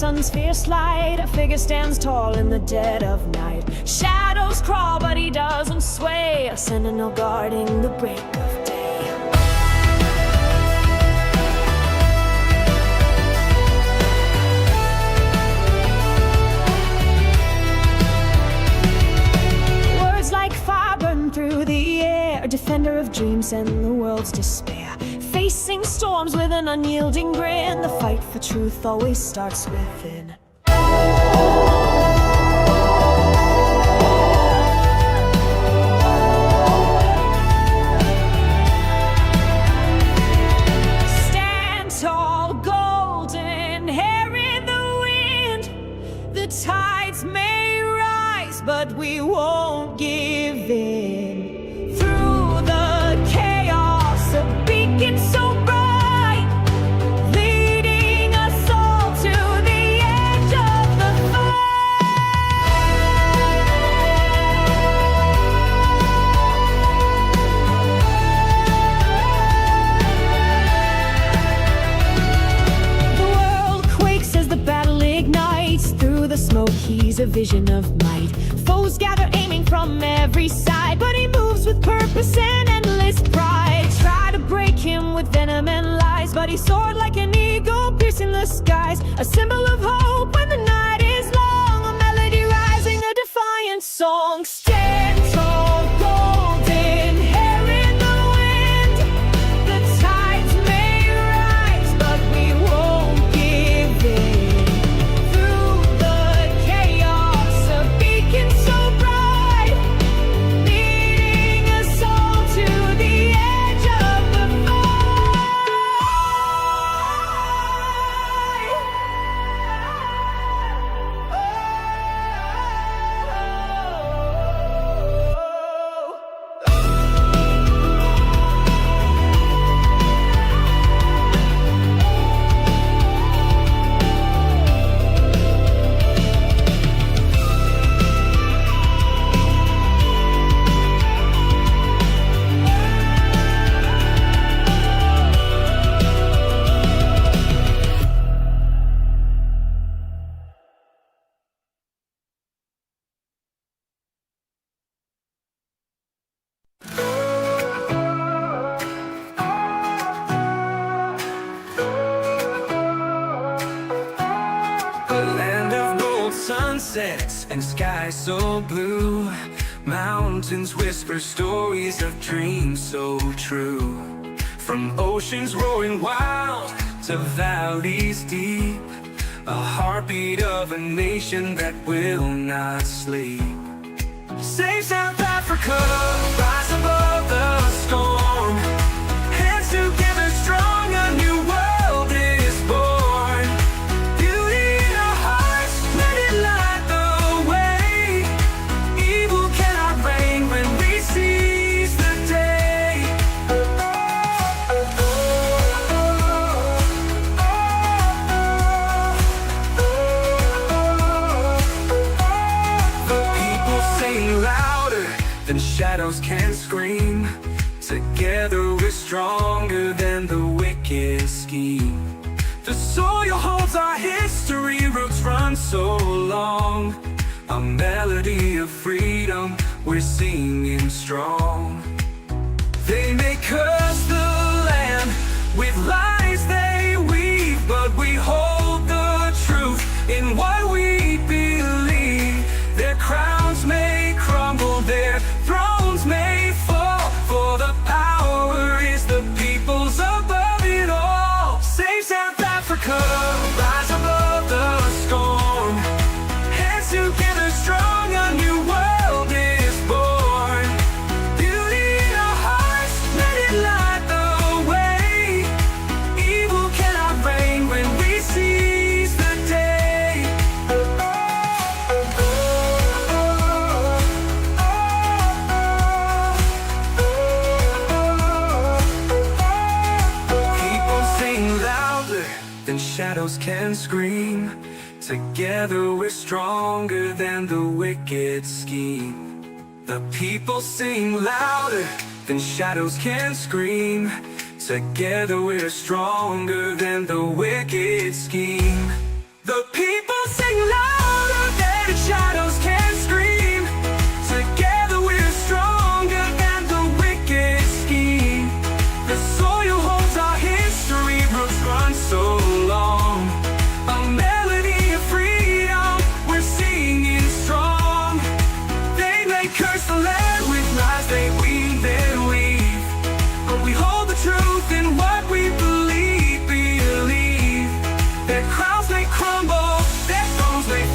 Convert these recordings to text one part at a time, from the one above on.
sun's fierce light, a figure stands tall in the dead of night. Shadows crawl, but he doesn't sway, a sentinel guarding the break of day. Words like fire burn through the air, a defender of dreams and the world's despair. Facing storms with an unyielding grin, the fight for truth always starts within. Stand tall, golden hair in the wind. The tides may rise, but we won't give in. Through the chaos, a beacon so bright, leading us all to the edge of the fight. The world quakes as the battle ignites. Through the smoke, he's a vision of might. Foes gather aiming from every side, but he moves with purpose and endless pride. Try to break him with venom and lies, but he soared like an eagle, piercing the skies. A symbol of hope when the night is long, a melody rising, a defiant song. Stand tall, golden hair in the wind. The tides may rise, but we won't give in. Through the chaos, a beacon so bright, leading us all to the edge of the fight. A land of gold sunsets and skies so blue. Mountains whisper stories of dreams so true. From oceans roaring wild to valleys deep, a heartbeat of a nation that will not sleep. Save South Africa, rise above the storm. Hands together strong, a new world is born. Beauty in our hearts, let it light the way. Evil cannot reign when we seize the day. The people sing louder than shadows can scream. Together we're stronger than the wicked scheme. The soil holds our history, roots run so long. A melody of freedom, we're singing strong. They may curse the land with lies they weave, but we hold the truth in what we believe. Their crowns may crumble, their thrones may fall, for the power is the people's above it all. Save South Africa, rise above the storm. Hands together strong, a new world is born. Beauty in our hearts, let it light the way. Evil cannot reign when we seize the day. People sing louder than shadows can scream. Together we're stronger than the wicked scheme. The people sing louder than shadows can scream. Together we're stronger than the wicked scheme. The people sing louder than the shadows can scream. Together we're stronger than the wicked scheme. The soil holds our history, roots run so long. A melody of freedom, we're singing strong. They may curse the land with lies, they weave their weave. But we hold the truth in what we believe. Their crowns may crumble, their thrones may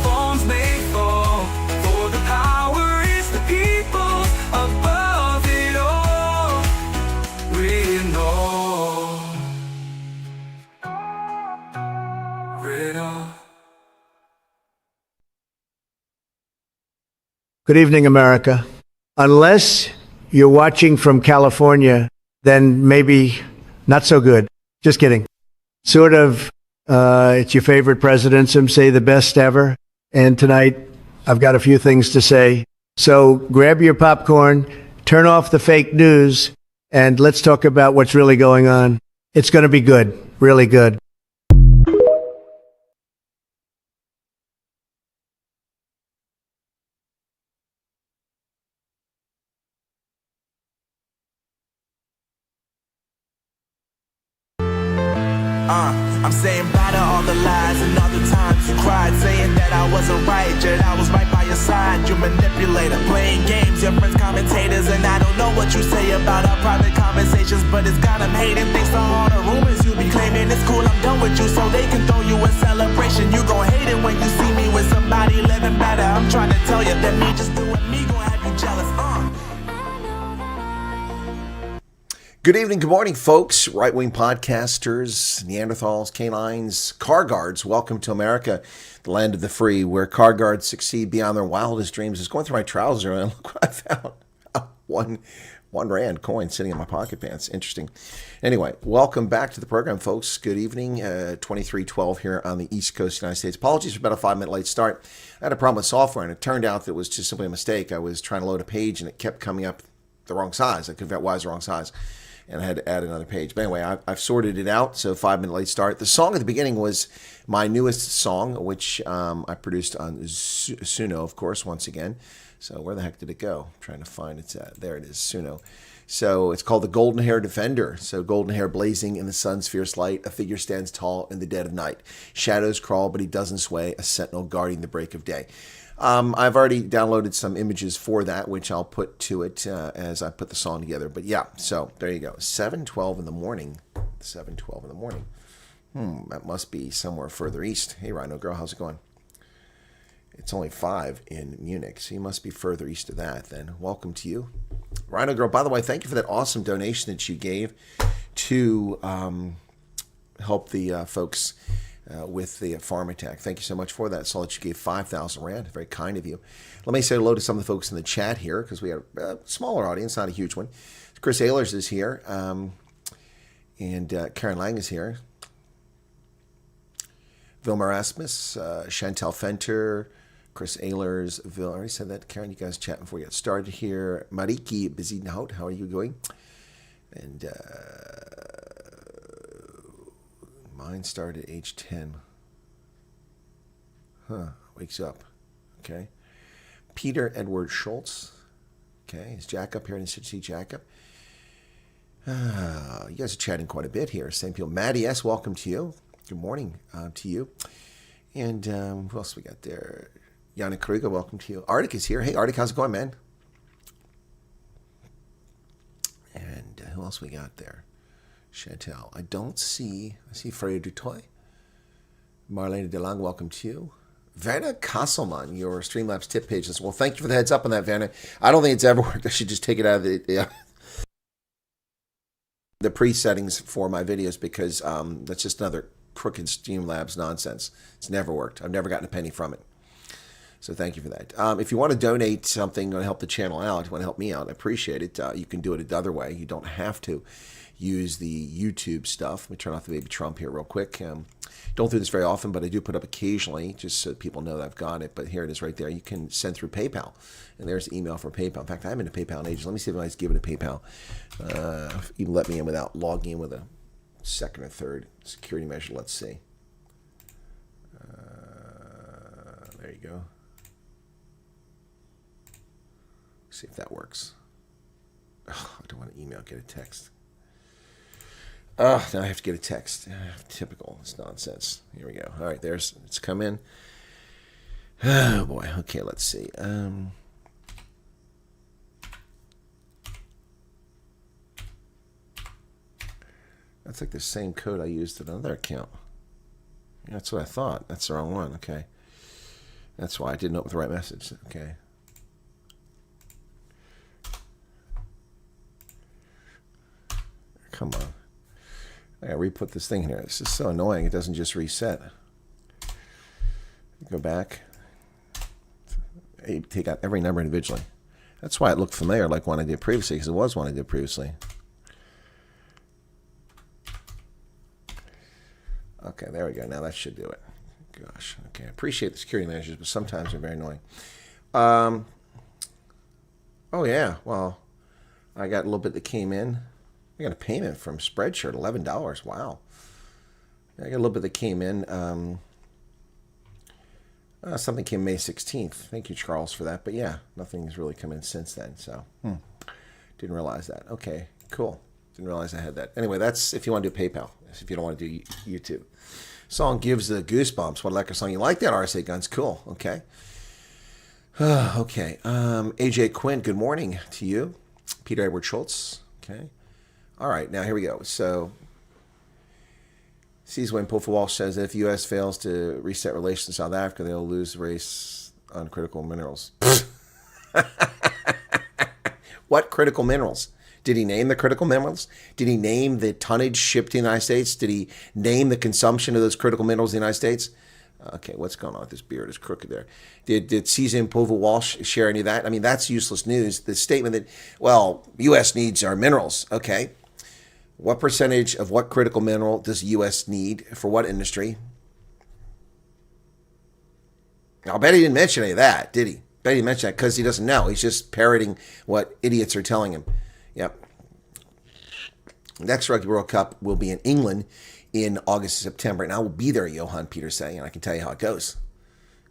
fall. For the power is the people above it all. We know. Good evening, America. Unless you're watching from California, then maybe not so good. Just kidding. Sort of, it's your favorite president, some say the best ever. And tonight, I've got a few things to say. So grab your popcorn, turn off the fake news, and let's talk about what's really going on. It's going to be good, really good. I'm saying bye to all the lies and all the times you cried, saying that I wasn't right, yet I was right by your side. You manipulator, playing games, your friends commentators, and I don't know what you say about our private conversations, but it's got them hating. Thanks to all the rumors you be claiming, it's cool, I'm done with you, so they can throw you a celebration. You gon' hate it when you see me with somebody living better. I'm trying to tell you that me just doing me gon' have you jealous. Good evening, good morning, folks. Right-wing podcasters, Neanderthals, canines, car guards. Welcome to America, the land of the free, where car guards succeed beyond their wildest dreams. I was going through my trouser and look what I found. One rand coin sitting in my pocket pants. Interesting. Anyway, welcome back to the program, folks. Good evening. 23:12 here on the East Coast of the United States. Apologies for about a 5-minute late start. I had a problem with software, and it turned out that it was just simply a mistake. I was trying to load a page, and it kept coming up the wrong size. I couldn't figure out why it was the wrong size, and I had to add another page. But anyway, I've sorted it out, so 5-minute late start. The song at the beginning was my newest song, which I produced on Suno, of course, once again. So where the heck did it go? I'm trying to find it. There it is, Suno. So it's called The Golden Hair Defender. So golden hair blazing in the sun's fierce light. A figure stands tall in the dead of night. Shadows crawl, but he doesn't sway. A sentinel guarding the break of day. I've already downloaded some images for that, which I'll put to it as I put the song together. But yeah, so there you go. 7:12 in the morning. 7:12 in the morning. That must be somewhere further east. Hey, Rhino Girl, how's it going? It's only 5 in Munich, so you must be further east of that then. Welcome to you. Rhino Girl, by the way, thank you for that awesome donation that you gave to help the folks with the farm attack. Thank you so much for that. I saw that you gave 5,000 rand. Very kind of you. Let me say hello to some of the folks in the chat here, because we have a smaller audience, not a huge one. Chris Ehlers is here, and Karen Lang is here. Vilma Rasmus, Chantal Fenter, Chris Ehlers, I already said that. Karen, you guys chat before we get started here. Mariki Bizinhout, how are you going? And mine started at age 10. Wakes up. Okay. Peter Edward Schultz. Okay, is Jack up here? I didn't see Jack up. You guys are chatting quite a bit here. Same people. Maddie S., welcome to you. Good morning to you. And who else we got there? Yannick Kruger, welcome to you. Arctic is here. Hey, Arctic, how's it going, man? And who else we got there? Chantal. I see Freya Dutoy. Marlene DeLong, welcome to you. Vanna Kasselman, your Streamlabs tip page. Well, thank you for the heads up on that, Vanna. I don't think it's ever worked. I should just take it out of the pre-settings for my videos, because that's just another crooked Streamlabs nonsense. It's never worked. I've never gotten a penny from it. So thank you for that. If you want to donate something to help the channel out, if you want to help me out, I appreciate it. You can do it another way. You don't have to use the YouTube stuff. Let me turn off the baby Trump here real quick. Don't do this very often, but I do put up occasionally, just so people know that I've got it. But here it is right there. You can send through PayPal. And there's the email for PayPal. In fact, I haven't been to PayPal in ages. Let me see if anybody's given to PayPal. Even let me in without logging in with a second or third security measure. Let's see. There you go. See if that works. Oh, I don't want to email, get a text. Oh, now I have to get a text. Typical. It's nonsense. Here we go. All right, it's come in. Oh, boy. Okay, let's see. That's like the same code I used in another account. That's what I thought. That's the wrong one. Okay. That's why I didn't open the right message. Okay. Come on. I gotta re-put this thing here. This is so annoying. It doesn't just reset. Go back. Take out every number individually. That's why it looked familiar, like one I did previously, because it was one I did previously. Okay, there we go. Now that should do it. Gosh. Okay, I appreciate the security measures, but sometimes they're very annoying. Oh, yeah. Well, I got a little bit that came in. I got a payment from Spreadshirt, $11. Wow. I got a little bit that came in. Something came May 16th. Thank you, Charles, for that. But yeah, nothing's really come in since then. So didn't realize that. Okay, cool. Didn't realize I had that. Anyway, that's if you want to do PayPal. If you don't want to do YouTube. Song gives the goosebumps. What a lekker song. You like that, RSA Guns? Cool. Okay. Okay. AJ Quinn, good morning to you. Peter Edward Schultz. Okay. All right. Now, here we go. So, sees when Puffer Walsh says that if the U.S. fails to reset relations with South Africa, they'll lose the race on critical minerals. What critical minerals? Did he name the critical minerals? Did he name the tonnage shipped to the United States? Did he name the consumption of those critical minerals in the United States? Okay, what's going on with this beard? Is crooked there. Did Susan Puffer Walsh share any of that? I mean, that's useless news. The statement that, well, U.S. needs our minerals. Okay. What percentage of what critical mineral does the U.S. need for what industry? I'll bet he didn't mention any of that, did he? Bet he didn't mention that because he doesn't know. He's just parroting what idiots are telling him. Yep. Next Rugby World Cup will be in England in August, September. And I will be there, Johan Peter saying, and I can tell you how it goes.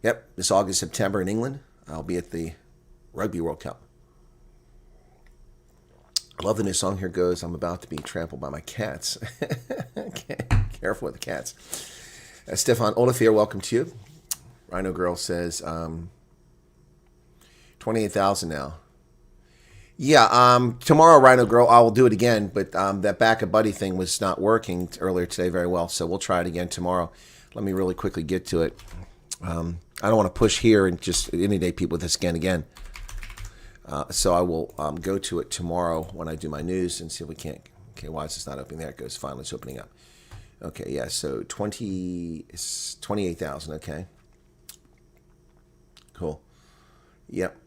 Yep, this August, September in England, I'll be at the Rugby World Cup. I love the new song. Here goes. I'm about to be trampled by my cats. Okay, careful with the cats. Stefan Olivier, welcome to you. Rhino Girl says 28,000 now. Yeah, tomorrow, Rhino Girl, I will do it again, but that backup buddy thing was not working earlier today very well, so we'll try it again tomorrow. Let me really quickly get to it. I don't want to push here and just inundate people with this again. So I will go to it tomorrow when I do my news and see if we can't. Okay, why is this not opening? There it goes. Finally, it's opening up. Okay, yeah, so 28,000, okay. Cool. Yep.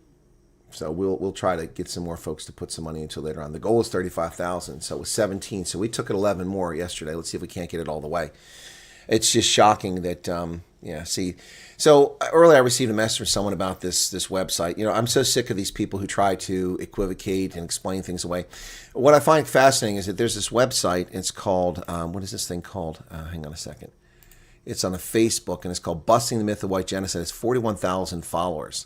So we'll try to get some more folks to put some money into later on. The goal is 35,000, so it was 17. So we took it 11 more yesterday. Let's see if we can't get it all the way. It's just shocking that, yeah, see. So earlier I received a message from someone about this website. You know, I'm so sick of these people who try to equivocate and explain things away. What I find fascinating is that there's this website. It's called, what is this thing called? Hang on a second. It's on a Facebook, and it's called Busting the Myth of White Genocide. It's 41,000 followers.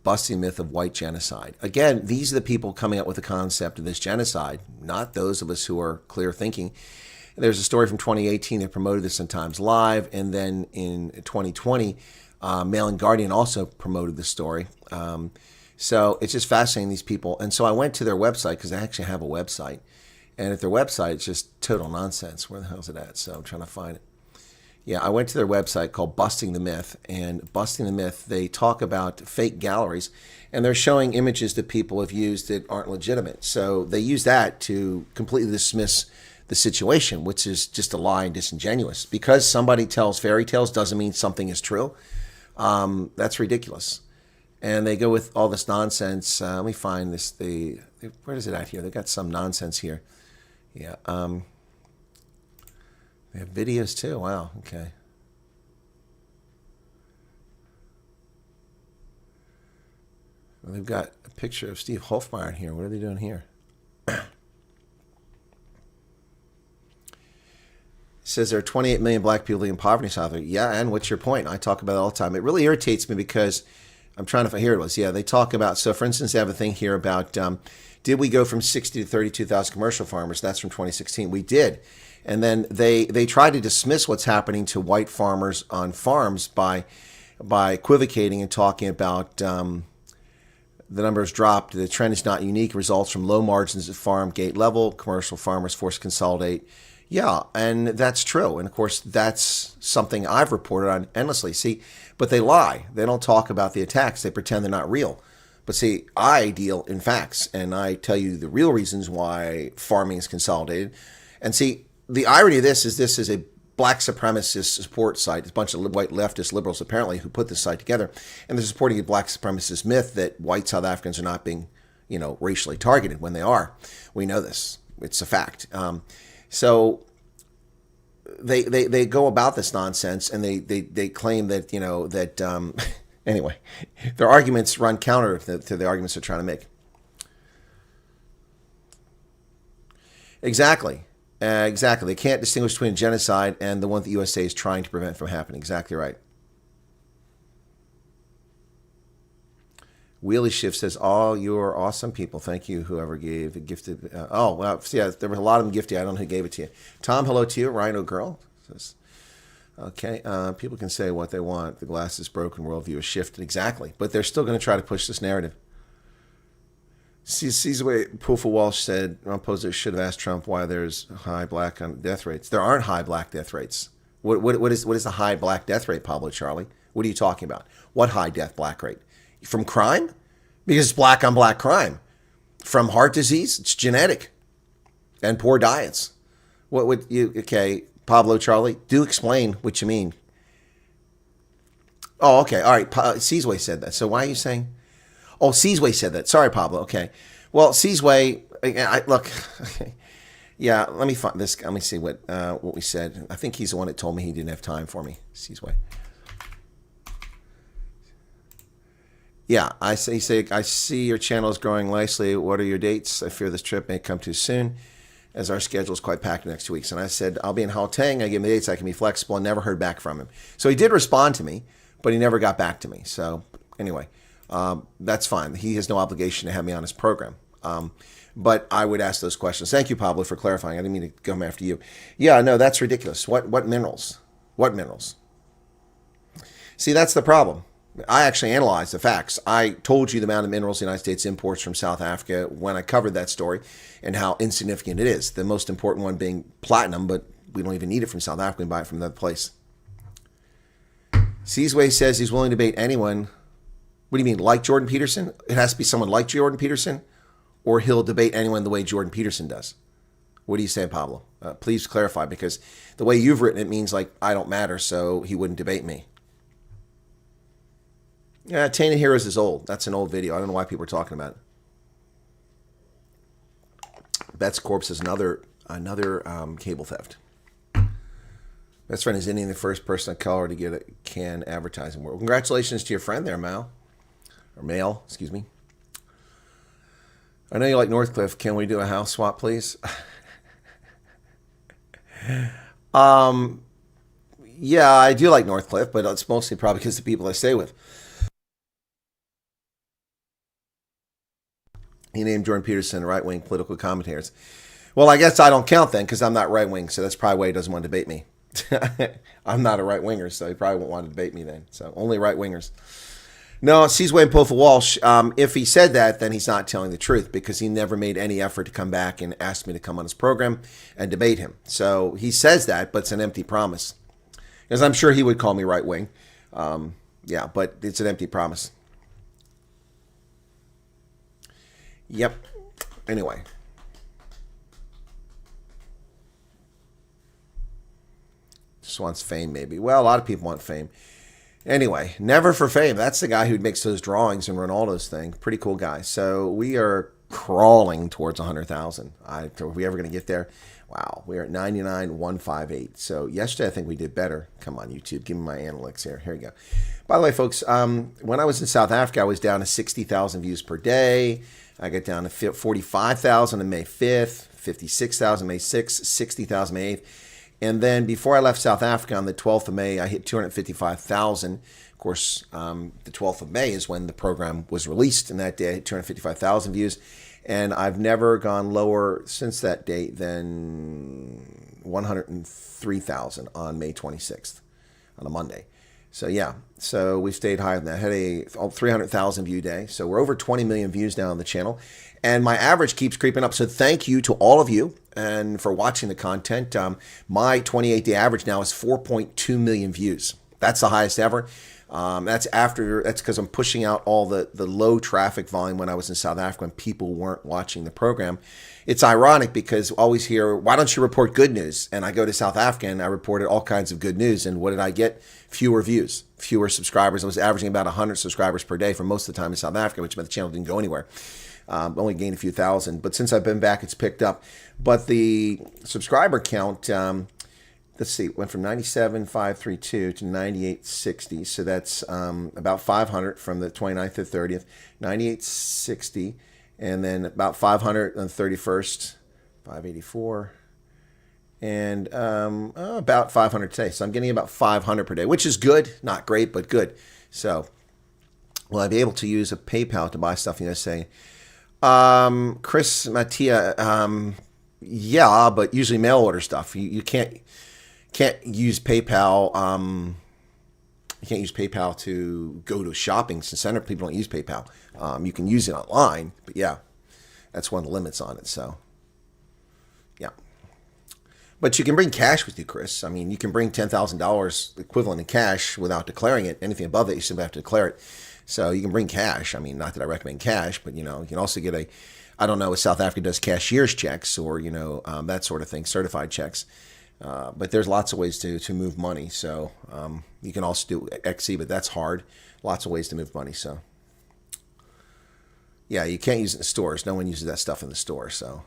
Busting the Myth of White Genocide. Again, these are the people coming up with the concept of this genocide, not those of us who are clear thinking. There's a story from 2018 that promoted this on Times Live, and then in 2020, Mail and Guardian also promoted the story. So it's just fascinating, these people. And so I went to their website, because they actually have a website. And at their website, it's just total nonsense. Where the hell is it at? So I'm trying to find it. Yeah, I went to their website called Busting the Myth, and Busting the Myth, they talk about fake galleries, and they're showing images that people have used that aren't legitimate. So they use that to completely dismiss the situation, which is just a lie and disingenuous. Because somebody tells fairy tales doesn't mean something is true. That's ridiculous. And they go with all this nonsense. Let me find this. Where is it at here? They've got some nonsense here. Yeah. They have videos too. Wow. Okay. Well, they've got a picture of Steve Hofmeyer here. What are they doing here? Says there are 28 million black people in poverty in South Africa. Yeah, and what's your point? I talk about it all the time. It really irritates me because I'm trying to, here it was. Yeah, they talk about, so for instance, they have a thing here about, did we go from 60 to 32,000 commercial farmers? That's from 2016. We did. And then they try to dismiss what's happening to white farmers on farms by equivocating and talking about the numbers dropped. The trend is not unique. Results from low margins at farm gate level. Commercial farmers forced to consolidate. Yeah, and that's true. And of course, that's something I've reported on endlessly. See, but they lie. They don't talk about the attacks. They pretend they're not real. But see, I deal in facts, and I tell you the real reasons why farming is consolidated. And see, the irony of this is a black supremacist support site. It's a bunch of white leftist liberals, apparently, who put this site together. And they're supporting a black supremacist myth that white South Africans are not being, racially targeted when they are. We know this. It's a fact. So they go about this nonsense, and they claim that, anyway, their arguments run counter to the arguments they're trying to make. Exactly. Exactly. They can't distinguish between genocide and the one that the USA is trying to prevent from happening. Exactly right. Wheelie Shift says, "All you're awesome people. Thank you, whoever gave a gifted." Well, yeah, there were a lot of them gifted. I don't know who gave it to you. Tom, hello to you. Rhino Girl says, "Okay, people can say what they want. The glass is broken. Worldview is shifted." Exactly, but they're still going to try to push this narrative. See the way Poofa Walsh said, opposers should have asked Trump why there's high black death rates. There aren't high black death rates. What is the high black death rate, Pablo Charlie? What are you talking about? What high death black rate? From crime? Because it's black on black crime. From heart disease? It's genetic. And poor diets. What would you, okay, Pablo Charlie, do explain what you mean. Oh, okay, all right, Seasway said that. So why are you saying? Oh, Seasway said that. Sorry, Pablo, okay. Well, Seasway, look, yeah, let me find this. Let me see what we said. I think he's the one that told me he didn't have time for me, Seasway. Yeah, I see your channel is growing nicely. What are your dates? I fear this trip may come too soon, as our schedule is quite packed the next 2 weeks. And I said, I'll be in Gauteng. I gave him the dates. I can be flexible. And never heard back from him. So he did respond to me, but he never got back to me. So anyway, that's fine. He has no obligation to have me on his program. But I would ask those questions. Thank you, Pablo, for clarifying. I didn't mean to come after you. Yeah, no, that's ridiculous. What minerals? What minerals? See, that's the problem. I actually analyzed the facts. I told you the amount of minerals the United States imports from South Africa when I covered that story and how insignificant it is. The most important one being platinum, but we don't even need it from South Africa. We buy it from another place. Seasway says he's willing to debate anyone. What do you mean, like Jordan Peterson? It has to be someone like Jordan Peterson, or he'll debate anyone the way Jordan Peterson does. What do you say, Pablo? Please clarify, because the way you've written it means like I don't matter, so he wouldn't debate me. Yeah, Tainted Heroes is old. That's an old video. I don't know why people are talking about it. Bet's Corpse is another cable theft. Best friend is Indian, the first person of color to get a can advertising world. Congratulations to your friend there, Mal. Or Male, excuse me. I know you like Northcliffe. Can we do a house swap, please? Yeah, I do like Northcliffe, but it's mostly probably because of the people I stay with. He named Jordan Peterson right-wing political commentators. Well, I guess I don't count then because I'm not right-wing, so that's probably why he doesn't want to debate me. I'm not a right-winger, so he probably won't want to debate me then. So only right-wingers. No, Seasway and Poofa Walsh, if he said that, then he's not telling the truth because he never made any effort to come back and ask me to come on his program and debate him. So he says that, but it's an empty promise. Because I'm sure he would call me right-wing. Yeah, but it's an empty promise. Yep. Anyway. Just wants fame, maybe. Well, a lot of people want fame. Anyway, never for fame. That's the guy who makes those drawings and Ronaldo's thing. Pretty cool guy. So we are crawling towards 100,000. Are we ever going to get there? Wow. We are at 99,158. So yesterday, I think we did better. Come on, YouTube. Give me my analytics here. Here we go. By the way, folks, when I was in South Africa, I was down to 60,000 views per day. I got down to 45,000 on May 5th, 56,000 May 6th, 60,000 May 8th. And then before I left South Africa on the 12th of May, I hit 255,000. Of course, the 12th of May is when the program was released, and that day I hit 255,000 views. And I've never gone lower since that date than 103,000 on May 26th, on a Monday. So yeah, so we stayed higher than that. I had a 300,000 view day. So we're over 20 million views now on the channel. And my average keeps creeping up. So thank you to all of you and for watching the content. My 28-day average now is 4.2 million views. That's the highest ever. That's because I'm pushing out all the low traffic volume when I was in South Africa when people weren't watching the program. It's ironic because I always hear, why don't you report good news? And I go to South Africa and I reported all kinds of good news. And what did I get? Fewer views, fewer subscribers. I was averaging about 100 subscribers per day for most of the time in South Africa, which meant the channel didn't go anywhere. Only gained a few thousand. But since I've been back, it's picked up. But the subscriber count, let's see, went from 97,532 to 9860. So that's about 500 from the 29th to 30th, 9860. And then about 500 on the 31st, 584. And about 500 today. So I'm getting about 500 per day, which is good. Not great, but good. So will I be able to use a PayPal to buy stuff? You know, saying, Chris Mattia, yeah, but usually mail order stuff. You can't use PayPal. You can't use PayPal to go to a shopping center. People don't use PayPal. You can use it online, but yeah, that's one of the limits on it. So, yeah. But you can bring cash with you, Chris. I mean, you can bring $10,000 equivalent in cash without declaring it. Anything above it, you simply have to declare it. So you can bring cash. I mean, not that I recommend cash, but, you know, you can also get I don't know if South Africa does cashier's checks or, you know, that sort of thing, certified checks. But there's lots of ways to move money. So you can also do XE, but that's hard. Lots of ways to move money. So yeah, you can't use it in stores. No one uses that stuff in the store. So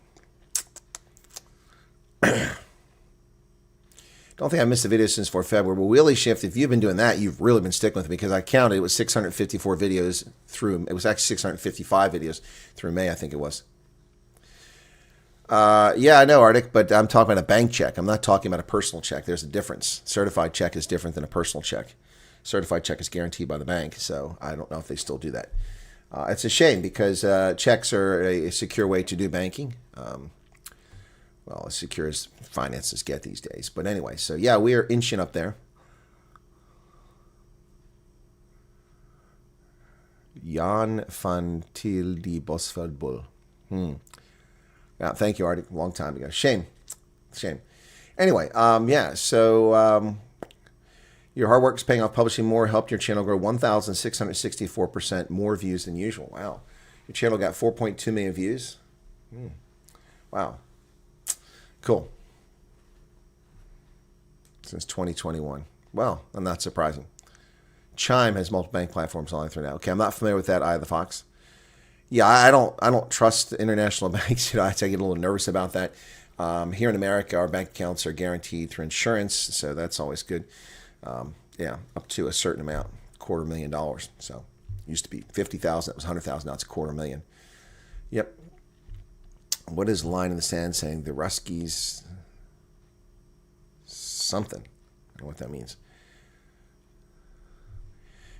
don't think I missed a video since 4 February. Well, Wheelie Shift, if you've been doing that, you've really been sticking with me because I counted. It was 654 videos through. It was actually 655 videos through May, I think it was. Yeah, I know, Arctic, but I'm talking about a bank check. I'm not talking about a personal check. There's a difference. Certified check is different than a personal check. Certified check is guaranteed by the bank, so I don't know if they still do that. It's a shame because checks are a secure way to do banking. Well, as secure as finances get these days. But anyway, so yeah, we are inching up there. Jan van Til die Bosveld Bull. Yeah, thank you, Arctic. A long time ago. Shame. Anyway, yeah, so your hard work is paying off. Publishing more helped your channel grow 1,664% more views than usual. Wow. Your channel got 4.2 million views. Wow. Cool. Since 2021. Well, I'm not surprising. Chime has multiple bank platforms all through now. Okay, I'm not familiar with that. Eye of the Fox. Yeah, I don't trust international banks. You know, I get a little nervous about that. Here in America, our bank accounts are guaranteed through insurance, so that's always good. Yeah, up to a certain amount, $250,000. So used to be 50,000. It was 100,000. Now it's $250,000. Yep. What is the line in the sand saying? The Ruskies something. I don't know what that means.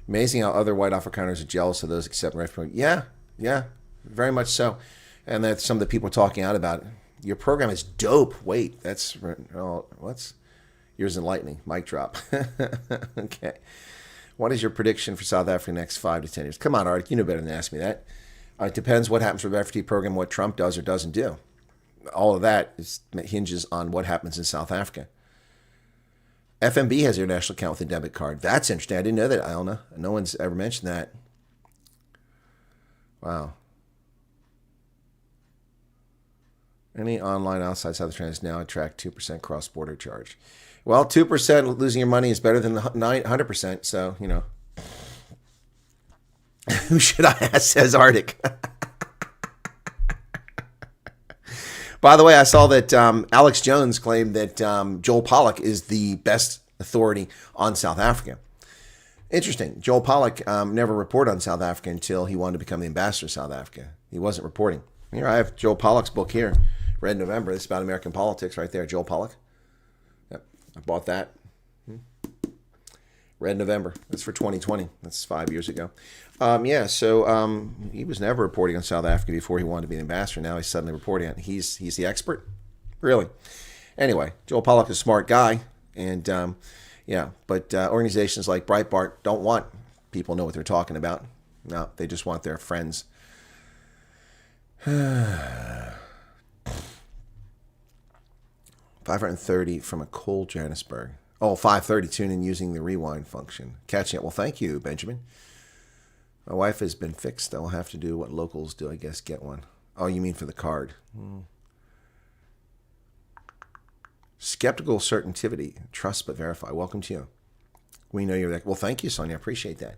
Amazing how other white Afrikaners are jealous of those accepting refugee. Yeah, very much so. And that's some of the people talking out about it. Your program is dope. Wait, that's what's yours enlightening. Mic drop. Okay. What is your prediction for South Africa in the next 5 to 10 years? Come on, Art. You know better than to ask me that. It depends what happens with the refugee program, what Trump does or doesn't do. All of that hinges on what happens in South Africa. FNB has their national account with a debit card. That's interesting. I didn't know that, Iona. No one's ever mentioned that. Wow. Any online outside South Africa now attract 2% cross-border charge. Well, 2% losing your money is better than 100%. So, you know. Who should I ask, says Arctic. By the way, I saw that Alex Jones claimed that Joel Pollack is the best authority on South Africa. Interesting. Joel Pollack never reported on South Africa until he wanted to become the ambassador of South Africa. He wasn't reporting. Here, I have Joel Pollack's book here, Red November. This is about American politics right there, Joel Pollack. Yep. I bought that. Red November. That's for 2020. That's 5 years ago. He was never reporting on South Africa before he wanted to be an ambassador. Now he's suddenly reporting on it. He's the expert? Really? Anyway, Geopolitical is a smart guy. And, but organizations like Breitbart don't want people to know what they're talking about. No, they just want their friends. 530 from a cold Johannesburg. Oh, 5:30, tune in using the rewind function. Catching it. Well, thank you, Benjamin. My wife has been fixed. I'll have to do what locals do, I guess, get one. Oh, you mean for the card. Skeptical certainty. Trust but verify. Welcome to you. We know you're there. Well, thank you, Sonia. I appreciate that.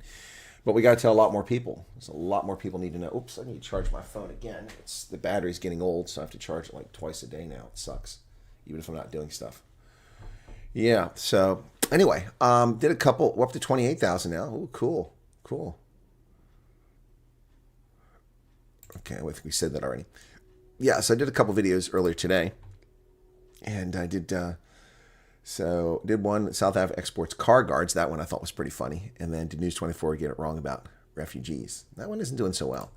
But we got to tell a lot more people. There's a lot more people need to know. Oops, I need to charge my phone again. The battery's getting old, so I have to charge it like twice a day now. It sucks, even if I'm not doing stuff. Yeah, so anyway, did a couple. We're up to 28,000 now. Oh, cool. Okay, I think we said that already. Yeah, so I did a couple videos earlier today. And I did one, South Africa exports car guards. That one I thought was pretty funny. And then did News 24 get it wrong about refugees. That one isn't doing so well.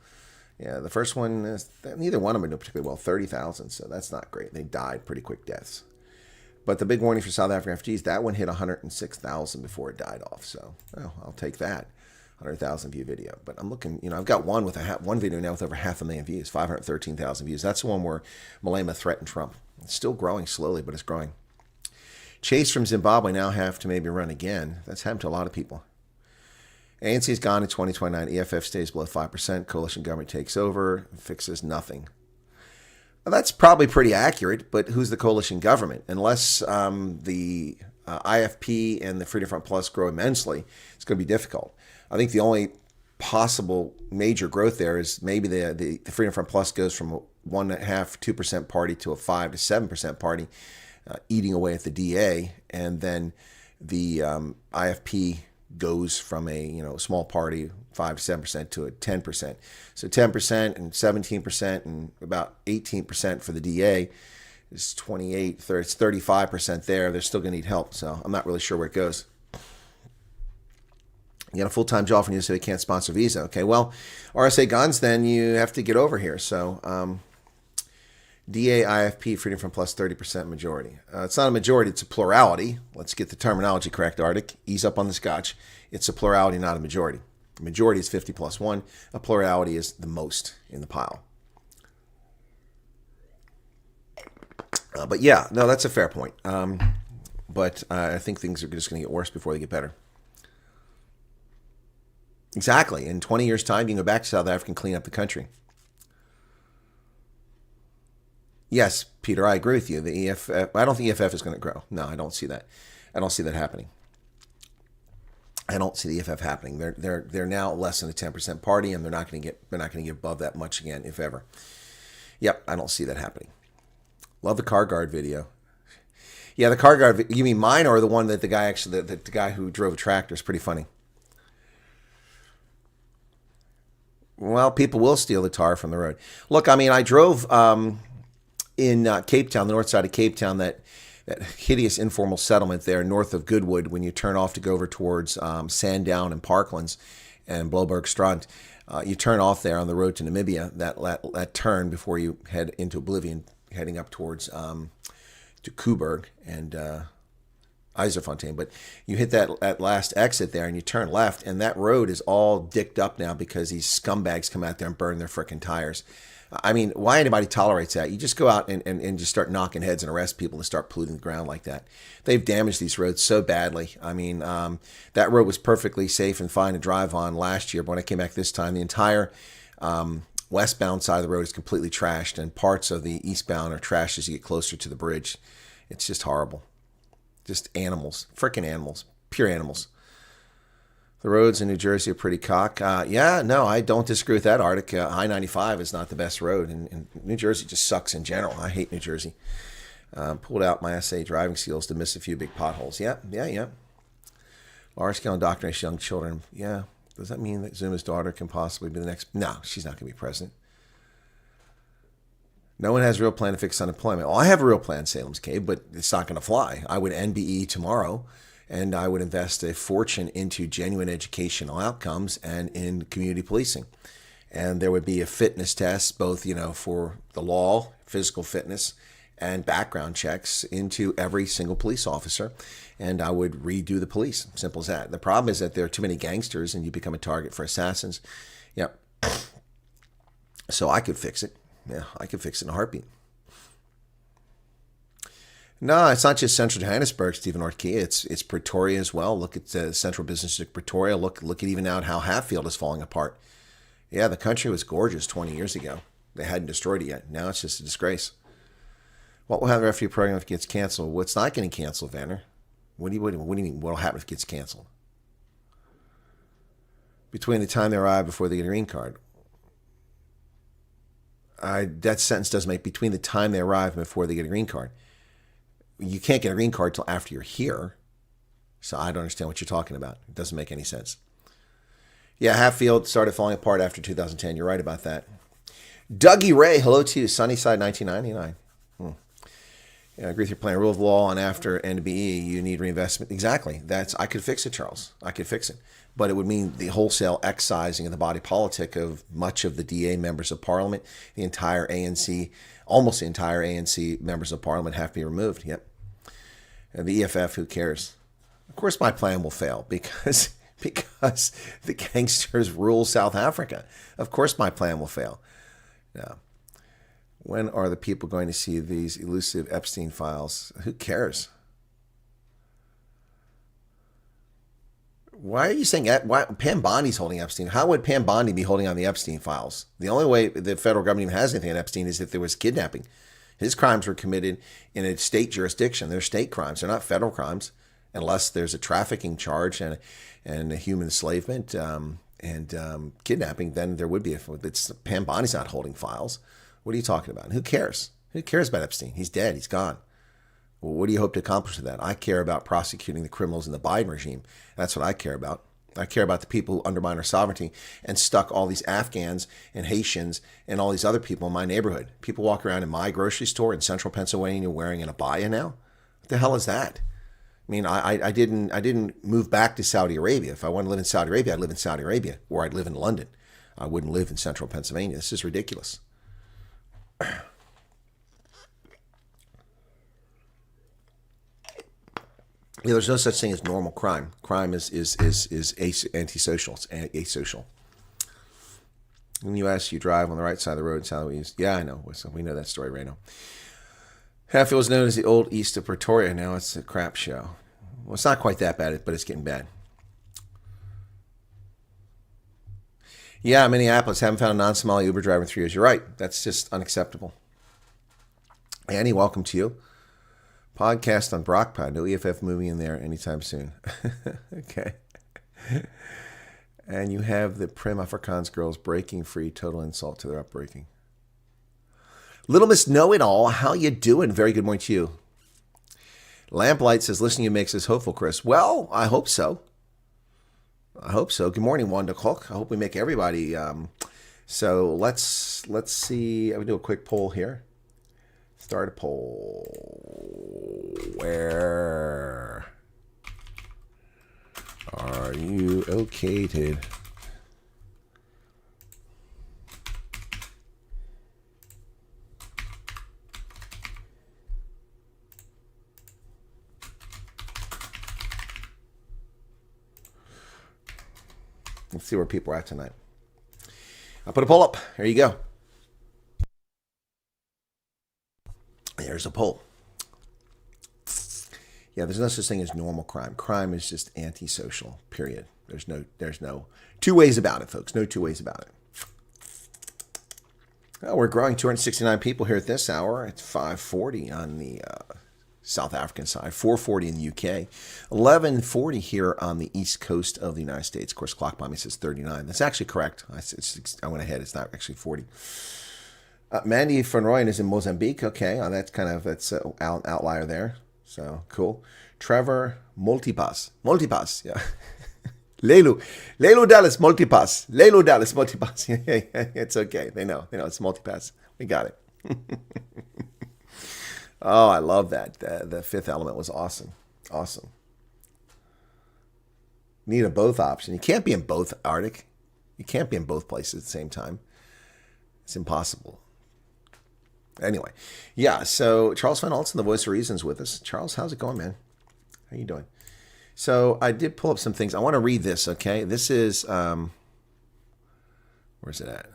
Yeah, the first one, neither one of them are doing particularly well, 30,000. So that's not great. They died pretty quick deaths. But the big warning for South African refugees, that one hit 106,000 before it died off. So I'll take that. 100,000 view video. But I'm looking, I've got one with one video now with over 500,000 views, 513,000 views. That's the one where Malema threatened Trump. It's still growing slowly, but it's growing. Chase from Zimbabwe now have to maybe run again. That's happened to a lot of people. ANC is gone in 2029. EFF stays below 5%. Coalition government takes over, fixes nothing. Well, that's probably pretty accurate, but who's the coalition government? Unless the IFP and the Freedom Front Plus grow immensely, it's going to be difficult. I think the only possible major growth there is maybe the Freedom Front Plus goes from a 1.5%, 2% party to a 5 to 7% party, eating away at the DA, and then the IFP goes from a small party 5 to 7% to a 10%. So 10% and 17% and about 18% for the DA is 28, 30, it's 35% there. They're still going to need help, so I'm not really sure where it goes. You got a full-time job and you say they can't sponsor visa. Okay, well, RSA guns, then you have to get over here. So DA, IFP, Freedom Front Plus, 30% majority. It's not a majority, it's a plurality. Let's get the terminology correct, Arctic. Ease up on the scotch. It's a plurality, not a majority. A majority is 50 plus 1. A plurality is the most in the pile. But yeah, no, that's a fair point. But I think things are just going to get worse before they get better. Exactly. In 20 years' time, you can go back to South Africa and clean up the country. Yes, Peter, I agree with you. The EFF, I don't think EFF is going to grow. No, I don't see that. I don't see that happening. I don't see the EFF happening. They're now less than a 10% party, and they're not going to get above that much again, if ever. Yep, I don't see that happening. Love the car guard video. Yeah, the car guard. You mean mine or the one that the guy actually the guy who drove a tractor is pretty funny. Well, people will steal the tar from the road. Look, I mean, I drove in Cape Town, the north side of Cape Town, that hideous informal settlement there north of Goodwood when you turn off to go over towards Sandown and Parklands and Blobergstrand. You turn off there on the road to Namibia, that turn before you head into oblivion, heading up towards to Kuburg and Eiserfontein. But you hit that last exit there and you turn left, and that road is all dicked up now because these scumbags come out there and burn their frickin' tires. I mean, why anybody tolerates that? You just go out and just start knocking heads and arrest people and start polluting the ground like that. They've damaged these roads so badly. I mean, that road was perfectly safe and fine to drive on last year, but when I came back this time, the entire westbound side of the road is completely trashed, and parts of the eastbound are trashed as you get closer to the bridge. It's just horrible. Just animals, frickin' animals, pure animals. The roads in New Jersey are pretty cock. Yeah, no, I don't disagree with that, Arctic. I-95 is not the best road, and New Jersey just sucks in general. I hate New Jersey. Pulled out my SA driving skills to miss a few big potholes. Yeah. Large-scale indoctrination of young children. Yeah. Does that mean that Zuma's daughter can possibly be the next? No, she's not going to be president. No one has a real plan to fix unemployment. Well, I have a real plan, Salem's Cave, but it's not going to fly. I would NBE tomorrow, and I would invest a fortune into genuine educational outcomes and in community policing. And there would be a fitness test, both, for the law, physical fitness, and background checks into every single police officer. And I would redo the police. Simple as that. The problem is that there are too many gangsters and you become a target for assassins. Yep. So I could fix it. Yeah, I could fix it in a heartbeat. No, it's not just central Johannesburg, Stephen Ortkey. It's Pretoria as well. Look at central business district Pretoria. Look at even out how Hatfield is falling apart. Yeah, the country was gorgeous 20 years ago. They hadn't destroyed it yet. Now it's just a disgrace. What will happen if your program gets canceled? Well, it's not getting canceled, Vanner. What do you mean? What will happen if it gets canceled? Between the time they arrive before they get a green card. That sentence doesn't make between the time they arrive and before they get a green card. You can't get a green card until after you're here. So I don't understand what you're talking about. It doesn't make any sense. Yeah, Hatfield started falling apart after 2010. You're right about that. Dougie Ray, hello to you. Sunnyside 1999. Yeah, I agree with your plan. Rule of law, and after NBE, you need reinvestment. Exactly. I could fix it, Charles. I could fix it. But it would mean the wholesale excising of the body politic of much of the DA members of parliament, the entire ANC, almost the entire ANC members of parliament have to be removed. Yep. And the EFF, who cares? Of course my plan will fail because the gangsters rule South Africa. Of course my plan will fail. Yeah. When are the people going to see these elusive Epstein files? Who cares? Why are you saying why Pam Bondi's holding Epstein? How would Pam Bondi be holding on the Epstein files? The only way the federal government even has anything on Epstein is if there was kidnapping. His crimes were committed in a state jurisdiction. They're state crimes. They're not federal crimes unless there's a trafficking charge and a human enslavement and kidnapping. Then there would be. Pam Bondi's not holding files. What are you talking about? Who cares? Who cares about Epstein? He's dead. He's gone. Well, what do you hope to accomplish with that? I care about prosecuting the criminals in the Biden regime. That's what I care about. I care about the people who undermine our sovereignty and stuck all these Afghans and Haitians and all these other people in my neighborhood. People walk around in my grocery store in central Pennsylvania wearing an abaya now. What the hell is that? I mean, I didn't move back to Saudi Arabia. If I wanted to live in Saudi Arabia, I'd live in Saudi Arabia, or I'd live in London. I wouldn't live in central Pennsylvania. This is ridiculous. Yeah, there's no such thing as normal crime. Crime is antisocial. It's asocial. When you ask, you drive on the right side of the road. Yeah, I know. We know that story, Reno. Hatfield was known as the old east of Pretoria. Now it's a crap show. Well, it's not quite that bad, but it's getting bad. Yeah, Minneapolis. Haven't found a non-Somali Uber driver in 3 years. You're right. That's just unacceptable. Annie, welcome to you. Podcast on Brockpod. No EFF moving in there anytime soon. Okay. And you have the Prim Afrikaans girls breaking free. Total insult to their upbreaking. Little Miss Know-It-All, how you doing? Very good morning to you. Lamplight says, listening to you makes us hopeful, Chris. Well, I hope so. I hope so. Good morning, Wanda Cook. I hope we make everybody. So let's see. I will do a quick poll here. Start a poll. Where are you located? Let's see where people are at tonight. I'll put a poll up. There you go. There's a poll. Yeah, there's no such thing as normal crime. Crime is just antisocial, period. There's no two ways about it, folks. No two ways about it. Well, we're growing 269 people here at this hour. It's 540 on the South African side, 440 in the UK, 1140 here on the east coast of the United States. Of course, clock by me says 39. That's actually correct. I went ahead. It's not actually 40. Mandy van Rooyen is in Mozambique. Okay, that's an outlier there. So cool. Trevor Multipass, yeah. Lelu Dallas Multipass. Yeah, it's okay. They know it's Multipass. We got it. Oh, I love that. The fifth element was awesome. Awesome. Need a both option. You can't be in both, Arctic. You can't be in both places at the same time. It's impossible. Anyway, yeah, so Charles Van Altson, the voice of reason, is with us. Charles, how's it going, man? How you doing? So I did pull up some things. I want to read this, okay? This is, where's it at?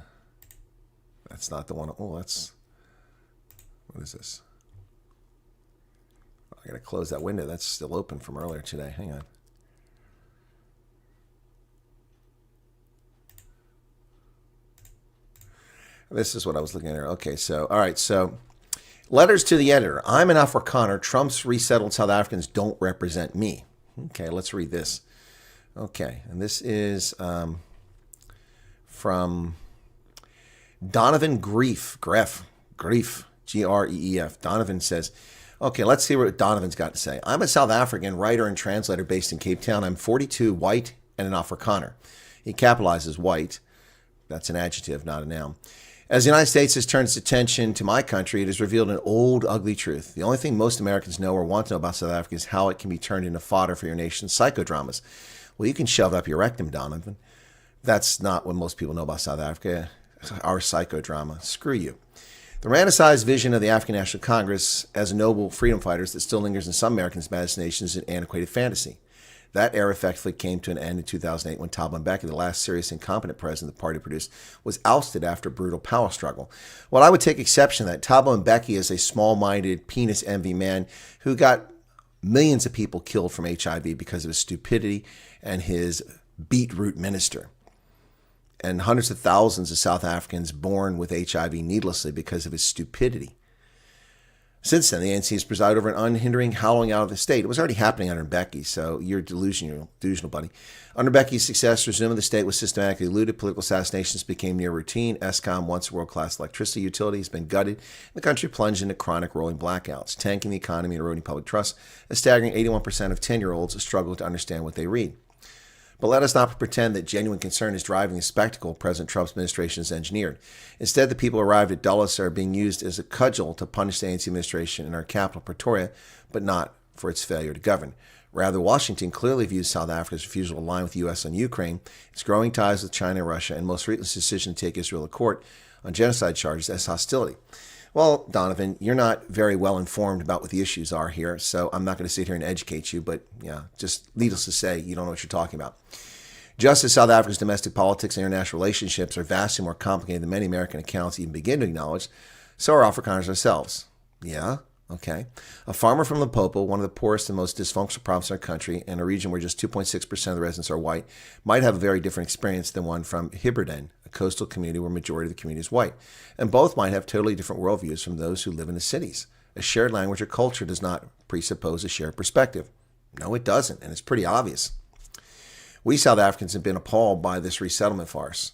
That's not the one. Oh, that's, what is this? I got to close that window. That's still open from earlier today. Hang on. This is what I was looking at here. Okay, so, all right, so letters to the editor. I'm an Afrikaner. Trump's resettled South Africans don't represent me. Okay, let's read this. Okay, and this is from Donovan Greef, Greef. Donovan says, okay, let's see what Donovan's got to say. I'm a South African writer and translator based in Cape Town. I'm 42, white, and an Afrikaner. He capitalizes white. That's an adjective, not a noun. As the United States has turned its attention to my country, it has revealed an old, ugly truth. The only thing most Americans know or want to know about South Africa is how it can be turned into fodder for your nation's psychodramas. Well, you can shove up your rectum, Donovan. That's not what most people know about South Africa. Our psychodrama. Screw you. The romanticized vision of the African National Congress as a noble freedom fighters that still lingers in some Americans' imagination is an antiquated fantasy. That era effectively came to an end in 2008 when Thabo Mbeki, the last serious incompetent president the party produced, was ousted after a brutal power struggle. Well, I would take exception to that. Thabo Mbeki is a small-minded, penis-envy man who got millions of people killed from HIV because of his stupidity and his beetroot minister. And hundreds of thousands of South Africans born with HIV needlessly because of his stupidity. Since then, the ANC has presided over an unhindering hollowing out of the state. It was already happening under Mbeki, so you're delusional, buddy. Under Mbeki's success, resuming the state was systematically looted. Political assassinations became near routine. Eskom, once a world-class electricity utility, has been gutted. The country plunged into chronic rolling blackouts, tanking the economy and eroding public trust. A staggering 81% of 10-year-olds struggle to understand what they read. But let us not pretend that genuine concern is driving the spectacle President Trump's administration has engineered. Instead, the people arrived at Dulles are being used as a cudgel to punish the ANC administration in our capital, Pretoria, but not for its failure to govern. Rather, Washington clearly views South Africa's refusal to align with the U.S. on Ukraine, its growing ties with China and Russia, and most recent decision to take Israel to court on genocide charges as hostility. Well, Donovan, you're not very well informed about what the issues are here, so I'm not going to sit here and educate you, but yeah, just needless to say, you don't know what you're talking about. Just as South Africa's domestic politics and international relationships are vastly more complicated than many American accounts even begin to acknowledge, so are Afrikaners ourselves. Yeah, okay. A farmer from Limpopo, one of the poorest and most dysfunctional provinces in our country, and a region where just 2.6% of the residents are white, might have a very different experience than one from Heilbron, a coastal community where the majority of the community is white. And both might have totally different worldviews from those who live in the cities. A shared language or culture does not presuppose a shared perspective. No, it doesn't, and it's pretty obvious. We South Africans have been appalled by this resettlement farce.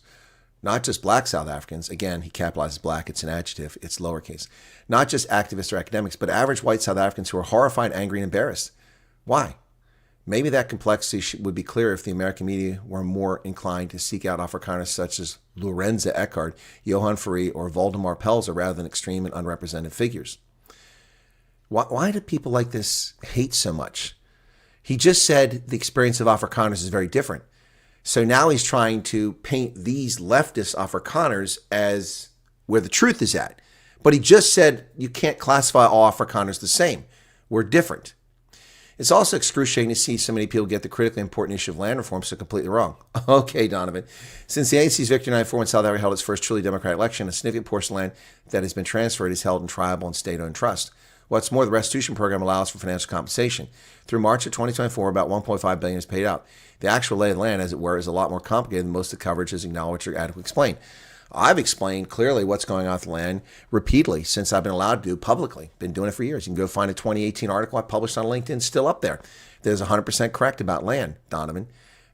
Not just black South Africans, again, he capitalizes black, it's an adjective, it's lowercase. Not just activists or academics, but average white South Africans who are horrified, angry, and embarrassed. Why? Maybe that complexity would be clearer if the American media were more inclined to seek out Afrikaners such as Lorenza Eckhart, Johan Fourie, or Waldemar Pelzer rather than extreme and unrepresented figures. Why do people like this hate so much? He just said the experience of Afrikaners is very different. So now he's trying to paint these leftist Afrikaners as where the truth is at. But he just said you can't classify all Afrikaners the same. We're different. It's also excruciating to see so many people get the critically important issue of land reform so completely wrong. Okay, Donovan. Since the ANC's victory in 1994 when South Africa held its first truly democratic election, a significant portion of land that has been transferred is held in tribal and state-owned trust. What's more, the restitution program allows for financial compensation. Through March of 2024, about $1.5 billion is paid out. The actual lay of the land, as it were, is a lot more complicated than most of the coverage is acknowledged or adequately explained. I've explained clearly what's going on with the land repeatedly since I've been allowed to do publicly. Been doing it for years. You can go find a 2018 article I published on LinkedIn, still up there. There's 100% correct about land, Donovan.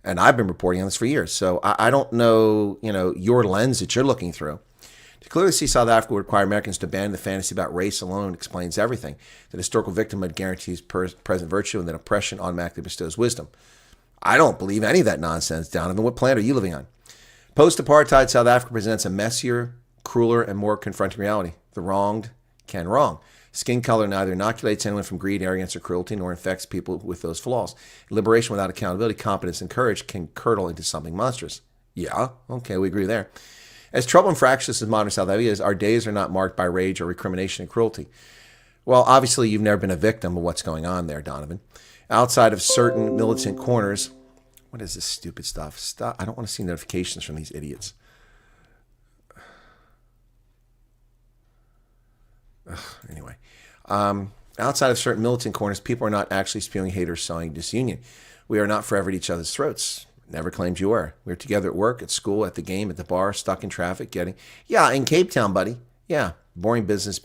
And I've been reporting on this for years. So I don't know, your lens that you're looking through. To clearly see South Africa would require Americans to abandon the fantasy about race alone explains everything. That historical victimhood guarantees present virtue and that oppression automatically bestows wisdom. I don't believe any of that nonsense, Donovan. What planet are you living on? Post-apartheid South Africa presents a messier, crueler and more confronting reality. The wronged can wrong. Skin color neither inoculates anyone from greed, arrogance, or cruelty, nor infects people with those flaws. Liberation without accountability, competence, and courage can curdle into something monstrous. Yeah, okay, we agree there. As troubled and fractious as modern South Africa is, our days are not marked by rage or recrimination and cruelty. Well, obviously, you've never been a victim of what's going on there, Donovan. Outside of certain militant corners, what is this stupid stuff? Stop! I don't want to see notifications from these idiots. Anyway, outside of certain militant corners, people are not actually spewing hate or sowing disunion. We are not forever at each other's throats. Never claimed you were. We're together at work, at school, at the game, at the bar, stuck in traffic, yeah, in Cape Town, buddy. Yeah, boring business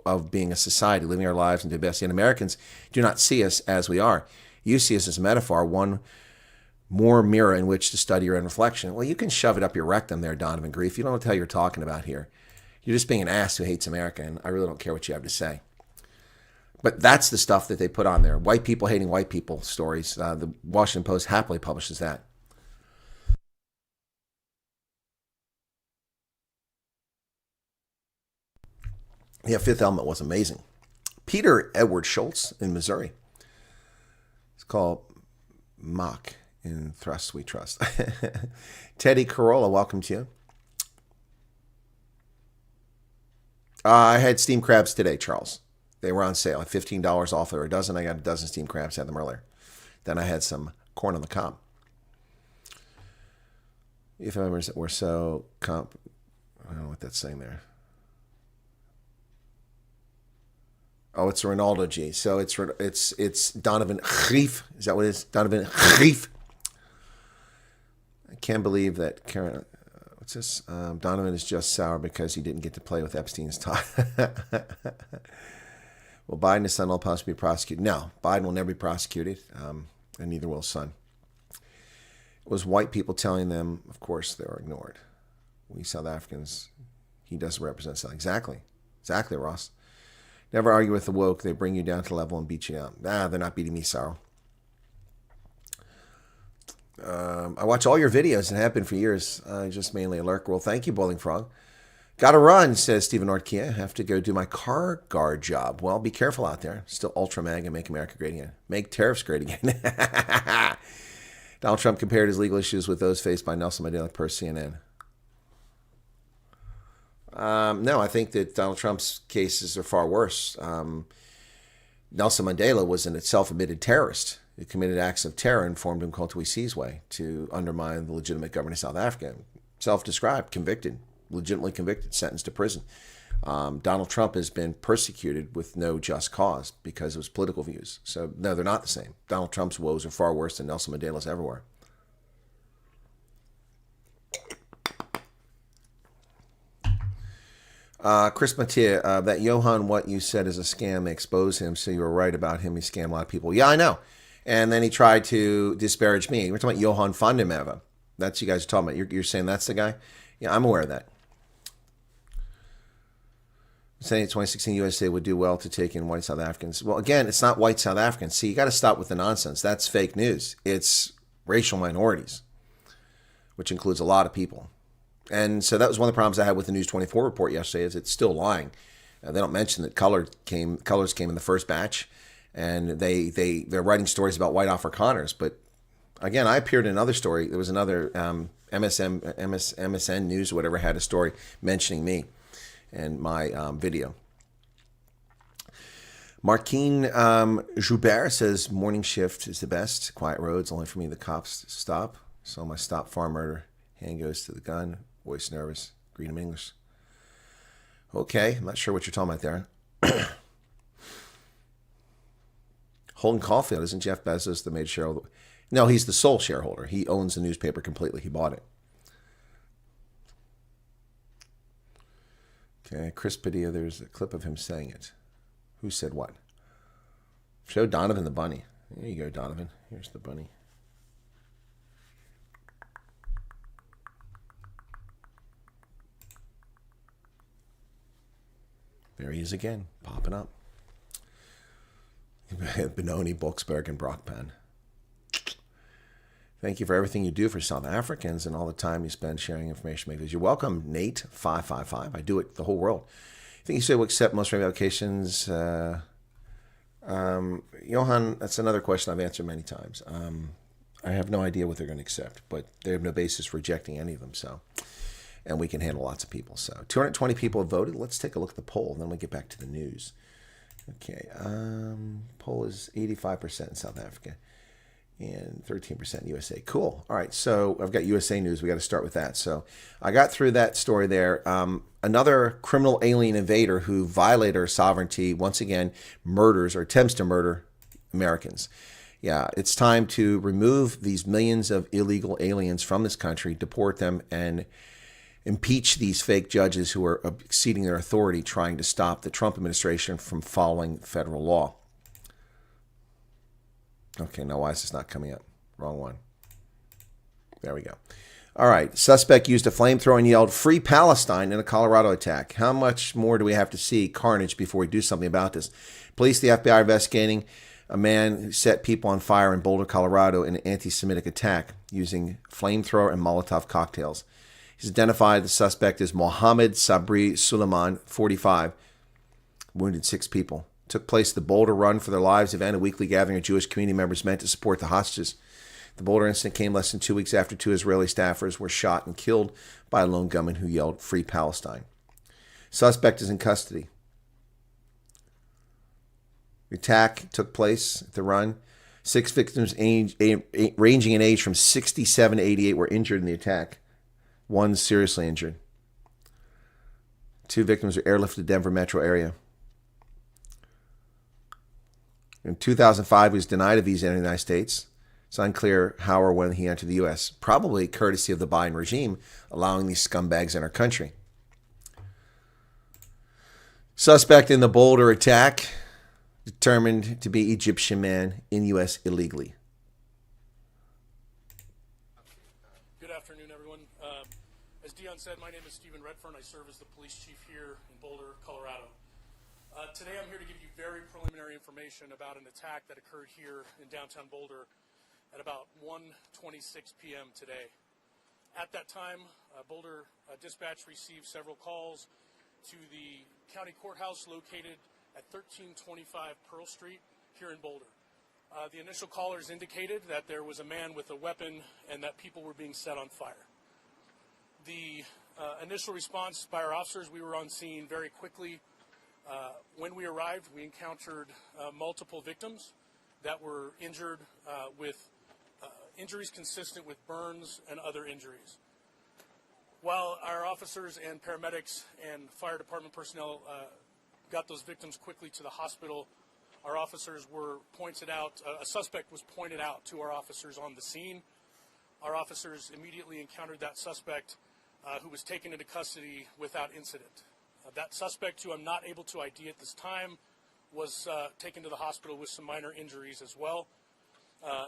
of being a society, living our lives and do best. Yet Americans do not see us as we are. You see us as a metaphor, one more mirror in which to study your own reflection. Well, you can shove it up your rectum there, Donovan Grief. You don't know what the hell you're talking about here. You're just being an ass who hates America, and I really don't care what you have to say. But that's the stuff that they put on there. White people hating white people stories. The Washington Post happily publishes that. Yeah, Fifth Element was amazing. Peter Edward Schultz in Missouri. It's called Mock in Thrust We Trust. Teddy Corolla, welcome to you. I had steamed crabs today, Charles. They were on sale at $15 off. There were a dozen. I got a dozen steamed crabs. Had them earlier. Then I had some corn on the cob. If members were so I don't know what that's saying there. Oh, it's Ronaldo G. So it's Donovan Grief. Is that what it is? Donovan Grief. I can't believe that Karen. What's this? Donovan is just sour because he didn't get to play with Epstein's tie. Will Biden's son will possibly be prosecuted? No, Biden will never be prosecuted, and neither will his son. It was white people telling them, of course, they were ignored. We South Africans, he doesn't represent South. Exactly, Ross. Never argue with the woke. They bring you down to the level and beat you down. They're not beating me, Sorrow. I watch all your videos and have been for years. Just mainly a lurk. Well, thank you, Bowling Frog. Gotta run, says Stephen Nortkia. Have to go do my car guard job. Well, be careful out there. Still ultra MAGA, make America great again. Make tariffs great again. Donald Trump compared his legal issues with those faced by Nelson Mandela per CNN. No, I think that Donald Trump's cases are far worse. Nelson Mandela was an self-admitted terrorist who committed acts of terror and formed in Kotowisi's way to undermine the legitimate government of South Africa. Self-described, convicted, legitimately convicted, sentenced to prison. Donald Trump has been persecuted with no just cause because of his political views. So, no, they're not the same. Donald Trump's woes are far worse than Nelson Mandela's ever were. Chris Mattia, that Johan, what you said is a scam, expose him, so you were right about him. He scammed a lot of people. Yeah, I know. And then he tried to disparage me. We're talking about Johan van der Merwe. That's what you guys are talking about. You're saying that's the guy? Yeah, I'm aware of that. Saying 2016 USA would do well to take in white South Africans. Well, again, it's not white South Africans. See, you got to stop with the nonsense. That's fake news. It's racial minorities, which includes a lot of people. And so that was one of the problems I had with the News 24 report yesterday, is it's still lying. They don't mention that colors came in the first batch, and they're writing stories about white Afrikaners. But again, I appeared in another story. There was another MSN News or whatever had a story mentioning me and my video. Marquine Joubert says, morning shift is the best. Quiet roads, only for me the cops stop. So my stop farm murder. Hand goes to the gun. Voice nervous. Greet him English. Okay, I'm not sure what you're talking about there. Holden Caulfield, isn't Jeff Bezos the major shareholder? No, he's the sole shareholder. He owns the newspaper completely. He bought it. Okay, Chris Padilla, there's a clip of him saying it. Who said what? Show Donovan the bunny. There you go, Donovan. Here's the bunny. There he is again, popping up. Benoni, Boxberg, and Brockpan. Thank you for everything you do for South Africans and all the time you spend sharing information. You're welcome, Nate 555. I do it for the whole world. I think you said we'll accept most rugby applications. Johan, that's another question I've answered many times. I have no idea what they're going to accept, but they have no basis for rejecting any of them. So, and we can handle lots of people. So 220 people have voted. Let's take a look at the poll, and then we'll get back to the news. Okay, poll is 85% in South Africa and 13% in USA. Cool. All right, so I've got USA news. We got to start with that. So I got through that story there. Another criminal alien invader who violated our sovereignty, once again, murders or attempts to murder Americans. Yeah, it's time to remove these millions of illegal aliens from this country, deport them, and impeach these fake judges who are exceeding their authority, trying to stop the Trump administration from following federal law. Okay, now why is this not coming up? Wrong one. There we go. All right, suspect used a flamethrower and yelled, "Free Palestine," in a Colorado attack. How much more do we have to see carnage before we do something about this? Police, the FBI are investigating a man who set people on fire in Boulder, Colorado in an anti-Semitic attack using flamethrower and Molotov cocktails. He's identified the suspect as Mohammed Sabri Suleiman, 45, wounded 6 people. Took place at the Boulder Run for Their Lives event, a weekly gathering of Jewish community members meant to support the hostages. The Boulder incident came less than 2 weeks after 2 Israeli staffers were shot and killed by a lone gunman who yelled, "Free Palestine." Suspect is in custody. The attack took place at the run. 6 victims ranging in age from 67 to 88 were injured in the attack. 1 seriously injured. 2 victims were airlifted to the Denver metro area. In 2005, he was denied a visa in the United States. It's unclear how or when he entered the U.S., probably courtesy of the Biden regime allowing these scumbags in our country. Suspect in the Boulder attack, determined to be Egyptian man in U.S. illegally. Good afternoon, everyone. As Dion said, my name is Stephen Redfern. I serve as the police chief here in Boulder, Colorado. Today I'm here to give you very preliminary information about an attack that occurred here in downtown Boulder at about 1:26 p.m. today. At that time, Boulder Dispatch received several calls to the county courthouse located at 1325 Pearl Street here in Boulder. The initial callers indicated that there was a man with a weapon and that people were being set on fire. The initial response by our officers, we were on scene very quickly. When we arrived, we encountered multiple victims that were injured with injuries consistent with burns and other injuries. While our officers and paramedics and fire department personnel got those victims quickly to the hospital, our officers were pointed out, a suspect was pointed out to our officers on the scene. Our officers immediately encountered that suspect who was taken into custody without incident. That suspect, who I'm not able to ID at this time, was taken to the hospital with some minor injuries as well.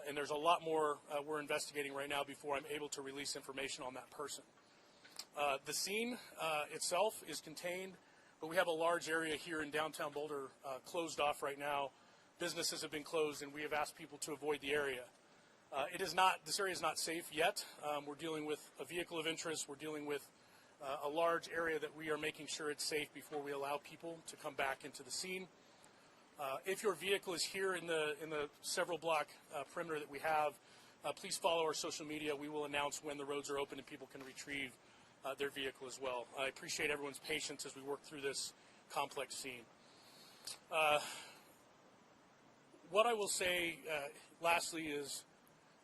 And there's a lot more we're investigating right now before I'm able to release information on that person. The scene itself is contained, but we have a large area here in downtown Boulder closed off right now. Businesses have been closed, and we have asked people to avoid the area. This area is not safe yet. We're dealing with a vehicle of interest. We're dealing with a large area that we are making sure it's safe before we allow people to come back into the scene. If your vehicle is here in the several block perimeter that we have, please follow our social media. We will announce when the roads are open and people can retrieve their vehicle as well. I appreciate everyone's patience as we work through this complex scene. What I will say lastly is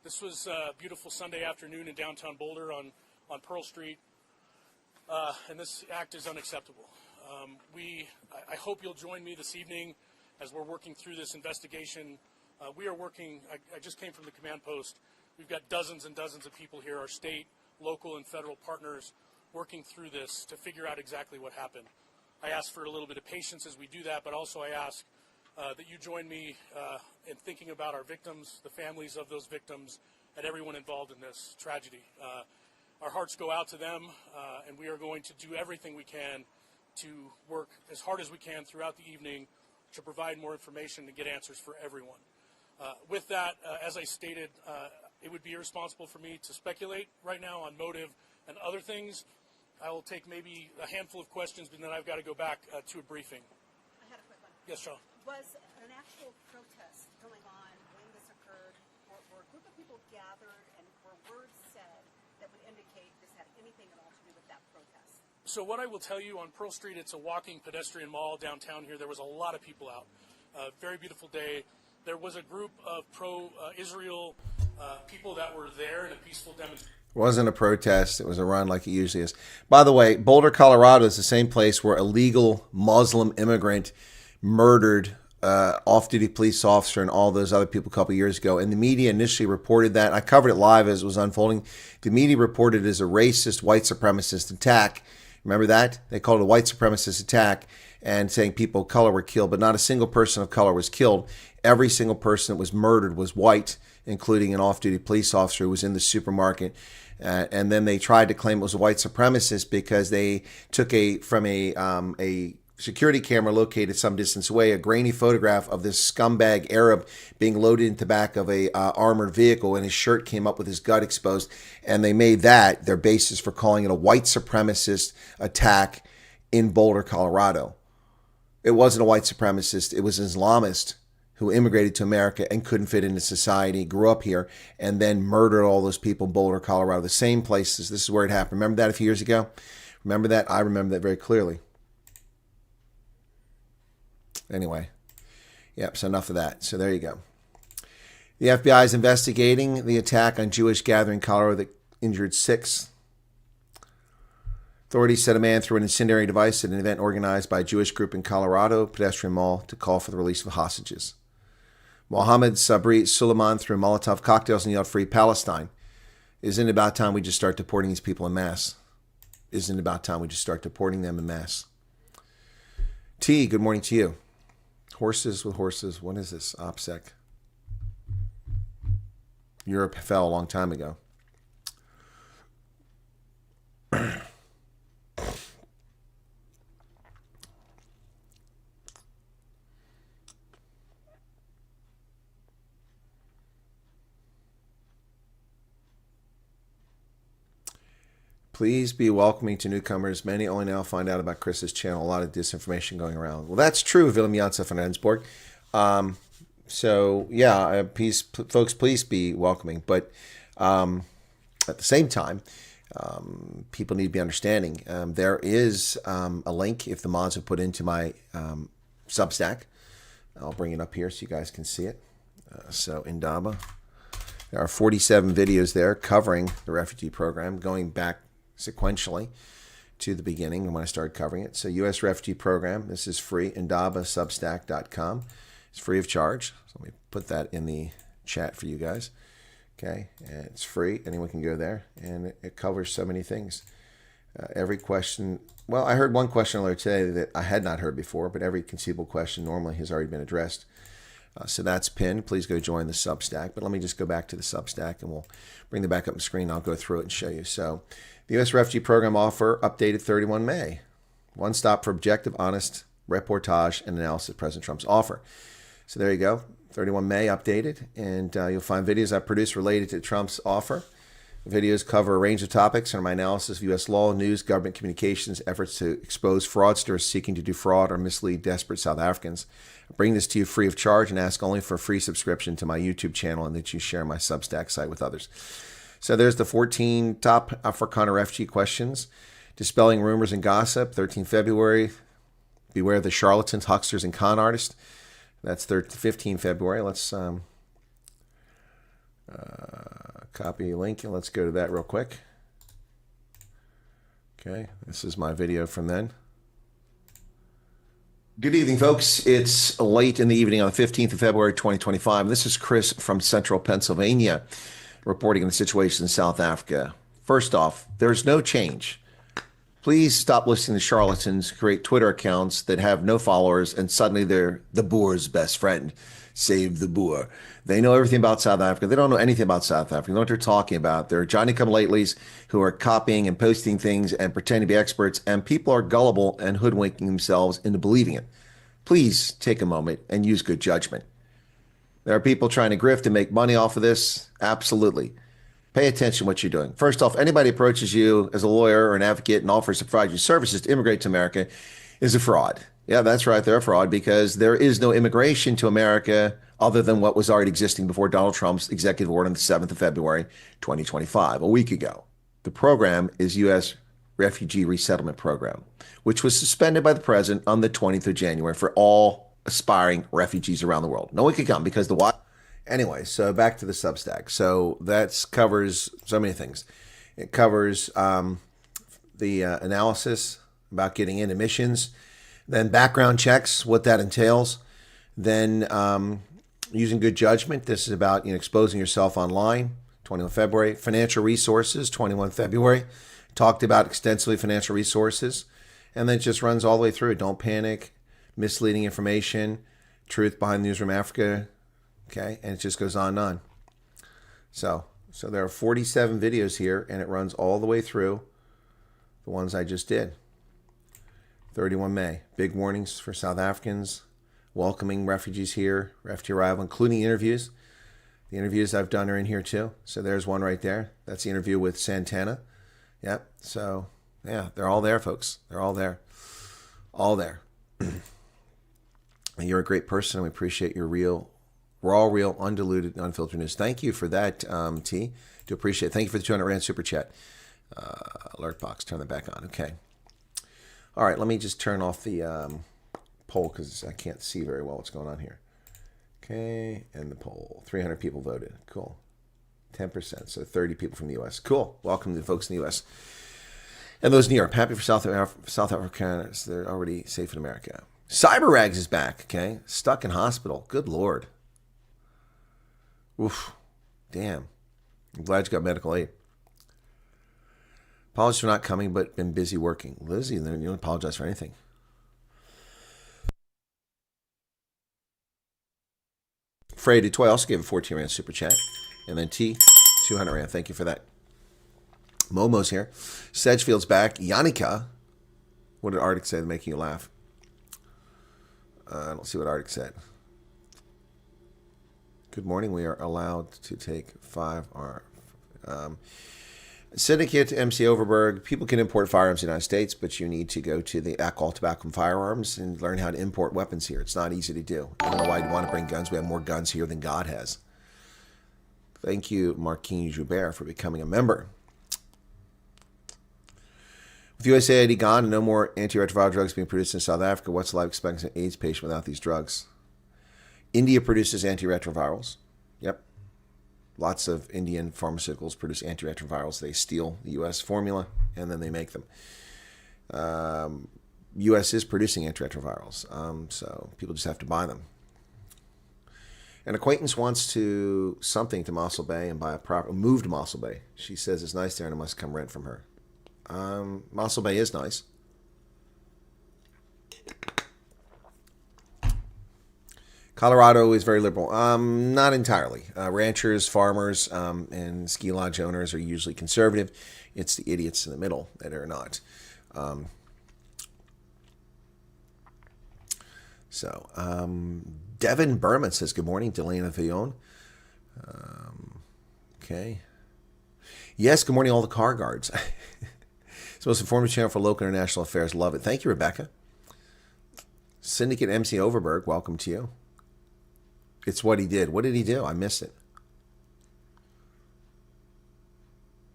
this was a beautiful Sunday afternoon in downtown Boulder on Pearl Street, and this act is unacceptable. I hope you'll join me this evening as we're working through this investigation. We are working, I just came from the command post. We've got dozens and dozens of people here, our state, local, and federal partners, working through this to figure out exactly what happened. I ask for a little bit of patience as we do that, but also I ask that you join me in thinking about our victims, the families of those victims, and everyone involved in this tragedy. Our hearts go out to them, and we are going to do everything we can to work as hard as we can throughout the evening to provide more information and get answers for everyone. With that, as I stated, it would be irresponsible for me to speculate right now on motive and other things. I will take maybe a handful of questions, but then I've got to go back to a briefing. I had a quick one. Yes, Sean. Was an actual protest going on when this occurred, or were a group of people gathered and were words said that would indicate this had anything at all to do with that protest? So what I will tell you, on Pearl Street, it's a walking pedestrian mall downtown here. There was a lot of people out. Very beautiful day. There was a group of pro-Israel people that were there in a peaceful demonstration. It wasn't a protest. It was a run like it usually is. By the way, Boulder, Colorado is the same place where a legal Muslim immigrant murdered off-duty police officer and all those other people a couple years ago. And the media initially reported that. I covered it live as it was unfolding. The media reported it as a racist, white supremacist attack. Remember that? They called it a white supremacist attack and saying people of color were killed, but not a single person of color was killed. Every single person that was murdered was white, including an off-duty police officer who was in the supermarket. And then they tried to claim it was a white supremacist because they took from a security camera located some distance away a grainy photograph of this scumbag Arab being loaded into the back of a armored vehicle, and his shirt came up with his gut exposed. And they made that their basis for calling it a white supremacist attack in Boulder, Colorado. It wasn't a white supremacist. It was an Islamist who immigrated to America and couldn't fit into society, grew up here, and then murdered all those people in Boulder, Colorado. The same places. This is where it happened. Remember that a few years ago? Remember that? I remember that very clearly. Anyway, yep, so enough of that. So there you go. The FBI is investigating the attack on Jewish gathering in Colorado that injured 6. Authorities said a man threw an incendiary device at an event organized by a Jewish group in Colorado pedestrian mall to call for the release of hostages. Mohammed Sabri Suleiman threw Molotov cocktails and yelled, "Free Palestine." Isn't it about time we just start deporting these people en masse? Isn't it about time we just start deporting them en masse? T, good morning to you. Horses with horses. What is this? OPSEC. Europe fell a long time ago. Please be welcoming to newcomers. Many only now find out about Chris's channel. A lot of disinformation going around. Well, that's true, Willem Janssen van Rensburg. So, yeah, folks, please be welcoming. But at the same time, people need to be understanding. There is a link, if the mods have put into my Substack. I'll bring it up here so you guys can see it. So, Indaba. There are 47 videos there covering the refugee program, going back sequentially to the beginning when I started covering it. So U.S. Refugee Program, this is free, indabasubstack.com. It's free of charge. So let me put that in the chat for you guys. Okay, and it's free. Anyone can go there, and it covers so many things. Every question, well, I heard one question earlier today that I had not heard before, but every conceivable question normally has already been addressed. So that's pinned. Please go join the Substack. But let me just go back to the Substack, and we'll bring it back up on the screen. I'll go through it and show you. So the U.S. Refugee Program offer updated 31 May. One stop for objective, honest reportage and analysis of President Trump's offer. So there you go. 31 May updated. And you'll find videos I produced related to Trump's offer. The videos cover a range of topics and my analysis of U.S. law, news, government communications, efforts to expose fraudsters seeking to defraud or mislead desperate South Africans. I bring this to you free of charge and ask only for a free subscription to my YouTube channel and that you share my Substack site with others. So there's the 14 top Africana refugee questions. Dispelling rumors and gossip, 13 February. Beware of the charlatans, hucksters, and con artists. That's 15 February. Let's copy a link and let's go to that real quick. Okay, this is my video from then. Good evening, folks. It's late in the evening on the 15th of February, 2025. This is Chris from Central Pennsylvania reporting on the situation in South Africa. First off, there's no change. Please stop listening to charlatans create Twitter accounts that have no followers and suddenly they're the Boer's best friend. Save the Boer. They know everything about South Africa. They don't know anything about South Africa. They know what they're talking about. They're Johnny-come-latelys who are copying and posting things and pretending to be experts, and people are gullible and hoodwinking themselves into believing it. Please take a moment and use good judgment. There are people trying to grift and make money off of this. Absolutely. Pay attention to what you're doing. First off, anybody approaches you as a lawyer or an advocate and offers to provide you services to immigrate to America is a fraud. Yeah, that's right. They're a fraud because there is no immigration to America other than what was already existing before Donald Trump's executive order on the 7th of February, 2025, a week ago. The program is U.S. Refugee Resettlement Program, which was suspended by the president on the 20th of January for all aspiring refugees around the world. No one could come because the what? Anyway, so back to the Substack. So that covers so many things. It covers the analysis about getting in admissions, then background checks, what that entails, then using good judgment. This is about exposing yourself online, 21 February. Financial resources, 21 February. Talked about extensively financial resources. And then it just runs all the way through. Don't panic, misleading information, truth behind Newsroom Africa. Okay, and it just goes on and on. So there are 47 videos here, and it runs all the way through the ones I just did. 31 May, big warnings for South Africans, welcoming refugees here, refugee arrival, including interviews. The interviews I've done are in here too. So there's one right there. That's the interview with Santana. Yep. So yeah, they're all there, folks. They're all there. All there. And you're a great person, and we appreciate your raw, real, undiluted, unfiltered news. Thank you for that, T. Do appreciate it. Thank you for the 200 Rand super chat. Alert box, turn that back on. Okay. All right, let me just turn off the poll because I can't see very well what's going on here. Okay, and the poll. 300 people voted. Cool. 10%, so 30 people from the U.S. Cool. Welcome to the folks in the U.S. And those in Europe. Happy for South Africans. They're already safe in America. Cyber Rags is back, okay? Stuck in hospital. Good Lord. Oof. Damn. I'm glad you got medical aid. Apologies for not coming, but been busy working. Lizzie, you don't apologize for anything. Frey Toy also gave a 14 Rand super chat. And then T, 200 Rand. Thank you for that. Momo's here. Sedgefield's back. Yannicka. What did Arctic say to make you laugh? I don't see what Arctic said. Good morning. We are allowed to take 5 R. Syndicate MC Overberg. People can import firearms in the United States, but you need to go to the Alcohol, Tobacco, and Firearms and learn how to import weapons here. It's not easy to do. I don't know why you want to bring guns. We have more guns here than God has. Thank you, Marquin Joubert, for becoming a member. With USAID gone and no more antiretroviral drugs being produced in South Africa, what's the life expectancy of an AIDS patient without these drugs? India produces antiretrovirals. Yep. Lots of Indian pharmaceuticals produce antiretrovirals. They steal the U.S. formula, and then they make them. U.S. is producing antiretrovirals, so people just have to buy them. An acquaintance wants to something to Mossel Bay and buy a move to Mossel Bay. She says it's nice there and it must come rent from her. Mossel Bay is nice. Colorado is very liberal. Not entirely. Ranchers, farmers, and ski lodge owners are usually conservative. It's the idiots in the middle that are not. Devin Berman says, good morning, Delana Villon. Okay. Yes, good morning, all the car guards. It's the most informative channel for local and international affairs. Love it. Thank you, Rebecca. Syndicate MC Overberg, welcome to you. It's what he did. What did he do? I missed it.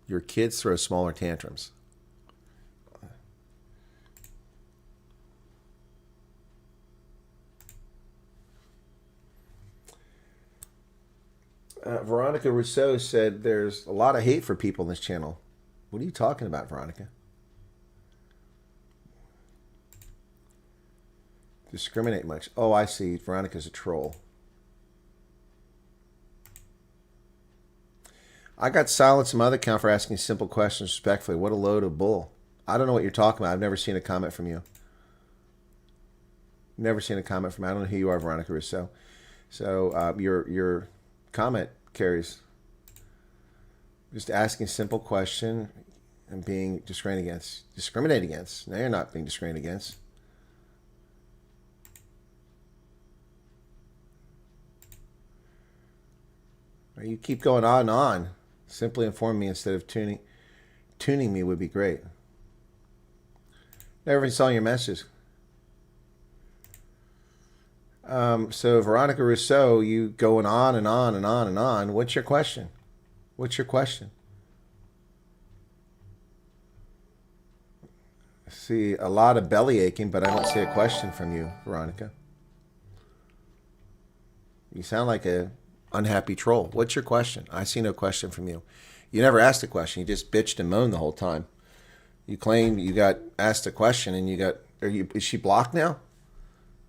Your kids throw smaller tantrums. Veronica Rousseau said there's a lot of hate for people in this channel. What are you talking about, Veronica? Discriminate much. Oh, I see. Veronica's a troll. I got silenced on my other account for asking simple questions respectfully. What a load of bull. I don't know what you're talking about. I've never seen a comment from you. Never seen a comment from you. I don't know who you are, Veronica Rousseau. So your comment carries just asking a simple question and being discriminated against. No, you're not being discriminated against. You keep going on and on. Simply inform me instead of tuning me would be great. Never even saw your message. So Veronica Rousseau, you going on and on and on and on. What's your question? What's your question? I see a lot of belly aching, but I don't see a question from you, Veronica. You sound like a unhappy troll. What's your question? I see no question from you. You never asked a question. You just bitched and moaned the whole time. You claim you got asked a question and you got... Is she blocked now?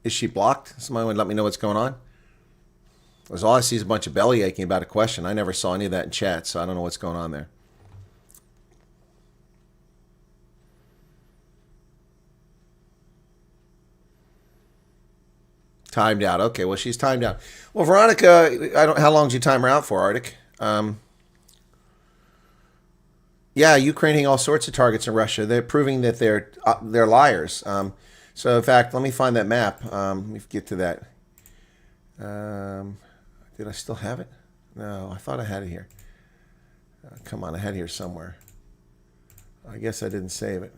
Is she blocked? Somebody would let me know what's going on? Because all I see is a bunch of belly aching about a question. I never saw any of that in chat, so I don't know what's going on there. Timed out. Okay, well, she's timed out. Well, Veronica, how long did you time her out for, Arctic? Yeah, Ukraine hitting all sorts of targets in Russia. They're proving that they're liars. So, in fact, let me find that map. Let me get to that. Did I still have it? No, I thought I had it here. Come on, I had it here somewhere. I guess I didn't save it.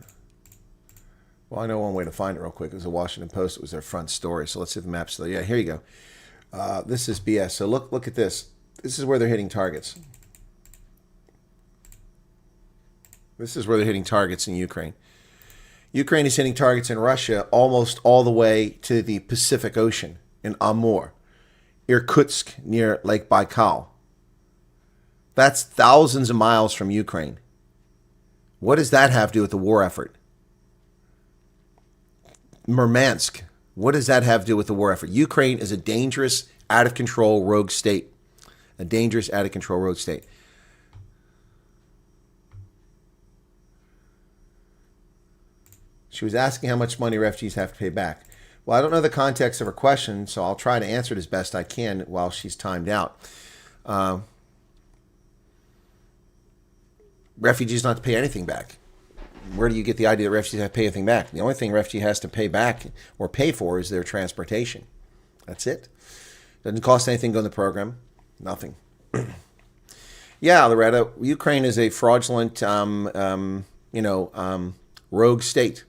Well, I know one way to find it real quick. It was the Washington Post. It was their front story. So let's see if the map's still. Yeah, here you go. This is BS. So look at this. This is where they're hitting targets. This is where they're hitting targets in Ukraine. Ukraine is hitting targets in Russia almost all the way to the Pacific Ocean in Amur, Irkutsk near Lake Baikal. That's thousands of miles from Ukraine. What does that have to do with the war effort? Murmansk. What does that have to do with the war effort? Ukraine is a dangerous, out-of-control rogue state. A dangerous, out-of-control rogue state. She was asking how much money refugees have to pay back. Well, I don't know the context of her question, so I'll try to answer it as best I can while she's timed out. Refugees not to pay anything back. Where do you get the idea that refugees have to pay anything back? The only thing refugee has to pay back or pay for is their transportation. That's it. Doesn't cost anything to go in the program. Nothing. Yeah, Loretta, Ukraine is a fraudulent, rogue state.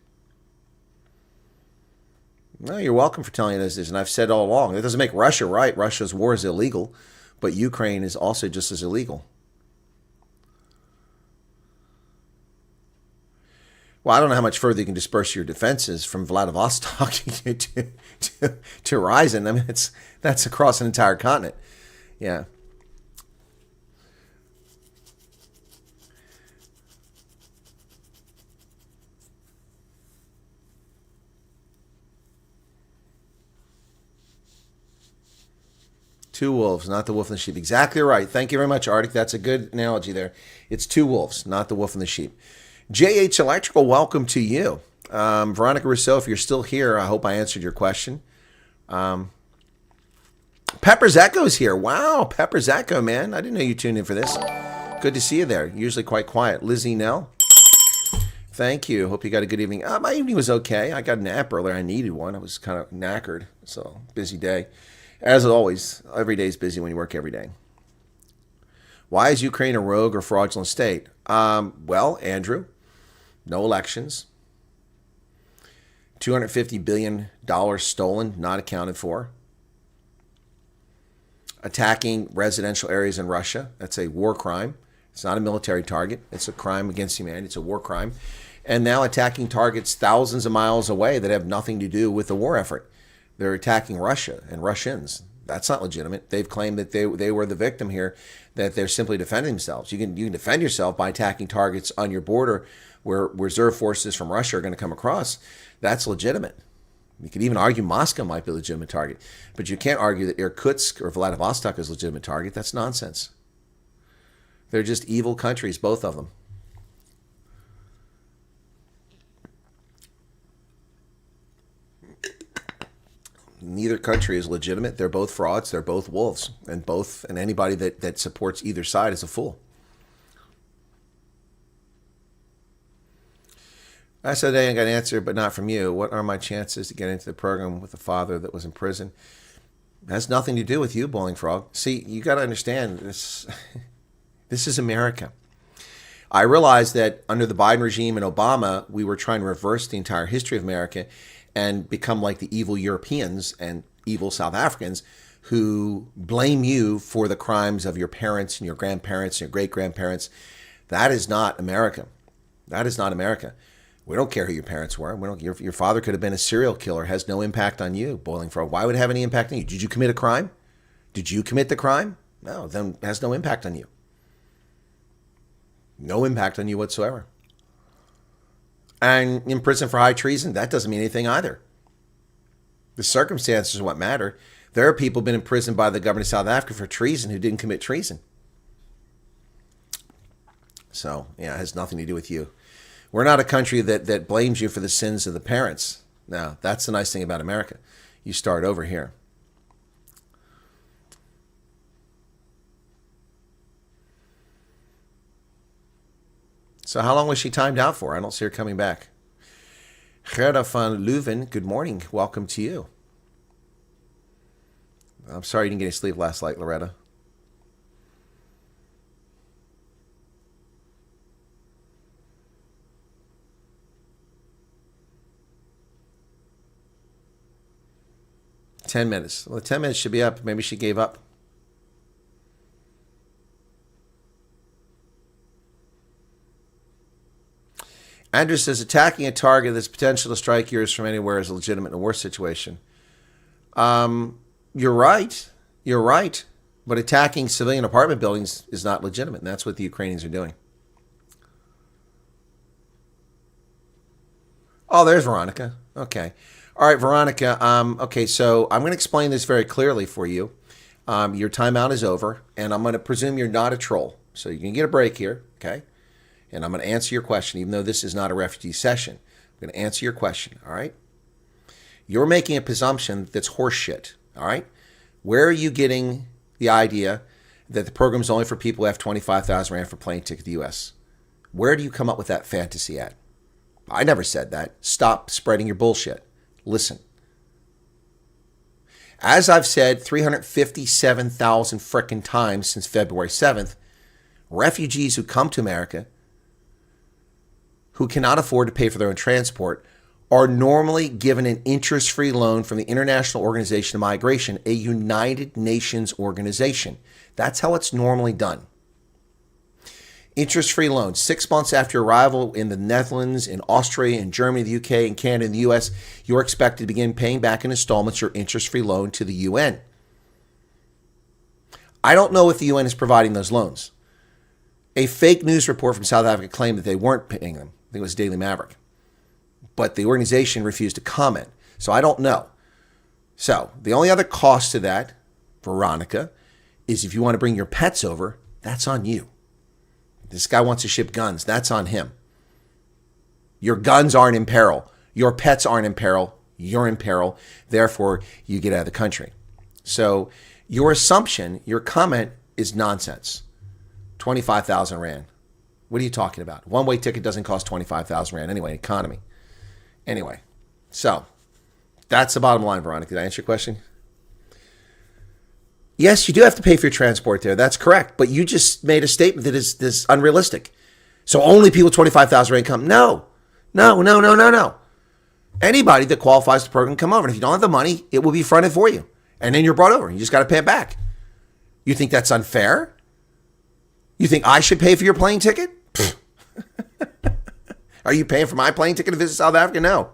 No, you're welcome for telling us this, and I've said all along. It doesn't make Russia right. Russia's war is illegal, but Ukraine is also just as illegal. Well, I don't know how much further you can disperse your defenses from Vladivostok to Ryazan. I mean, that's across an entire continent. Yeah. Two wolves, not the wolf and the sheep. Exactly right. Thank you very much, Arctic. That's a good analogy there. It's two wolves, not the wolf and the sheep. JH Electrical, welcome to you. Veronica Rousseau, if you're still here, I hope I answered your question. Pepper's Echo's here. Wow, Pepper's Echo, man. I didn't know you tuned in for this. Good to see you there. Usually quite quiet. Lizzie Nell, thank you. Hope you got a good evening. My evening was okay. I got a nap earlier. I needed one. I was kind of knackered. So, busy day. As always, every day is busy when you work every day. Why is Ukraine a rogue or fraudulent state? Well, Andrew, no elections. $250 billion stolen, not accounted for. Attacking residential areas in Russia. That's a war crime. It's not a military target. It's a crime against humanity. It's a war crime. And now attacking targets thousands of miles away that have nothing to do with the war effort. They're attacking Russia and Russians. That's not legitimate. They've claimed that they were the victim here, that they're simply defending themselves. You can defend yourself by attacking targets on your border where reserve forces from Russia are going to come across. That's legitimate. You could even argue Moscow might be a legitimate target. But you can't argue that Irkutsk or Vladivostok is a legitimate target. That's nonsense. They're just evil countries, both of them. Neither country is legitimate. They're both frauds. They're both wolves. And anybody that supports either side is a fool. I said today I got an answer, but not from you. What are my chances to get into the program with a father that was in prison? It has nothing to do with you, Boiling Frog. See, you got to understand this. This is America. I realized that under the Biden regime and Obama, we were trying to reverse the entire history of America and become like the evil Europeans and evil South Africans who blame you for the crimes of your parents and your grandparents and your great-grandparents. That is not America. That is not America. We don't care who your parents were. Your father could have been a serial killer. It has no impact on you, Boiling Frog. Why would it have any impact on you? Did you commit a crime? Did you commit the crime? No, then it has no impact on you. No impact on you whatsoever. And in prison for high treason, that doesn't mean anything either. The circumstances are what matter. There are people been imprisoned by the government of South Africa for treason who didn't commit treason. So, yeah, it has nothing to do with you. We're not a country that blames you for the sins of the parents. No, that's the nice thing about America. You start over here. So how long was she timed out for? I don't see her coming back. Gerda van Leuven, good morning. Welcome to you. I'm sorry you didn't get any sleep last night, Loretta. $10 minutes. Well, the 10 minutes should be up. Maybe she gave up. Andrew says, attacking a target that's potential to strike yours from anywhere is legitimate in a war situation. You're right. You're right. But attacking civilian apartment buildings is not legitimate, and that's what the Ukrainians are doing. Oh, there's Veronica. Okay. All right, Veronica. Okay, so I'm going to explain this very clearly for you. Your timeout is over, and I'm going to presume you're not a troll. So you can get a break here, okay? And I'm going to answer your question, even though this is not a refugee session. I'm going to answer your question, all right? You're making a presumption that's horseshit, all right? Where are you getting the idea that the program's only for people who have 25,000 Rand for plane ticket to the U.S.? Where do you come up with that fantasy at? I never said that. Stop spreading your bullshit. Listen. As I've said 357,000 frickin' times since February 7th, refugees who come to America who cannot afford to pay for their own transport are normally given an interest-free loan from the International Organization of Migration, a United Nations organization. That's how it's normally done. Interest-free loan. 6 months after arrival in the Netherlands, in Austria, in Germany, the UK, in Canada, and the US, you're expected to begin paying back in installments your interest-free loan to the UN. I don't know if the UN is providing those loans. A fake news report from South Africa claimed that they weren't paying them. I think it was Daily Maverick. But the organization refused to comment. So I don't know. So the only other cost to that, Veronica, is if you want to bring your pets over, that's on you. This guy wants to ship guns. That's on him. Your guns aren't in peril. Your pets aren't in peril. You're in peril. Therefore, you get out of the country. So your assumption, your comment is nonsense. 25,000 Rand. What are you talking about? One-way ticket doesn't cost 25,000 Rand anyway, economy. Anyway, so that's the bottom line, Veronica. Did I answer your question? Yes, you do have to pay for your transport there. That's correct. But you just made a statement that is unrealistic. So only people with 25,000 Rand come. No. Anybody that qualifies for the program come over. And if you don't have the money, it will be fronted for you. And then you're brought over. You just got to pay it back. You think that's unfair? You think I should pay for your plane ticket? Are you paying for my plane ticket to visit South Africa? No.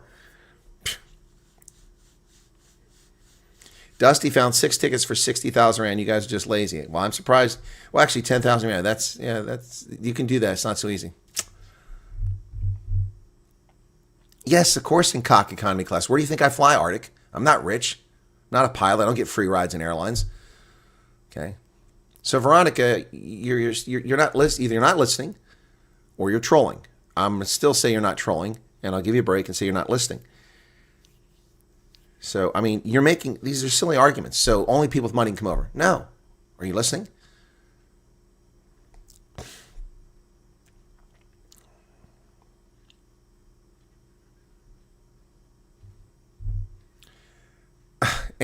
Dusty found 6 tickets for 60,000 Rand. You guys are just lazy. Well, I'm surprised. Well, actually, 10,000 Rand. That's you can do that. It's not so easy. Yes, of course, in cock economy class. Where do you think I fly, Arctic? I'm not rich. I'm not a pilot. I don't get free rides in airlines. Okay. So, Veronica, you're not either you're not listening or you're trolling. I'm going to still say you're not trolling, and I'll give you a break and say you're not listening. So, I mean, you're making, these are silly arguments. So only people with money can come over. No. Are you listening?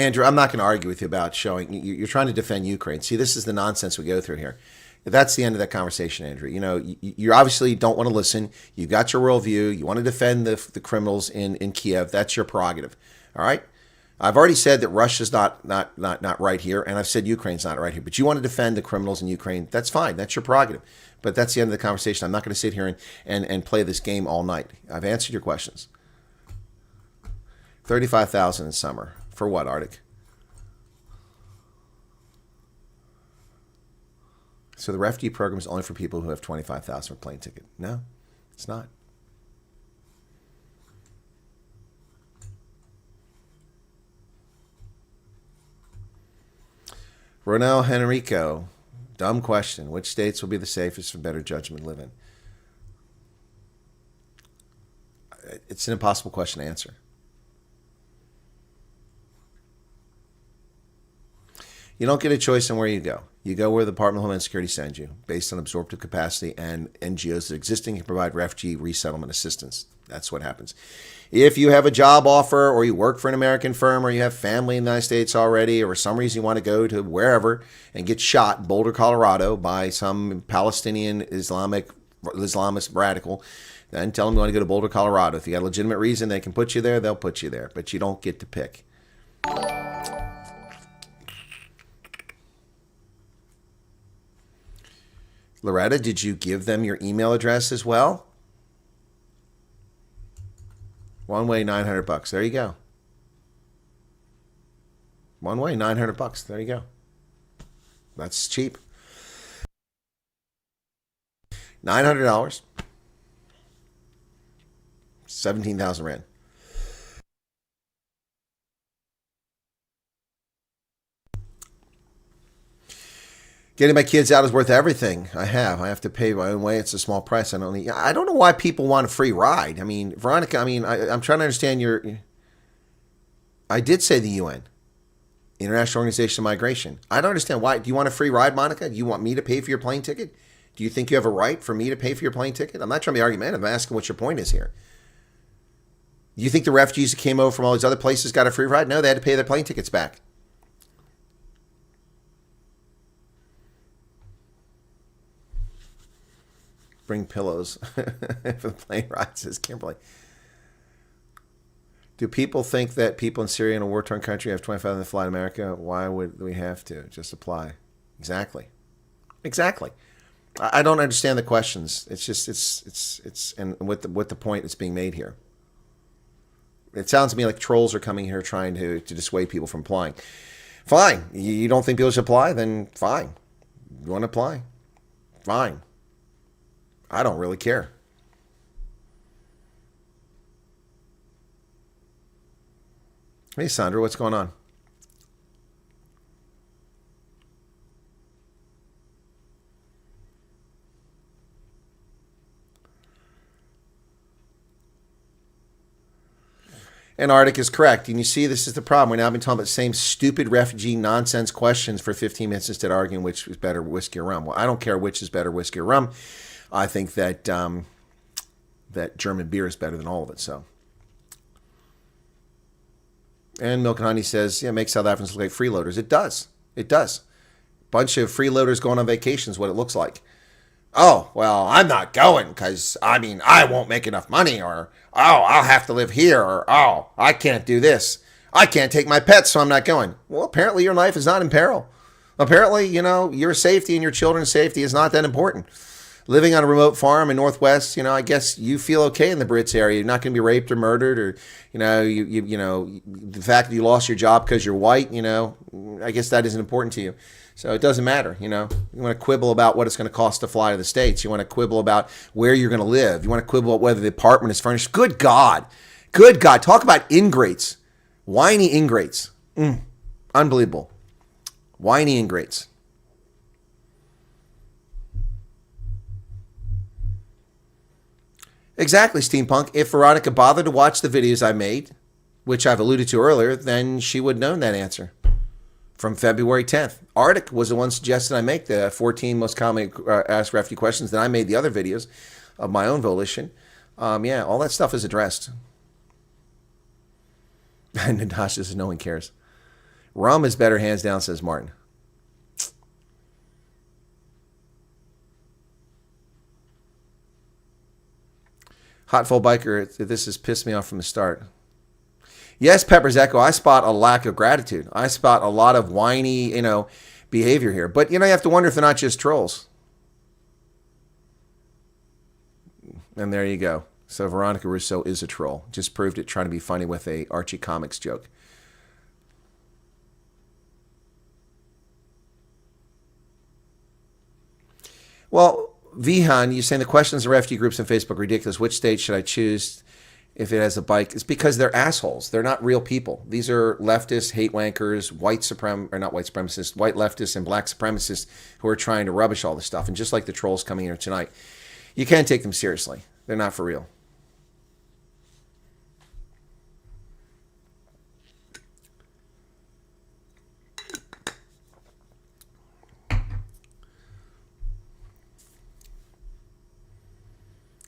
Andrew, I'm not going to argue with you about showing. You're trying to defend Ukraine. See, this is the nonsense we go through here. That's the end of that conversation, Andrew. You know, you obviously don't want to listen. You've got your worldview. You want to defend the criminals in Kiev. That's your prerogative. All right. I've already said that Russia's not right here, and I've said Ukraine's not right here. But you want to defend the criminals in Ukraine. That's fine. That's your prerogative. But that's the end of the conversation. I'm not going to sit here and play this game all night. I've answered your questions. 35,000 in summer. For what, Arctic? So the refugee program is only for people who have 25,000 for a plane ticket. No, it's not. Ronel Henrico, dumb question. Which states will be the safest for better judgment to live in? It's an impossible question to answer. You don't get a choice on where you go. You go where the Department of Homeland Security sends you, based on absorptive capacity and NGOs that existing can provide refugee resettlement assistance. That's what happens. If you have a job offer, or you work for an American firm, or you have family in the United States already, or for some reason you want to go to wherever and get shot in Boulder, Colorado by some Palestinian Islamist radical, then tell them you want to go to Boulder, Colorado. If you got a legitimate reason they can put you there, they'll put you there. But you don't get to pick. Loretta, did you give them your email address as well? One way, $900. There you go. One way, $900. There you go. That's cheap. $900. 17,000 Rand. Getting my kids out is worth everything. I have to pay my own way. It's a small price. I don't know why people want a free ride. I mean, Veronica, I'm trying to understand I did say the UN, International Organization of Migration. I don't understand why. Do you want a free ride, Monica? Do you want me to pay for your plane ticket? Do you think you have a right for me to pay for your plane ticket? I'm not trying to be argumentative. I'm asking what your point is here. Do you think the refugees that came over from all these other places got a free ride? No, they had to pay their plane tickets back. Bring pillows for the plane ride, says Kimberly. Do people think that people in Syria in a war-torn country have 25 to fly to America? Why would we have to? Just apply. Exactly. I don't understand the questions. It's just and what the point is being made here. It sounds to me like trolls are coming here trying to dissuade people from applying. Fine. You don't think people should apply? Then fine. You want to apply? Fine. I don't really care. Hey, Sandra, what's going on? And Arctic is correct. And you see, this is the problem. We're now been talking about the same stupid refugee nonsense questions for 15 minutes instead of arguing which is better, whiskey or rum. Well, I don't care which is better, whiskey or rum. I think that that German beer is better than all of it. So, and Milk and Honey says, yeah, it makes South Africans look like freeloaders. It does. It does. Bunch of freeloaders going on vacation is what it looks like. Oh, well, I'm not going because, I won't make enough money, or, oh, I'll have to live here, or, oh, I can't do this. I can't take my pets, so I'm not going. Well, apparently your life is not in peril. Apparently, your safety and your children's safety is not that important. Living on a remote farm in Northwest, I guess you feel okay in the Brits area. You're not going to be raped or murdered, or, the fact that you lost your job because you're white, I guess that isn't important to you. So it doesn't matter, You want to quibble about what it's going to cost to fly to the States. You want to quibble about where you're going to live. You want to quibble about whether the apartment is furnished. Good God. Talk about ingrates. Whiny ingrates. Unbelievable. Whiny ingrates. Exactly, Steampunk. If Veronica bothered to watch the videos I made, which I've alluded to earlier, then she would have known that answer from February 10th. Arctic was the one suggested I make the 14 most commonly asked refugee questions. Then I made the other videos of my own volition. Yeah, all that stuff is addressed. And Natasha says no one cares. Rum is better, hands down, says Martin. Hot Full Biker, this has pissed me off from the start. Yes, Pepper's Echo, I spot a lack of gratitude. I spot a lot of whiny, behavior here. But, you have to wonder if they're not just trolls. And there you go. So Veronica Rousseau is a troll. Just proved it trying to be funny with a Archie Comics joke. Well, Vihan, you're saying the questions of refugee groups on Facebook are ridiculous. Which state should I choose if it has a bike? It's because they're assholes. They're not real people. These are leftists, hate wankers, white leftists and black supremacists who are trying to rubbish all this stuff. And just like the trolls coming here tonight, you can't take them seriously. They're not for real.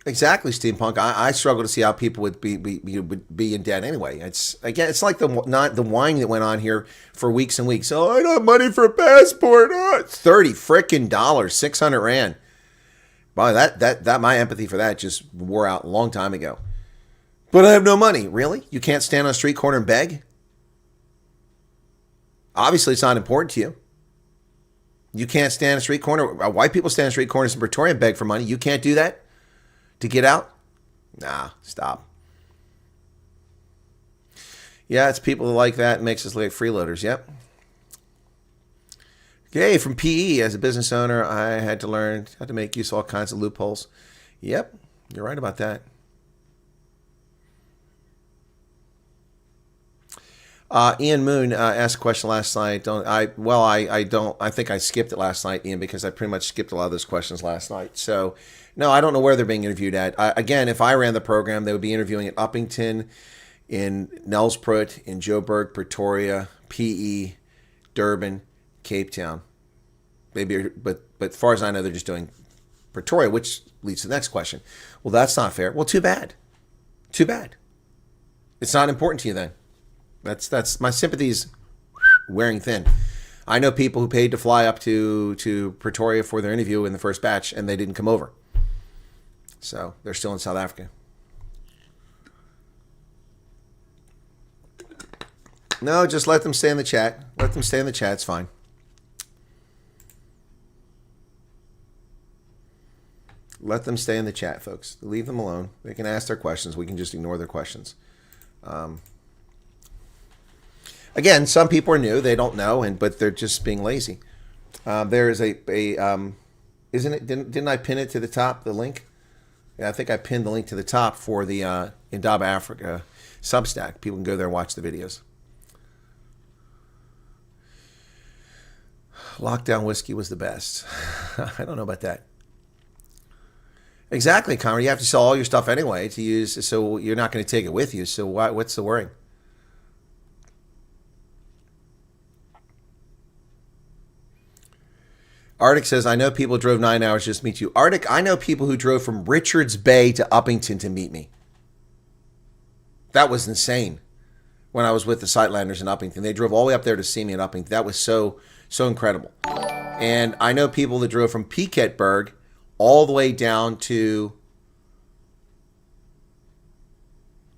Exactly, Steampunk. I struggle to see how people would be in debt anyway. It's like the whining that went on here for weeks and weeks. Oh, I don't have money for a passport. Oh, it's $30 frickin', 600 rand. Boy, that my empathy for that just wore out a long time ago. But I have no money. Really? You can't stand on a street corner and beg? Obviously, it's not important to you. You can't stand on a street corner. White people stand on street corners in Pretoria and beg for money. You can't do that? To get out? Nah, stop. Yeah, it's people like that makes us look like freeloaders. Yep. Okay, from PE, as a business owner, I had to learn how to make use of all kinds of loopholes. Yep, you're right about that. Ian Moon asked a question last night. I think I skipped it last night, Ian, because I pretty much skipped a lot of those questions last night. So, no, I don't know where they're being interviewed at. Again, if I ran the program, they would be interviewing at Uppington, in Nelspruit, in Joburg, Pretoria, PE, Durban, Cape Town. Maybe, but as far as I know, they're just doing Pretoria, which leads to the next question. Well, that's not fair. Well, too bad. Too bad. It's not important to you then. That's my sympathies wearing thin. I know people who paid to fly up to Pretoria for their interview in the first batch, and they didn't come over. So they're still in South Africa. No, just let them stay in the chat. Let them stay in the chat. It's fine. Let them stay in the chat, folks. Leave them alone. They can ask their questions. We can just ignore their questions. Again, some people are new. They don't know, but they're just being lazy. There is isn't it? Didn't I pin it to the top, the link? Yeah, I think I pinned the link to the top for the Indaba Africa Substack. People can go there and watch the videos. Lockdown whiskey was the best. I don't know about that. Exactly, Conrad. You have to sell all your stuff anyway to use, so you're not going to take it with you. So what's the worry? Arctic says, I know people drove 9 hours just to meet you. Arctic, I know people who drove from Richards Bay to Uppington to meet me. That was insane. When I was with the Sightlanders in Uppington, they drove all the way up there to see me in Uppington. That was so incredible. And I know people that drove from Piketberg all the way down to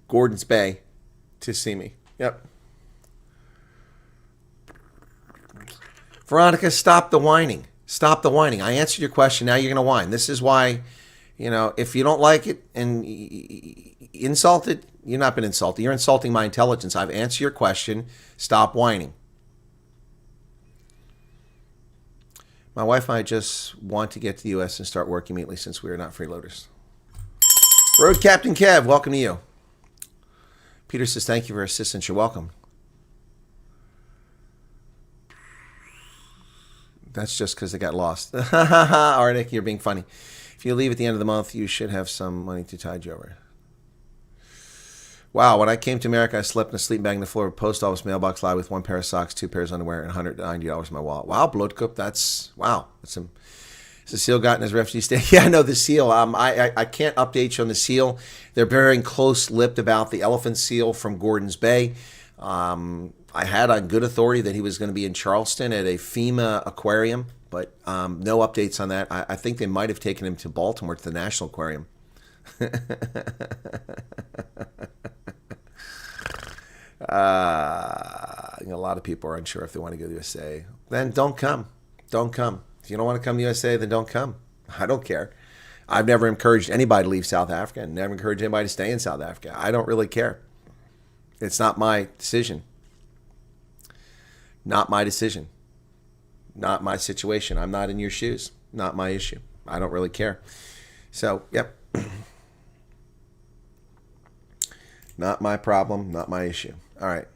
Gordons Bay to see me. Yep. Veronica, stop the whining. Stop the whining. I answered your question. Now you're going to whine. This is why, if you don't like it and insulted, you've not been insulted. You're insulting my intelligence. I've answered your question. Stop whining. My wife and I just want to get to the U.S. and start work immediately since we are not freeloaders. Road Captain Kev, welcome to you. Peter says, thank you for your assistance. You're welcome. That's just because they got lost. Arctic, you're being funny. If you leave at the end of the month, you should have some money to tide you over. Wow, when I came to America, I slept in a sleeping bag on the floor of a post office mailbox lie with one pair of socks, 2 pairs of underwear, and $190 in my wallet. Wow, Bloodcup, wow. Has the SEAL gotten his refugee status? Yeah, no, the SEAL. I can't update you on the SEAL. They're very close-lipped about the elephant seal from Gordons Bay. I had on good authority that he was going to be in Charleston at a FEMA aquarium, but no updates on that. I think they might have taken him to Baltimore to the National Aquarium. A lot of people are unsure if they want to go to the USA. Then don't come. Don't come. If you don't want to come to the USA, then don't come. I don't care. I've never encouraged anybody to leave South Africa and never encouraged anybody to stay in South Africa. I don't really care. It's not my decision. Not my decision. Not my situation. I'm not in your shoes. Not my issue. I don't really care. So, yep. Not my problem. Not my issue. All right.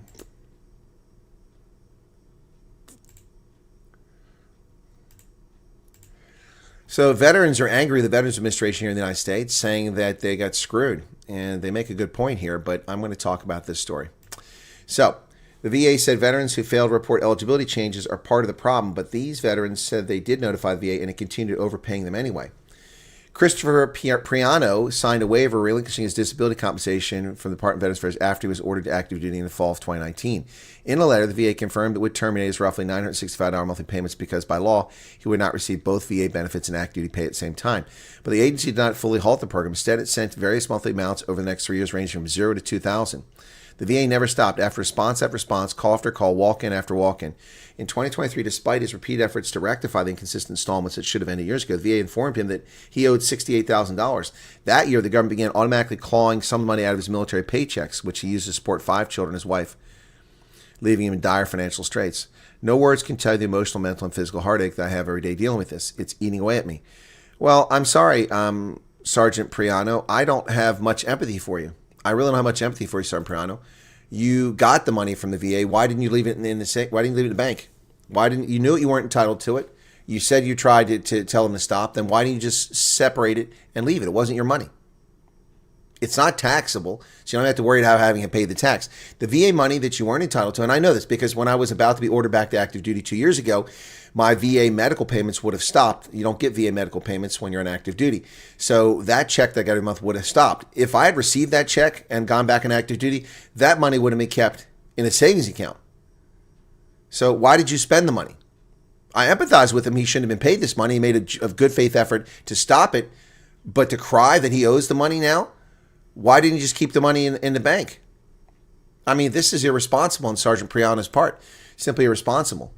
So veterans are angry with the Veterans Administration here in the United States, saying that they got screwed. And they make a good point here, but I'm going to talk about this story. So the VA said veterans who failed to report eligibility changes are part of the problem, but these veterans said they did notify the VA and it continued overpaying them anyway. Christopher Priano signed a waiver relinquishing his disability compensation from the Department of Veterans Affairs after he was ordered to active duty in the fall of 2019. In a letter, the VA confirmed it would terminate his roughly $965 monthly payments because, by law, he would not receive both VA benefits and active duty pay at the same time. But the agency did not fully halt the program. Instead, it sent various monthly amounts over the next 3 years, ranging from $0 to $2,000. The VA never stopped. After response after response, call after call, walk-in after walk-in. In 2023, despite his repeated efforts to rectify the inconsistent installments that should have ended years ago, the VA informed him that he owed $68,000. That year, the government began automatically clawing some money out of his military paychecks, which he used to support 5 children and his wife, leaving him in dire financial straits. No words can tell you the emotional, mental, and physical heartache that I have every day dealing with this. It's eating away at me. Well, I'm sorry, Sergeant Priano. I don't have much empathy for you. I really don't have much empathy for you, Sergeant Priano. You got the money from the VA. Why didn't you leave it in the Why didn't you leave it in the bank? Why didn't you knew you weren't entitled to it? You said you tried to tell them to stop. Then why didn't you just separate it and leave it? It wasn't your money. It's not taxable, so you don't have to worry about having to pay the tax. The VA money that you weren't entitled to, and I know this because when I was about to be ordered back to active duty 2 years ago, my VA medical payments would have stopped. You don't get VA medical payments when you're on active duty. So that check that I got every month would have stopped. If I had received that check and gone back on active duty, that money would have been kept in a savings account. So why did you spend the money? I empathize with him. He shouldn't have been paid this money. He made a good faith effort to stop it. But to cry that he owes the money now, why didn't you just keep the money in the bank? I mean, this is irresponsible on Sergeant Priano's part. Simply irresponsible.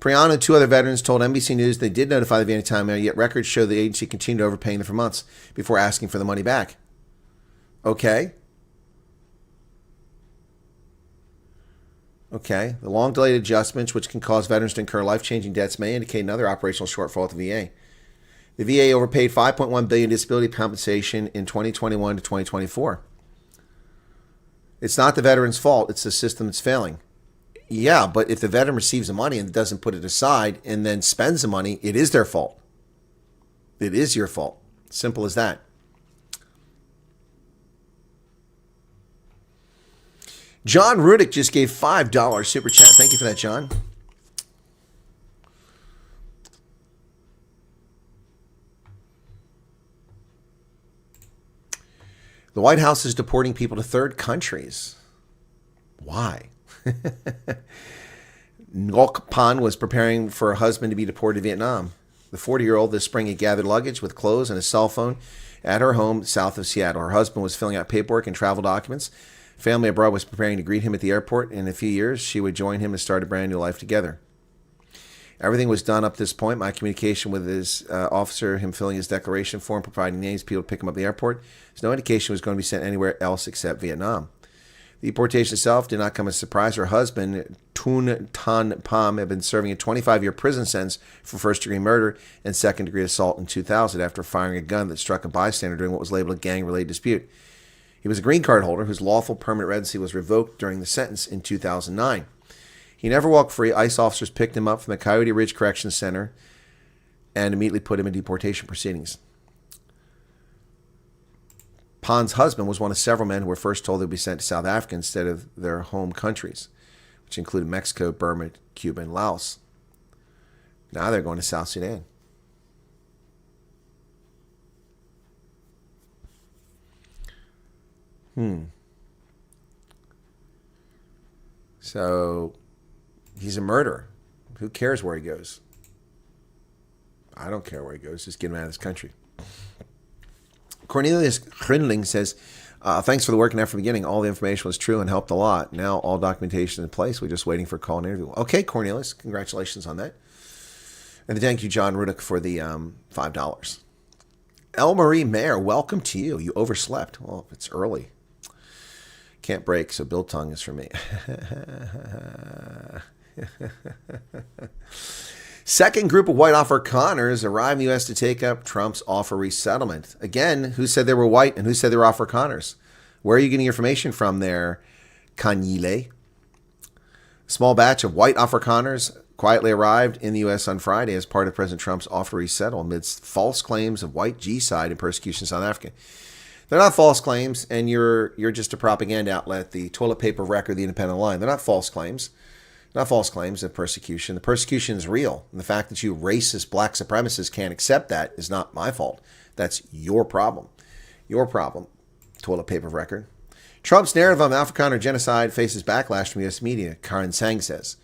Priano and 2 other veterans told NBC News they did notify the VA anytime, yet records show the agency continued overpaying them for months before asking for the money back. Okay. Okay. The long delayed adjustments, which can cause veterans to incur life-changing debts, may indicate another operational shortfall at the VA. The VA overpaid $5.1 billion disability compensation in 2021 to 2024. It's not the veteran's fault. It's the system that's failing. Yeah, but if the veteran receives the money and doesn't put it aside and then spends the money, it is their fault. It is your fault. Simple as that. John Rudick just gave $5 super chat. Thank you for that, John. The White House is deporting people to third countries. Why? Ngoc Pan was preparing for her husband to be deported to Vietnam. The 40-year-old this spring had gathered luggage with clothes and a cell phone at her home south of Seattle. Her husband was filling out paperwork and travel documents. Family abroad was preparing to greet him at the airport. In a few years, she would join him and start a brand new life together. Everything was done up to this point. My communication with his officer, him filling his declaration form, providing names, people to pick him up at the airport. There's no indication he was going to be sent anywhere else except Vietnam. The deportation itself did not come as a surprise. Her husband, Thun Tan Pham, had been serving a 25-year prison sentence for first-degree murder and second-degree assault in 2000 after firing a gun that struck a bystander during what was labeled a gang-related dispute. He was a green card holder whose lawful permanent residency was revoked during the sentence in 2009. He never walked free. ICE officers picked him up from the Coyote Ridge Correction Center and immediately put him in deportation proceedings. Pan's husband was one of several men who were first told they would be sent to South Africa instead of their home countries, which included Mexico, Burma, Cuba, and Laos. Now they're going to South Sudan. So He's a murderer. Who cares where he goes? I don't care where he goes. Just get him out of this country. Cornelius Grindling says, thanks for the work and effort from the beginning. All the information was true and helped a lot. Now all documentation in place. We're just waiting for a call and interview. Okay, Cornelius, congratulations on that. And thank you, John Rudick, for the $5. El Marie Mayer, welcome to you. You overslept. Well, it's early. Can't break, so Biltong is for me. Second group of white Afrikaners arrived in the U.S. to take up Trump's offer resettlement. Again, who said they were white and who said they were Afrikaners? Where are you getting your information from there, Kanyile? A small batch of white Afrikaners quietly arrived in the U.S. on Friday as part of President Trump's offer to resettle amidst false claims of white genocide and persecution in South Africa. They're not false claims, and you're just a propaganda outlet, the toilet paper record, the independent line. They're not false claims. Not false claims of persecution. The persecution is real. And the fact that you racist black supremacists can't accept that is not my fault. That's your problem. Your problem, toilet paper record. Trump's narrative on Afrikaner genocide faces backlash from U.S. media, Karen Sang says.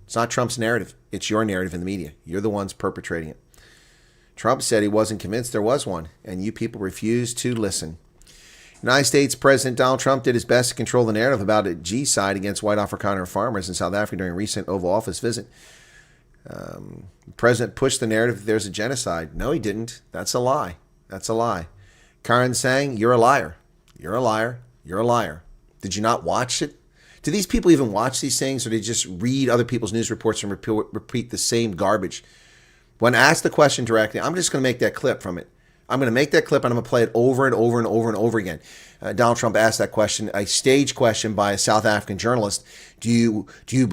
It's not Trump's narrative. It's your narrative in the media. You're the ones perpetrating it. Trump said he wasn't convinced there was one, and you people refused to listen. United States President Donald Trump did his best to control the narrative about a genocide against white Afrikaner farmers in South Africa during a recent Oval Office visit. The president pushed the narrative that there's a genocide. No, he didn't. That's a lie. That's a lie. Karen Sang, you're a liar. You're a liar. You're a liar. Did you not watch it? Do these people even watch these things, or do they just read other people's news reports and repeat the same garbage? When asked the question directly, I'm just going to make that clip from it. I'm going to make that clip and I'm going to play it over and over and over and over again. Donald Trump asked that question, a stage question by a South African journalist. Do you still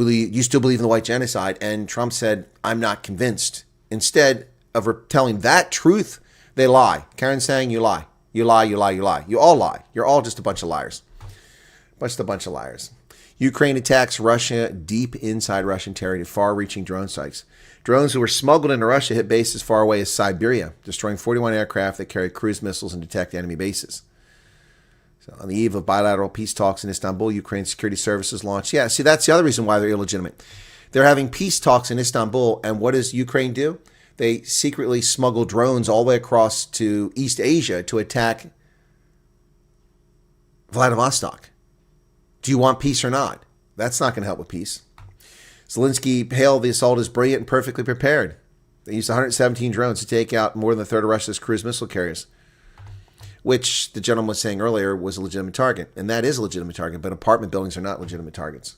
believe in the white genocide? And Trump said, I'm not convinced. Instead of telling that truth, they lie. Karen saying, you lie. You lie, you lie, you lie. You all lie. You're all just a bunch of liars. Just a bunch of liars. Ukraine attacks Russia deep inside Russian territory, far-reaching drone strikes. Drones that were smuggled into Russia hit bases far away as Siberia, destroying 41 aircraft that carry cruise missiles and detect enemy bases. So on the eve of bilateral peace talks in Istanbul, Ukraine's security services launched. Yeah, see, that's the other reason why they're illegitimate. They're having peace talks in Istanbul, and what does Ukraine do? They secretly smuggle drones all the way across to East Asia to attack Vladivostok. Do you want peace or not? That's not going to help with peace. Zelensky hailed the assault as brilliant and perfectly prepared. They used 117 drones to take out more than a third of Russia's cruise missile carriers, which the gentleman was saying earlier was a legitimate target. And that is a legitimate target, but apartment buildings are not legitimate targets.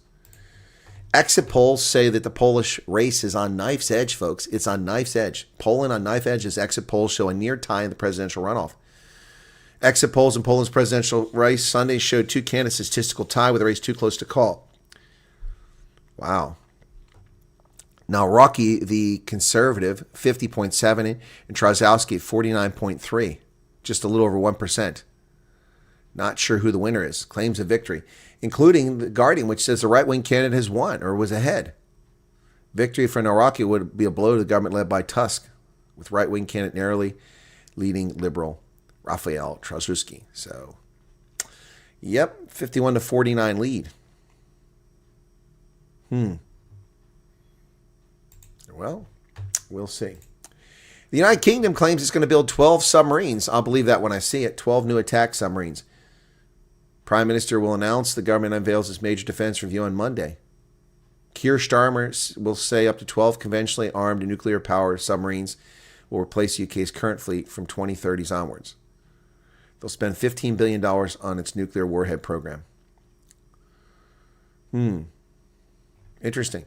Exit polls say that the Polish race is on knife's edge, folks. It's on knife's edge. Poland on knife edge as exit polls show a near tie in the presidential runoff. Exit polls in Poland's presidential race Sunday showed two candidates a statistical tie with a race too close to call. Wow. Now, Rocky, the conservative, 50.7, and Trzaskowski at 49.3, just a little over 1%. Not sure who the winner is. Claims of victory, including the Guardian, which says the right-wing candidate has won or was ahead. Victory for Nawrocki would be a blow to the government led by Tusk, with right-wing candidate narrowly leading liberal Raphael Trzaskowski. So, yep, 51 to 49 lead. Well, we'll see. The United Kingdom claims it's going to build 12 submarines. I'll believe that when I see it. 12 new attack submarines. Prime Minister will announce the government unveils its major defense review on Monday. Keir Starmer will say up to 12 conventionally armed nuclear-powered submarines will replace the UK's current fleet from 2030s onwards. They'll spend $15 billion on its nuclear warhead program. Interesting.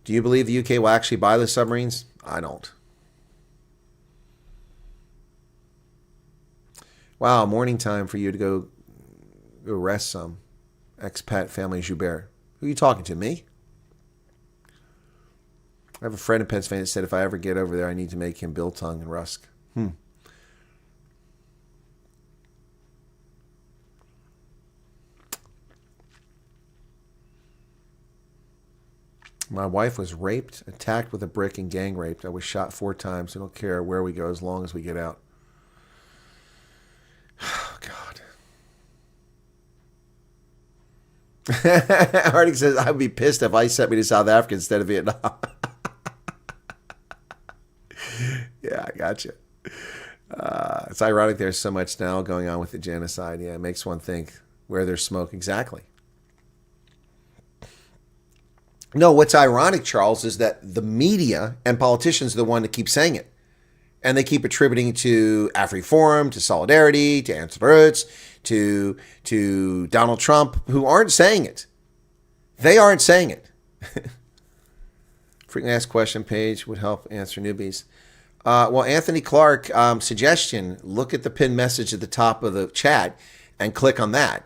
Do you believe the UK will actually buy the submarines? I don't. Wow, morning time for you to go rest some. Expat family Joubert. Who are you talking to, me? I have a friend in Pennsylvania that said if I ever get over there, I need to make him biltong and rusk. My wife was raped, attacked with a brick, and gang raped. I was shot 4 times. I don't care where we go as long as we get out. Oh, God. Arctic says, I'd be pissed if ICE sent me to South Africa instead of Vietnam. Yeah, I gotcha. It's ironic there's so much now going on with the genocide. Yeah, it makes one think where there's smoke. Exactly. No, what's ironic, Charles, is that the media and politicians are the one that keep saying it. And they keep attributing to AfriForum, to Solidarity, to Answer Roots, to Donald Trump, who aren't saying it. They aren't saying it. Frequently asked question page would help answer newbies. Well, Anthony Clark, suggestion, look at the pinned message at the top of the chat and click on that.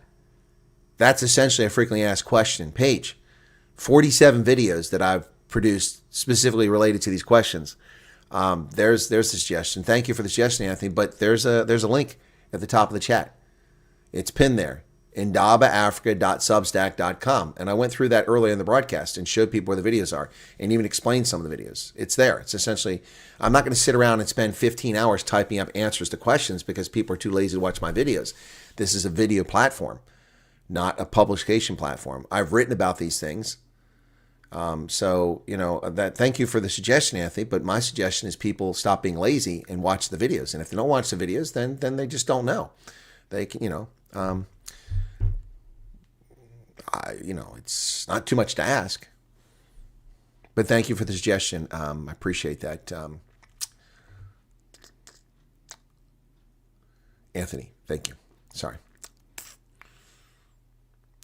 That's essentially a frequently asked question page. 47 videos that I've produced specifically related to these questions. There's the suggestion. Thank you for the suggestion, Anthony. But there's a link at the top of the chat. It's pinned there. indabaafrica.substack.com. And I went through that earlier in the broadcast and showed people where the videos are and even explained some of the videos. It's there. It's essentially, I'm not going to sit around and spend 15 hours typing up answers to questions because people are too lazy to watch my videos. This is a video platform, not a publication platform. I've written about these things. So, thank you for the suggestion, Anthony, but my suggestion is people stop being lazy and watch the videos. And if they don't watch the videos, then they just don't know. They can, it's not too much to ask, but thank you for the suggestion. I appreciate that. Anthony, thank you. Sorry.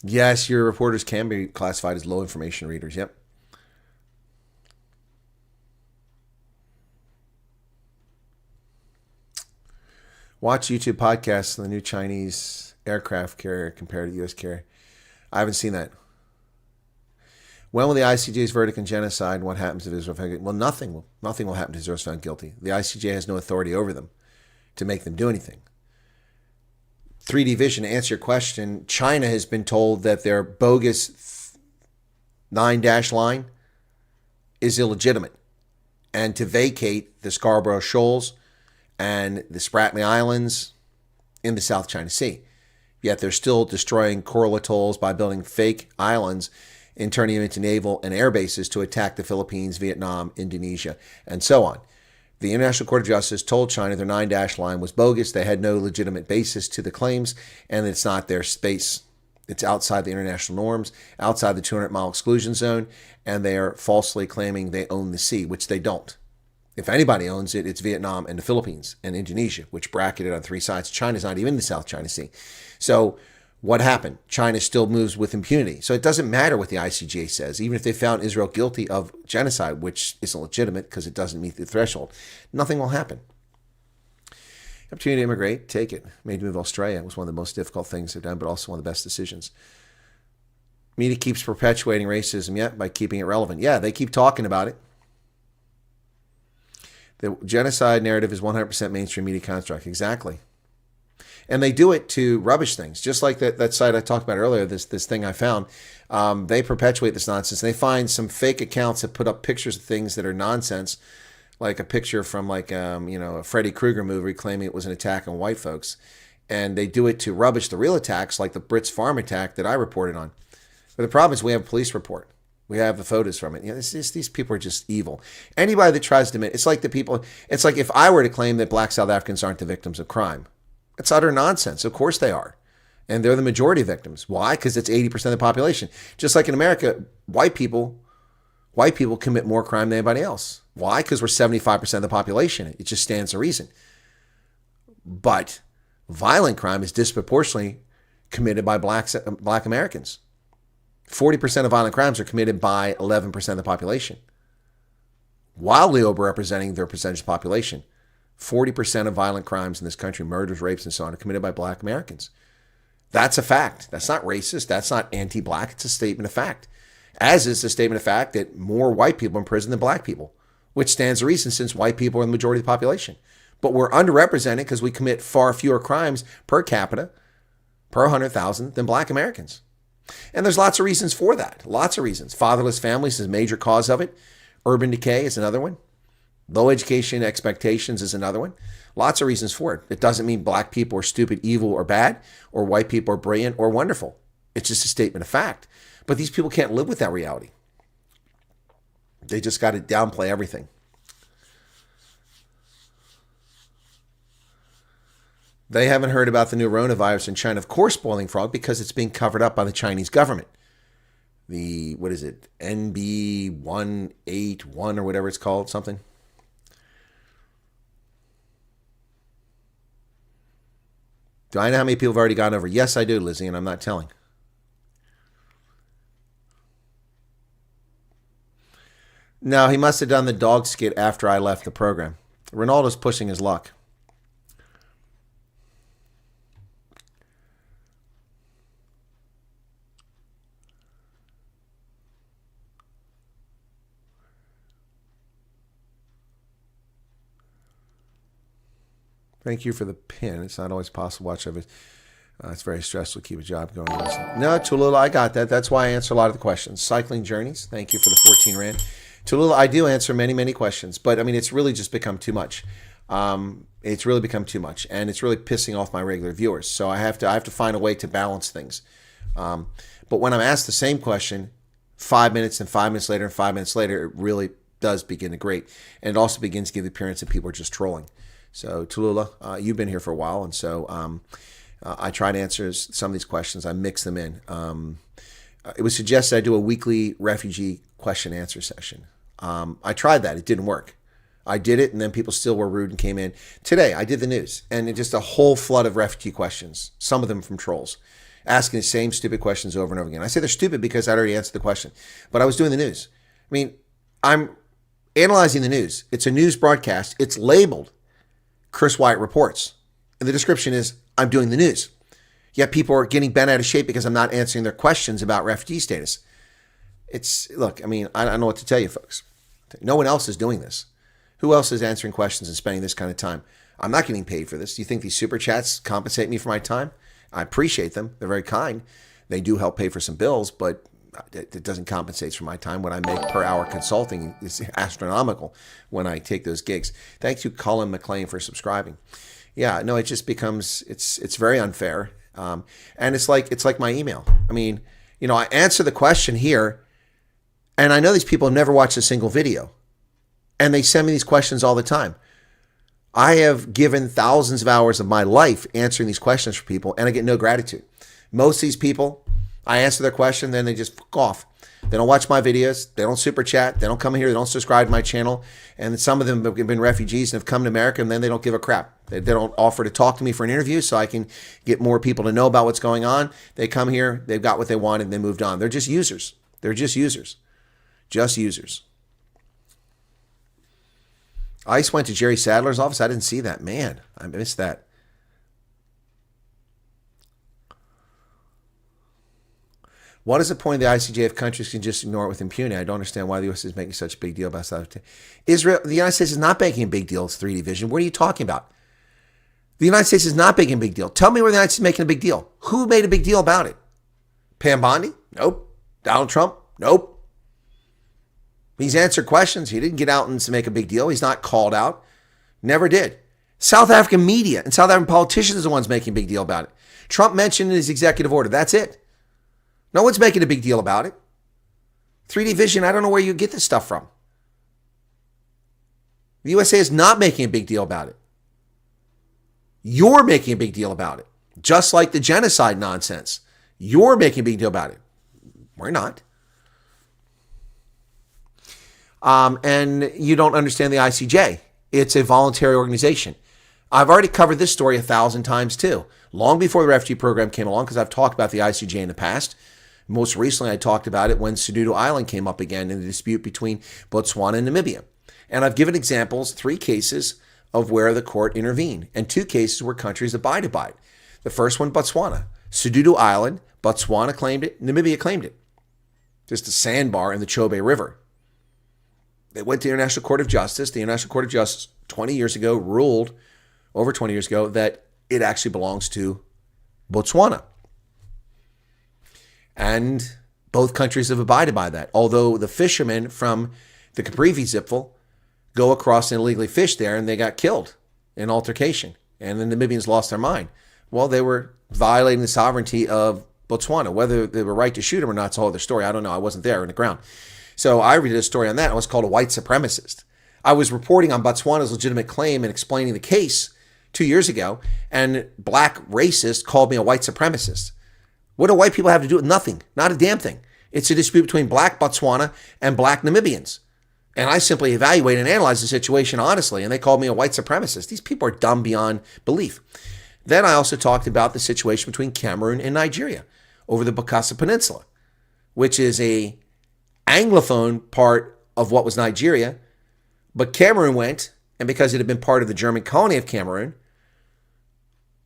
Yes, your reporters can be classified as low information readers. Yep. Watch YouTube podcasts on the new Chinese aircraft carrier compared to the U.S. carrier. I haven't seen that. When will the ICJ's verdict on genocide and what happens if Israel found guilty? Well, nothing will happen to Israel found guilty. The ICJ has no authority over them to make them do anything. 3D Vision, to answer your question, China has been told that their bogus 9-dash line is illegitimate and to vacate the Scarborough Shoals and the Spratly Islands in the South China Sea. Yet they're still destroying coral atolls by building fake islands and turning them into naval and air bases to attack the Philippines, Vietnam, Indonesia, and so on. The International Court of Justice told China their 9-dash line was bogus. They had no legitimate basis to the claims, and it's not their space. It's outside the international norms, outside the 200-mile exclusion zone, and they are falsely claiming they own the sea, which they don't. If anybody owns it, it's Vietnam and the Philippines and Indonesia, which bracketed on three sides. China's not even in the South China Sea. So what happened? China still moves with impunity. So it doesn't matter what the ICJ says. Even if they found Israel guilty of genocide, which isn't legitimate because it doesn't meet the threshold, nothing will happen. Opportunity to immigrate, take it. Made to move to Australia. It was one of the most difficult things they've done, but also one of the best decisions. Media keeps perpetuating racism, yet by keeping it relevant. Yeah, they keep talking about it. The genocide narrative is 100% mainstream media construct. Exactly. And they do it to rubbish things. Just like that site I talked about earlier, this thing I found. They perpetuate this nonsense. And they find some fake accounts that put up pictures of things that are nonsense, like a picture from a Freddy Krueger movie claiming it was an attack on white folks. And they do it to rubbish the real attacks, like the Brits farm attack that I reported on. But the problem is we have a police report. We have the photos from it. These people are just evil. Anybody that tries to admit, it's like if I were to claim that black South Africans aren't the victims of crime. It's utter nonsense. Of course they are. And they're the majority of victims. Why? Because it's 80% of the population. Just like in America, white people commit more crime than anybody else. Why? Because we're 75% of the population. It just stands to reason. But violent crime is disproportionately committed by black Americans. 40% of violent crimes are committed by 11% of the population. Wildly overrepresenting their percentage of population. 40% of violent crimes in this country, murders, rapes, and so on, are committed by black Americans. That's a fact. That's not racist. That's not anti-black. It's a statement of fact. As is the statement of fact that more white people in prison than black people, which stands to reason since white people are the majority of the population. But we're underrepresented because we commit far fewer crimes per capita, per 100,000, than black Americans. And there's lots of reasons for that. Lots of reasons. Fatherless families is a major cause of it. Urban decay is another one. Low education expectations is another one. Lots of reasons for it. It doesn't mean black people are stupid, evil, or bad, or white people are brilliant or wonderful. It's just a statement of fact. But these people can't live with that reality. They just got to downplay everything. They haven't heard about the new coronavirus in China. Of course, boiling frog, because it's being covered up by the Chinese government. The, what is it, NB181 or whatever it's called, something. Do I know how many people have already gone over? Yes, I do, Lizzie, and I'm not telling. No, he must have done the dog skit after I left the program. Ronaldo's pushing his luck. Thank you for the pin. It's not always possible to watch of it. It's very stressful to keep a job going. No, Tulula, I got that. That's why I answer a lot of the questions. Cycling Journeys, thank you for the 14 Rand. Tulula, I do answer many, many questions, but I mean, it's really just become too much. It's really become too much, and it's really pissing off my regular viewers. So I have to find a way to balance things. But when I'm asked the same question 5 minutes and 5 minutes later and 5 minutes later, it really does begin to grate. And it also begins to give the appearance that people are just trolling. So Tulula, you've been here for a while, and so I try to answer some of these questions. I mix them in. It was suggested I do a weekly refugee question answer session. I tried that. It didn't work. I did it, and then people still were rude and came in. Today, I did the news, and it just a whole flood of refugee questions, some of them from trolls, asking the same stupid questions over and over again. I say they're stupid because I'd already answered the question, but I was doing the news. I mean, I'm analyzing the news. It's a news broadcast. It's labeled Chris Wyatt Reports. And the description is, I'm doing the news. Yet people are getting bent out of shape because I'm not answering their questions about refugee status. Look, I mean, I don't know what to tell you, folks. No one else is doing this. Who else is answering questions and spending this kind of time? I'm not getting paid for this. Do you think these super chats compensate me for my time? I appreciate them. They're very kind. They do help pay for some bills, but it doesn't compensate for my time. What I make per hour consulting is astronomical when I take those gigs. Thank you, Colin McLean, for subscribing. Yeah, no, it just becomes, it's very unfair. And it's like my email. I mean, you know, I answer the question here, and I know these people have never watched a single video, and they send me these questions all the time. I have given thousands of hours of my life answering these questions for people, and I get no gratitude. Most of these people, I answer their question, then they just fuck off. They don't watch my videos. They don't super chat. They don't come here. They don't subscribe to my channel. And some of them have been refugees and have come to America, and then they don't give a crap. They don't offer to talk to me for an interview so I can get more people to know about what's going on. They come here. They've got what they wanted, and they moved on. They're just users. They're just users. Just users. ICE went to Jerry Sadler's office. I didn't see that. Man, I missed that. What is the point of the ICJ if countries can just ignore it with impunity? I don't understand why the U.S. is making such a big deal about South Israel. The United States is not making a big deal. It's 3D vision. What are you talking about? The United States is not making a big deal. Tell me where the United States is making a big deal. Who made a big deal about it? Pam Bondi? Nope. Donald Trump? Nope. He's answered questions. He didn't get out and make a big deal. He's not called out. Never did. South African media and South African politicians are the ones making a big deal about it. Trump mentioned in his executive order. That's it. No one's making a big deal about it. 3D vision, I don't know where you get this stuff from. The USA is not making a big deal about it. You're making a big deal about it. Just like the genocide nonsense. You're making a big deal about it. We're not. And you don't understand the ICJ. It's a voluntary organization. I've already covered this story 1,000 times too. Long before the refugee program came along, because I've talked about the ICJ in the past. Most recently, I talked about it when Sududu Island came up again in the dispute between Botswana and Namibia. And I've given examples, 3 cases of where the court intervened, and 2 cases where countries abided by it. The first one, Botswana. Sududu Island, Botswana claimed it, Namibia claimed it. Just a sandbar in the Chobe River. They went to the International Court of Justice. The International Court of Justice 20 years ago ruled, over 20 years ago, that it actually belongs to Botswana. And both countries have abided by that. Although the fishermen from the Caprivi Zipfel go across and illegally fish there, and they got killed in altercation. And the Namibians lost their mind. Well, they were violating the sovereignty of Botswana. Whether they were right to shoot him or not, it's a whole other story. I don't know. I wasn't there on the ground. So I read a story on that. I was called a white supremacist. I was reporting on Botswana's legitimate claim and explaining the case 2 years ago, and black racists called me a white supremacist. What do white people have to do with nothing? Not a damn thing. It's a dispute between black Botswana and black Namibians. And I simply evaluate and analyze the situation honestly, and they called me a white supremacist. These people are dumb beyond belief. Then I also talked about the situation between Cameroon and Nigeria over the Bokassa Peninsula, which is a Anglophone part of what was Nigeria. But Cameroon went, and because it had been part of the German colony of Cameroon,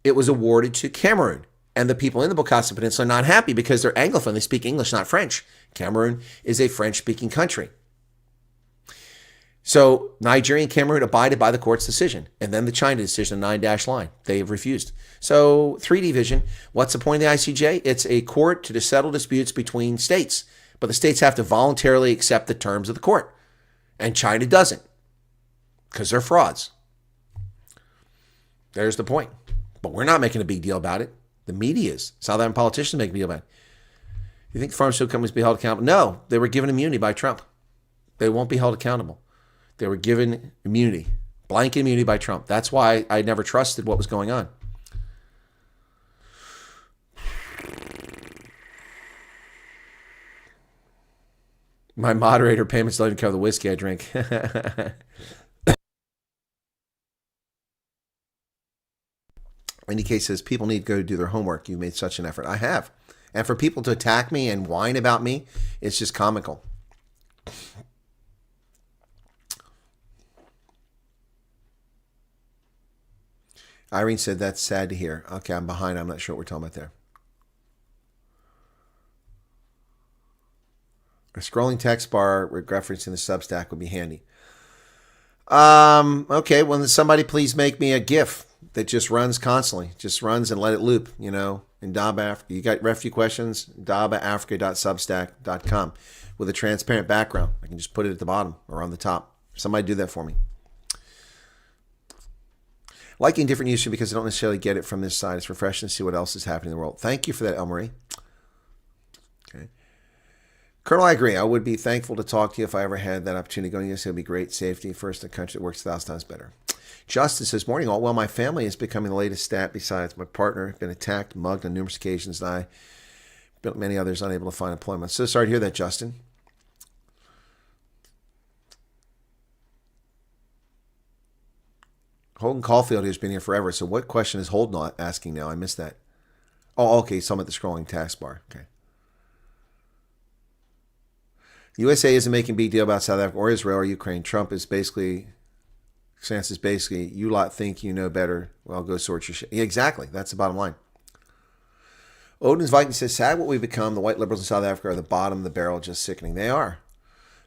it was awarded to Cameroon. And the people in the Bokassa Peninsula are not happy because they're Anglophone. They speak English, not French. Cameroon is a French-speaking country. So Nigeria and Cameroon abided by the court's decision. And then the China decision, the 9-dash line. They have refused. So 3D vision, what's the point of the ICJ? It's a court to settle disputes between states. But the states have to voluntarily accept the terms of the court. And China doesn't because they're frauds. There's the point. But we're not making a big deal about it. The media is. South African politicians make a big deal about it. You think the pharmaceutical companies be held accountable? No, they were given immunity by Trump. They won't be held accountable. They were given immunity, blanket immunity by Trump. That's why I never trusted what was going on. My moderator payments don't even cover the whiskey I drink. Indicate says, people need to go do their homework. You made such an effort. I have. And for people to attack me and whine about me, it's just comical. Irene said, that's sad to hear. Okay, I'm behind. I'm not sure what we're talking about there. A scrolling text bar referencing the Substack would be handy. Okay, well, then somebody please make me a GIF that just runs constantly. Just runs and let it loop, in Daba Africa. You got refugee questions? dabaafrica.substack.com with a transparent background. I can just put it at the bottom or on the top. Somebody do that for me. Liking different news because I don't necessarily get it from this side. It's refreshing to see what else is happening in the world. Thank you for that, El Marie. Okay. Colonel, I agree. I would be thankful to talk to you if I ever had that opportunity. Going to USA would be great. Safety first in a country that works 1,000 times better. Justin says, morning all. Well, my family is becoming the latest stat besides my partner. Been attacked, mugged on numerous occasions, and I, but many others unable to find employment. So sorry to hear that, Justin. Holden Caulfield has been here forever. So what question is Holden asking now? I missed that. Oh, okay. So I'm at the scrolling taskbar. Okay. The USA isn't making a big deal about South Africa or Israel or Ukraine. Trump is basically, stance is basically, you lot think you know better. Well, go sort your shit. Yeah, exactly. That's the bottom line. Odin's Viking says, sad what we've become. The white liberals in South Africa are the bottom of the barrel, just sickening. They are.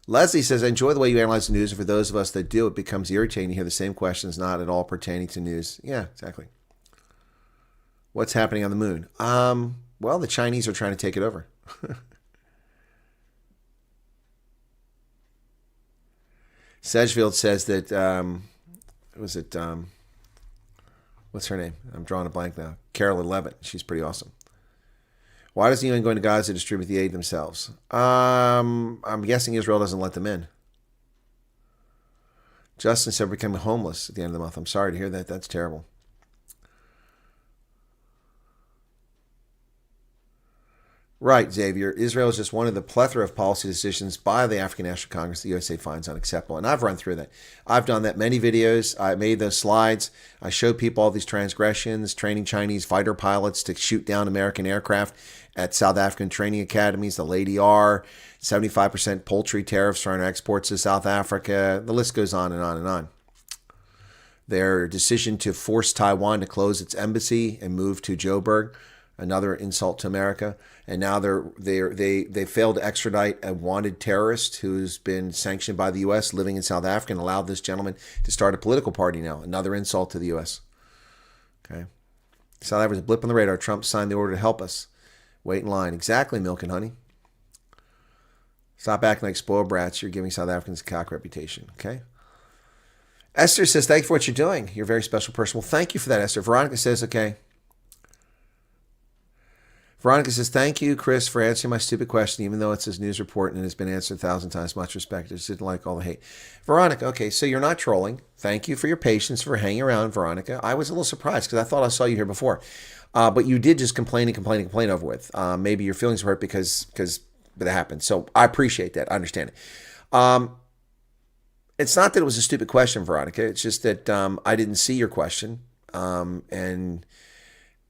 Leslie says, I enjoy the way you analyze the news, and for those of us that do, it becomes irritating to hear the same questions not at all pertaining to news. Yeah, exactly. What's happening on the moon? Well, the Chinese are trying to take it over. Sedgefield says that, what's her name? I'm drawing a blank now. Carolyn Levitt. She's pretty awesome. Why does the UN go into Gaza to distribute the aid themselves? I'm guessing Israel doesn't let them in. Justin said we're becoming homeless at the end of the month. I'm sorry to hear that. That's terrible. Right, Xavier. Israel is just one of the plethora of policy decisions by the African National Congress the USA finds unacceptable. And I've run through that. I've done that many videos. I made those slides. I showed people all these transgressions, training Chinese fighter pilots to shoot down American aircraft at South African training academies, the Lady R, 75% poultry tariffs on exports to South Africa. The list goes on and on and on. Their decision to force Taiwan to close its embassy and move to Joburg, another insult to America. And now they failed to extradite a wanted terrorist who's been sanctioned by the U.S. living in South Africa and allowed this gentleman to start a political party now. Another insult to the U.S. Okay. South Africa's a blip on the radar. Trump signed the order to help us. Wait in line. Exactly, milk and honey. Stop acting like spoiled brats. You're giving South Africans a cock reputation. Okay. Esther says, thank you for what you're doing. You're a very special person. Well, thank you for that, Esther. Veronica says, okay. Veronica says, thank you, Chris, for answering my stupid question, even though it's his news report and it's been answered 1,000 times. Much respect. I just didn't like all the hate. Veronica, okay, so you're not trolling. Thank you for your patience, for hanging around, Veronica. I was a little surprised because I thought I saw you here before. But you did just complain over with. Maybe your feelings were hurt because that happened. So I appreciate that. I understand it. It's not that it was a stupid question, Veronica. It's just that I didn't see your question. And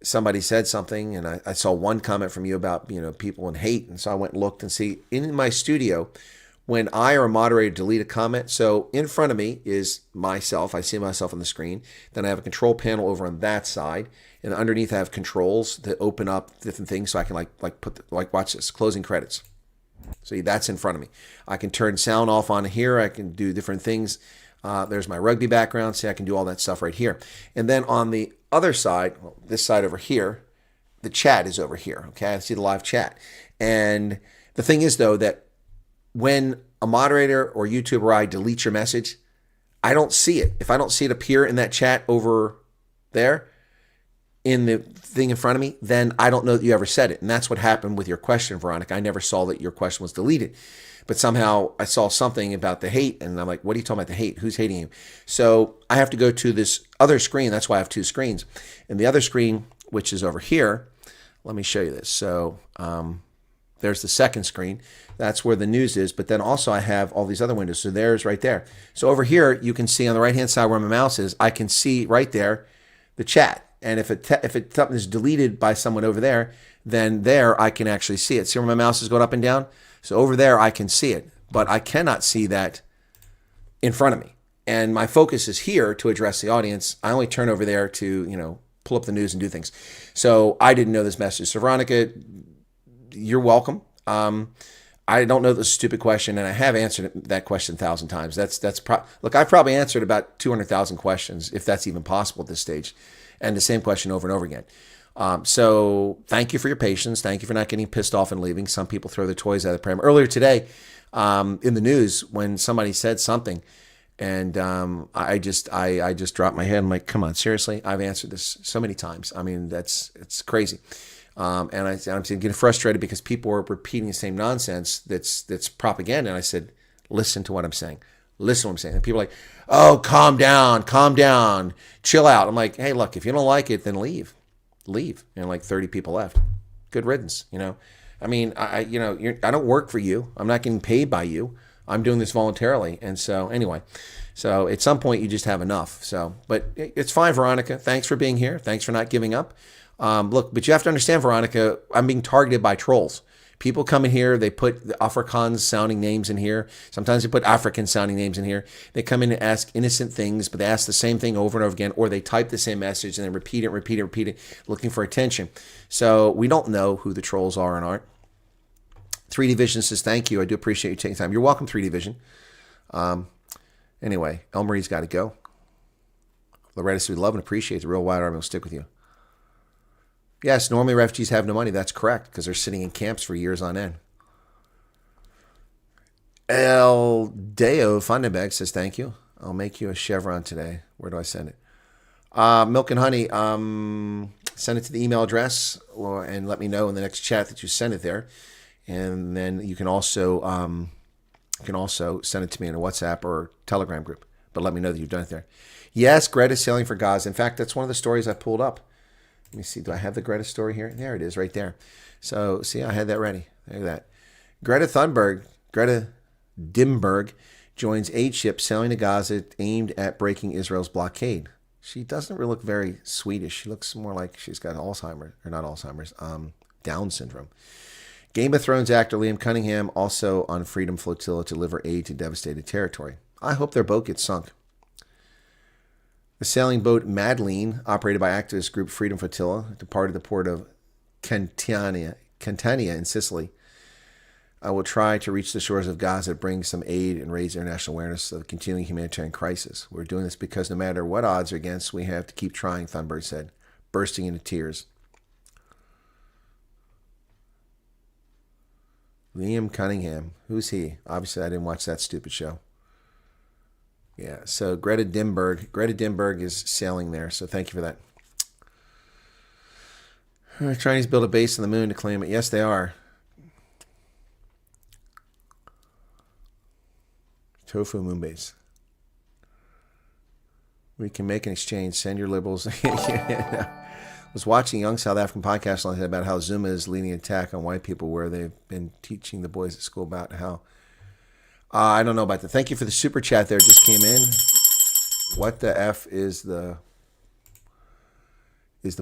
somebody said something, and I saw one comment from you about, people and hate. And so I went and looked and see in my studio, when I or a moderator delete a comment. So in front of me is myself. I see myself on the screen. Then I have a control panel over on that side. And underneath I have controls that open up different things. So I can watch this, closing credits. See, that's in front of me. I can turn sound off on here. I can do different things. There's my rugby background. See, I can do all that stuff right here. And then on the other side, this side over here, the chat is over here. Okay, I see the live chat. And the thing is, though, that when a moderator or YouTuber or I delete your message, I don't see it. If I don't see it appear in that chat over there, in the thing in front of me, then I don't know that you ever said it. And that's what happened with your question, Veronica. I never saw that your question was deleted. But somehow I saw something about the hate, and I'm like, what are you talking about, the hate? Who's hating you? So I have to go to this other screen. That's why I have two screens. And the other screen, which is over here, let me show you this. So there's the second screen. That's where the news is. But then also I have all these other windows. So there's right there. So over here, you can see on the right-hand side where my mouse is, I can see right there the chat. And if something is deleted by someone over there, then there I can actually see it. See where my mouse is going up and down? So over there I can see it, but I cannot see that in front of me. And my focus is here to address the audience. I only turn over there to, pull up the news and do things. So I didn't know this message. So Veronica, you're welcome. I don't know the stupid question, and I have answered that question 1,000 times. Look, I've probably answered about 200,000 questions, if that's even possible at this stage, and the same question over and over again. So thank you for your patience. Thank you for not getting pissed off and leaving. Some people throw their toys out of the pram. Earlier today, in the news, when somebody said something, and I just dropped my head. I'm like, come on, seriously? I've answered this so many times. I mean, it's crazy. And I'm getting frustrated because people are repeating the same nonsense that's propaganda. And I said, listen to what I'm saying. Listen to what I'm saying. And people are like, oh, calm down, chill out. I'm like, hey, look, if you don't like it, then leave. And like 30 people left. Good riddance, I mean, I don't work for you. I'm not getting paid by you. I'm doing this voluntarily. And so anyway, at some point you just have enough. But it's fine, Veronica. Thanks for being here. Thanks for not giving up. Look, but you have to understand, Veronica, I'm being targeted by trolls. People come in here, they put the Afrikaans sounding names in here. Sometimes they put African sounding names in here. They come in and ask innocent things, but they ask the same thing over and over again, or they type the same message and then repeat it, looking for attention. So we don't know who the trolls are and aren't. 3D Vision says, thank you. I do appreciate you taking time. You're welcome, 3D Vision. Anyway, El Marie's got to go. Loretta says, we love and appreciate the Real Wyatt Army will stick with you. Yes, normally refugees have no money. That's correct, because they're sitting in camps for years on end. El Deo Fundenberg says, thank you. I'll make you a chevron today. Where do I send it? Milk and Honey, send it to the email address and let me know in the next chat that you send it there. And then you can also send it to me in a WhatsApp or Telegram group. But let me know that you've done it there. Yes, Greta's sailing for Gaza. In fact, that's one of the stories I pulled up. Let me see. Do I have the Greta story here? There it is right there. So, see, I had that ready. Look at that. Greta Dimberg joins aid ship sailing to Gaza aimed at breaking Israel's blockade. She doesn't really look very Swedish. She looks more like she's got Alzheimer's, or not Alzheimer's, Down syndrome. Game of Thrones actor Liam Cunningham also on Freedom Flotilla to deliver aid to devastated territory. I hope their boat gets sunk. The sailing boat Madeleine, operated by activist group Freedom Flotilla, departed the port of Catania in Sicily. I will try to reach the shores of Gaza, bring some aid, and raise international awareness of the continuing humanitarian crisis. We're doing this because no matter what odds are against, we have to keep trying, Thunberg said, bursting into tears. Liam Cunningham. Who's he? Obviously, I didn't watch that stupid show. Yeah, so Greta Dimberg is sailing there, so thank you for that. Chinese build a base on the moon to claim it. Yes, they are. Tofu moon base. We can make an exchange. Send your liberals. I was watching a young South African podcast last night about how Zuma is leading an attack on white people, where they've been teaching the boys at school about how. I don't know about that. Thank you for the super chat there. Just came in. What the F is the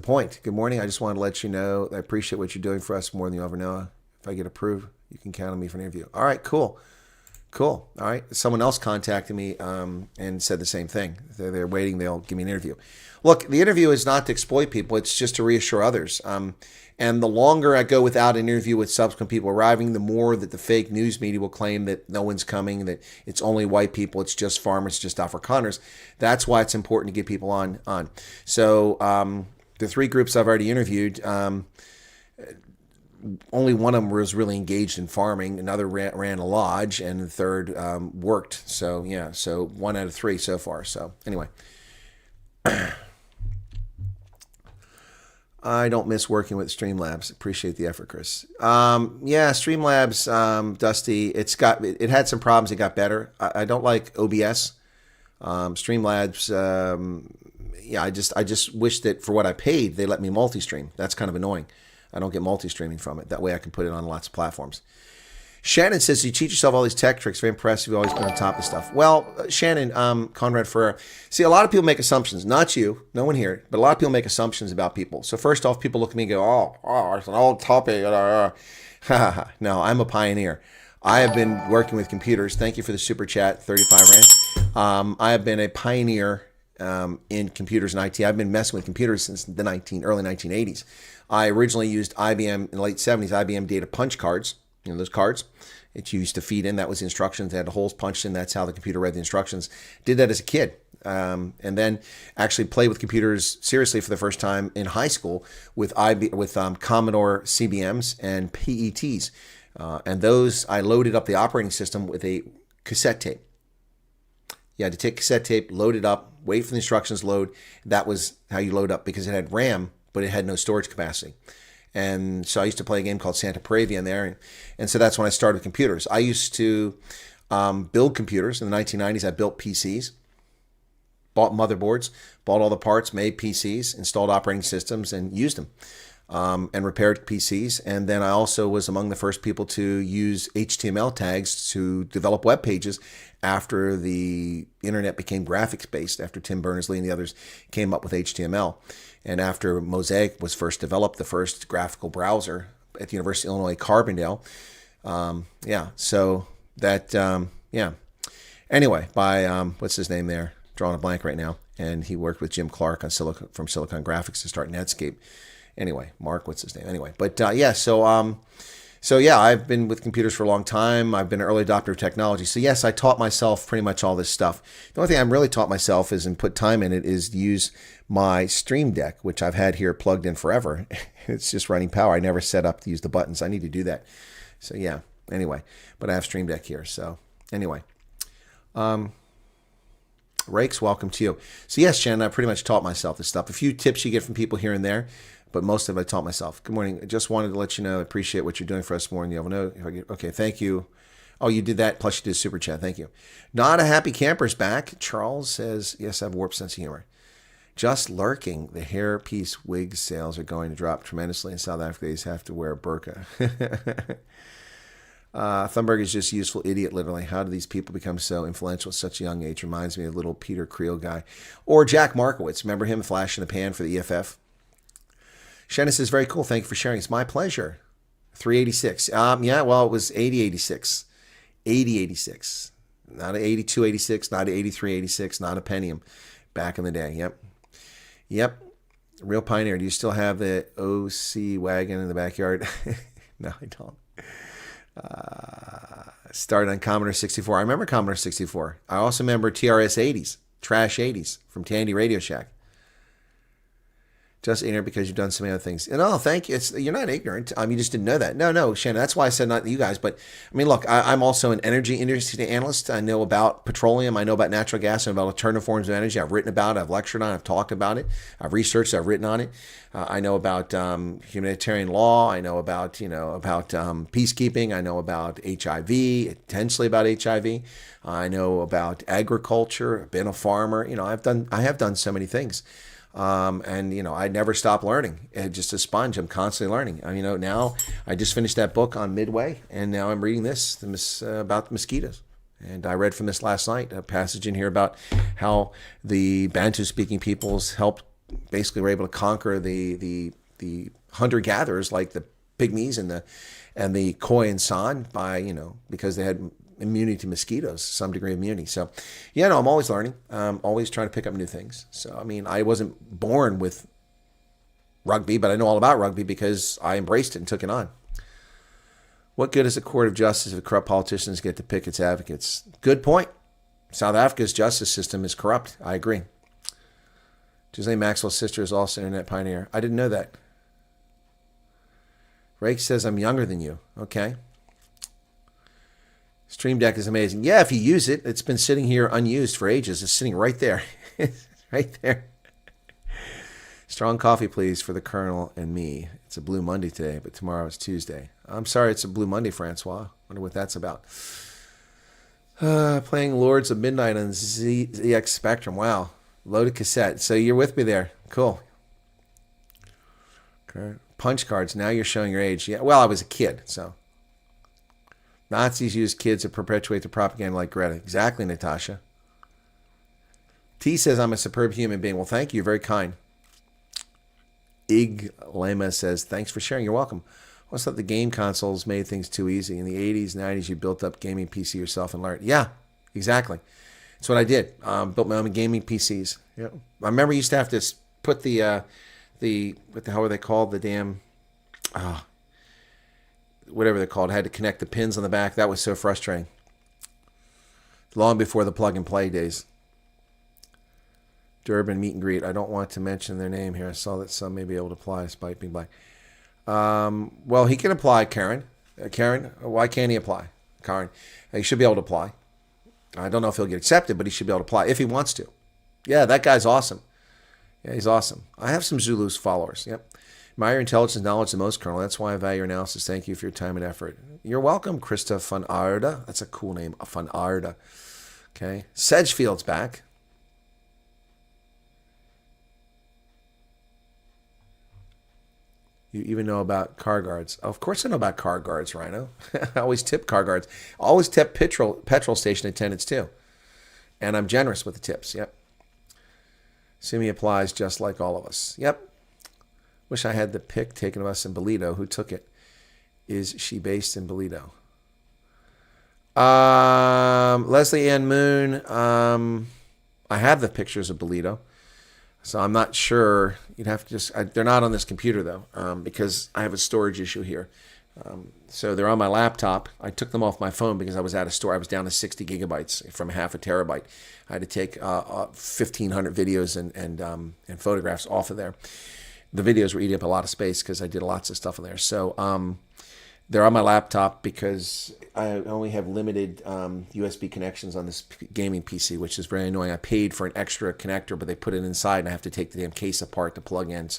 point? Good morning. I just wanted to let you know I appreciate what you're doing for us more than you ever know. If I get approved, you can count on me for an interview. All right, cool. Cool. All right. Someone else contacted me and said the same thing. They're waiting. They'll give me an interview. Look, the interview is not to exploit people. It's just to reassure others. And the longer I go without an interview with subsequent people arriving, the more that the fake news media will claim that no one's coming, that it's only white people, it's just farmers, just Afrikaners. That's why it's important to get people on. So the 3 groups I've already interviewed, only one of them was really engaged in farming. Another ran a lodge, and the third worked. So yeah, so 1 out of 3 so far. So anyway, I don't miss working with Streamlabs. Appreciate the effort, Chris. Yeah, Streamlabs, Dusty. It had some problems. It got better. I don't like OBS. Streamlabs. Yeah, I just wish that for what I paid, they let me multi-stream. That's kind of annoying. I don't get multi-streaming from it. That way I can put it on lots of platforms. Shannon says, you teach yourself all these tech tricks. Very impressive. You've always been on top of stuff. Well, Shannon, Conrad Ferrer. See, a lot of people make assumptions. Not you. No one here. But a lot of people make assumptions about people. So first off, people look at me and go, oh, it's an old topic. No, I'm a pioneer. I have been working with computers. Thank you for the super chat, 35 Rand. I have been a pioneer in computers and IT. I've been messing with computers since the early 1980s. I originally used IBM in the late 70s, IBM data punch cards, those cards. It used to feed in, that was the instructions. They had the holes punched in, that's how the computer read the instructions. Did that as a kid. And then actually played with computers seriously for the first time in high school with Commodore CBMs and PETs. And those, I loaded up the operating system with a cassette tape. You had to take cassette tape, load it up, wait for the instructions to load. That was how you load up, because it had RAM, but it had no storage capacity. And so I used to play a game called Santa Pravia in there. And so that's when I started with computers. I used to build computers. In the 1990s, I built PCs, bought motherboards, bought all the parts, made PCs, installed operating systems, and used them. And repaired PCs. And then I also was among the first people to use HTML tags to develop web pages after the internet became graphics based, after Tim Berners-Lee and the others came up with HTML. And after Mosaic was first developed, the first graphical browser at the University of Illinois Carbondale. So that, Anyway, by, what's his name there? Drawing a blank right now. And he worked with Jim Clark on from Silicon Graphics to start Netscape. Anyway, Mark, what's his name? Anyway, but I've been with computers for a long time. I've been an early adopter of technology. So yes, I taught myself pretty much all this stuff. The only thing I'm really taught myself is, and put time in it, is to use my Stream Deck, which I've had here plugged in forever. It's just running power. I never set up to use the buttons. I need to do that. So yeah, anyway, but I have Stream Deck here. So anyway, Rakes, welcome to you. So yes, Shannon, I pretty much taught myself this stuff. A few tips you get from people here and there, but most of it I taught myself. Good morning. I just wanted to let you know I appreciate what you're doing for us more than you ever know. Okay, thank you. Oh, you did that, plus you did a super chat. Thank you. Not a happy camper's back. Charles says, yes, I have a warped sense of humor. Just lurking. The hairpiece wig sales are going to drop tremendously in South Africa. They have to wear a burqa. Thunberg is just useful idiot, literally. How do these people become so influential at such a young age? Reminds me of little Peter Creel guy. Or Jack Markowitz. Remember him, flash in the pan for the EFF? Shannon says, very cool. Thank you for sharing. It's my pleasure. 386. Yeah, well, it was 8086. 8086. Not an 8286, not an 8386, not a Pentium. Back in the day. Yep. Real pioneer. Do you still have the OC wagon in the backyard? No, I don't. Started on Commodore 64. I remember Commodore 64. I also remember TRS 80s, Trash 80s from Tandy Radio Shack. Just ignorant because you've done so many other things. And thank you. You're not ignorant. You just didn't know that. No, Shannon. That's why I said not you guys. But I mean, look, I'm also an energy industry analyst. I know about petroleum. I know about natural gas. I know about alternative forms of energy. I've written about it. I've lectured on it. I've talked about it. I've researched. I've written on it. I know about humanitarian law. I know about peacekeeping. I know about HIV, intensely about HIV. I know about agriculture. I've been a farmer. I have done so many things. I never stop learning. Just a sponge. I'm constantly learning. Now I just finished that book on Midway, and now I'm reading this about mosquitoes. And I read from this last night, a passage in here about how the Bantu-speaking peoples basically were able to conquer the hunter-gatherers like the Pygmies and the Khoi and San because they had immunity to mosquitoes, some degree of immunity. So, I'm always learning. I'm always trying to pick up new things. So, I wasn't born with rugby, but I know all about rugby because I embraced it and took it on. What good is a court of justice if corrupt politicians get to pick its advocates? Good point. South Africa's justice system is corrupt. I agree. Ghislaine Maxwell's sister is also an internet pioneer. I didn't know that. Rake says I'm younger than you. Okay. Stream Deck is amazing. Yeah, if you use it. It's been sitting here unused for ages. It's sitting right there. Right there. Strong coffee, please, for the Colonel and me. It's a Blue Monday today, but tomorrow is Tuesday. I'm sorry it's a Blue Monday, Francois. Wonder what that's about. Playing Lords of Midnight on ZX Spectrum. Wow. Loaded cassette. So you're with me there. Cool. Okay. Punch cards. Now you're showing your age. Yeah. Well, I was a kid, so. Nazis use kids to perpetuate the propaganda like Greta. Exactly, Natasha. T says, I'm a superb human being. Well, thank you. You're very kind. Ig Lema says, thanks for sharing. You're welcome. I always thought the game consoles made things too easy. In the 80s, 90s, you built up gaming PC yourself and learned. Yeah, exactly. That's what I did. Built my own gaming PCs. Yeah. I remember you used to have to put the what the hell were they called? The damn... whatever they're called, had to connect the pins on the back. That was so frustrating. Long before the plug-and-play days. Durban meet and greet. I don't want to mention their name here. I saw that some may be able to apply despite being black. Well, he can apply, Karen. Karen, why can't he apply? Karen, he should be able to apply. I don't know if he'll get accepted, but he should be able to apply if he wants to. Yeah, that guy's awesome. Yeah, he's awesome. I have some Zulus followers. Yep. Admire your intelligence and knowledge the most, Colonel. That's why I value your analysis. Thank you for your time and effort. You're welcome, Krista van Aarde. That's a cool name, van Aarde. Okay. Sedgefield's back. You even know about car guards. Of course I know about car guards, Rhino. I always tip car guards. I always tip petrol station attendants, too. And I'm generous with the tips. Yep. Simi applies just like all of us. Yep. Wish I had the pic taken of us in Bolito. Who took it? Is she based in Bolito? Leslie Ann Moon. I have the pictures of Bolito. So I'm not sure. You'd have to just... they're not on this computer, though, because I have a storage issue here. So they're on my laptop. I took them off my phone because I was out of store. I was down to 60 gigabytes from half a terabyte. I had to take 1,500 videos and photographs off of there. The videos were eating up a lot of space because I did lots of stuff on there. So they're on my laptop because I only have limited USB connections on this gaming PC, which is very annoying. I paid for an extra connector, but they put it inside, and I have to take the damn case apart to plug in.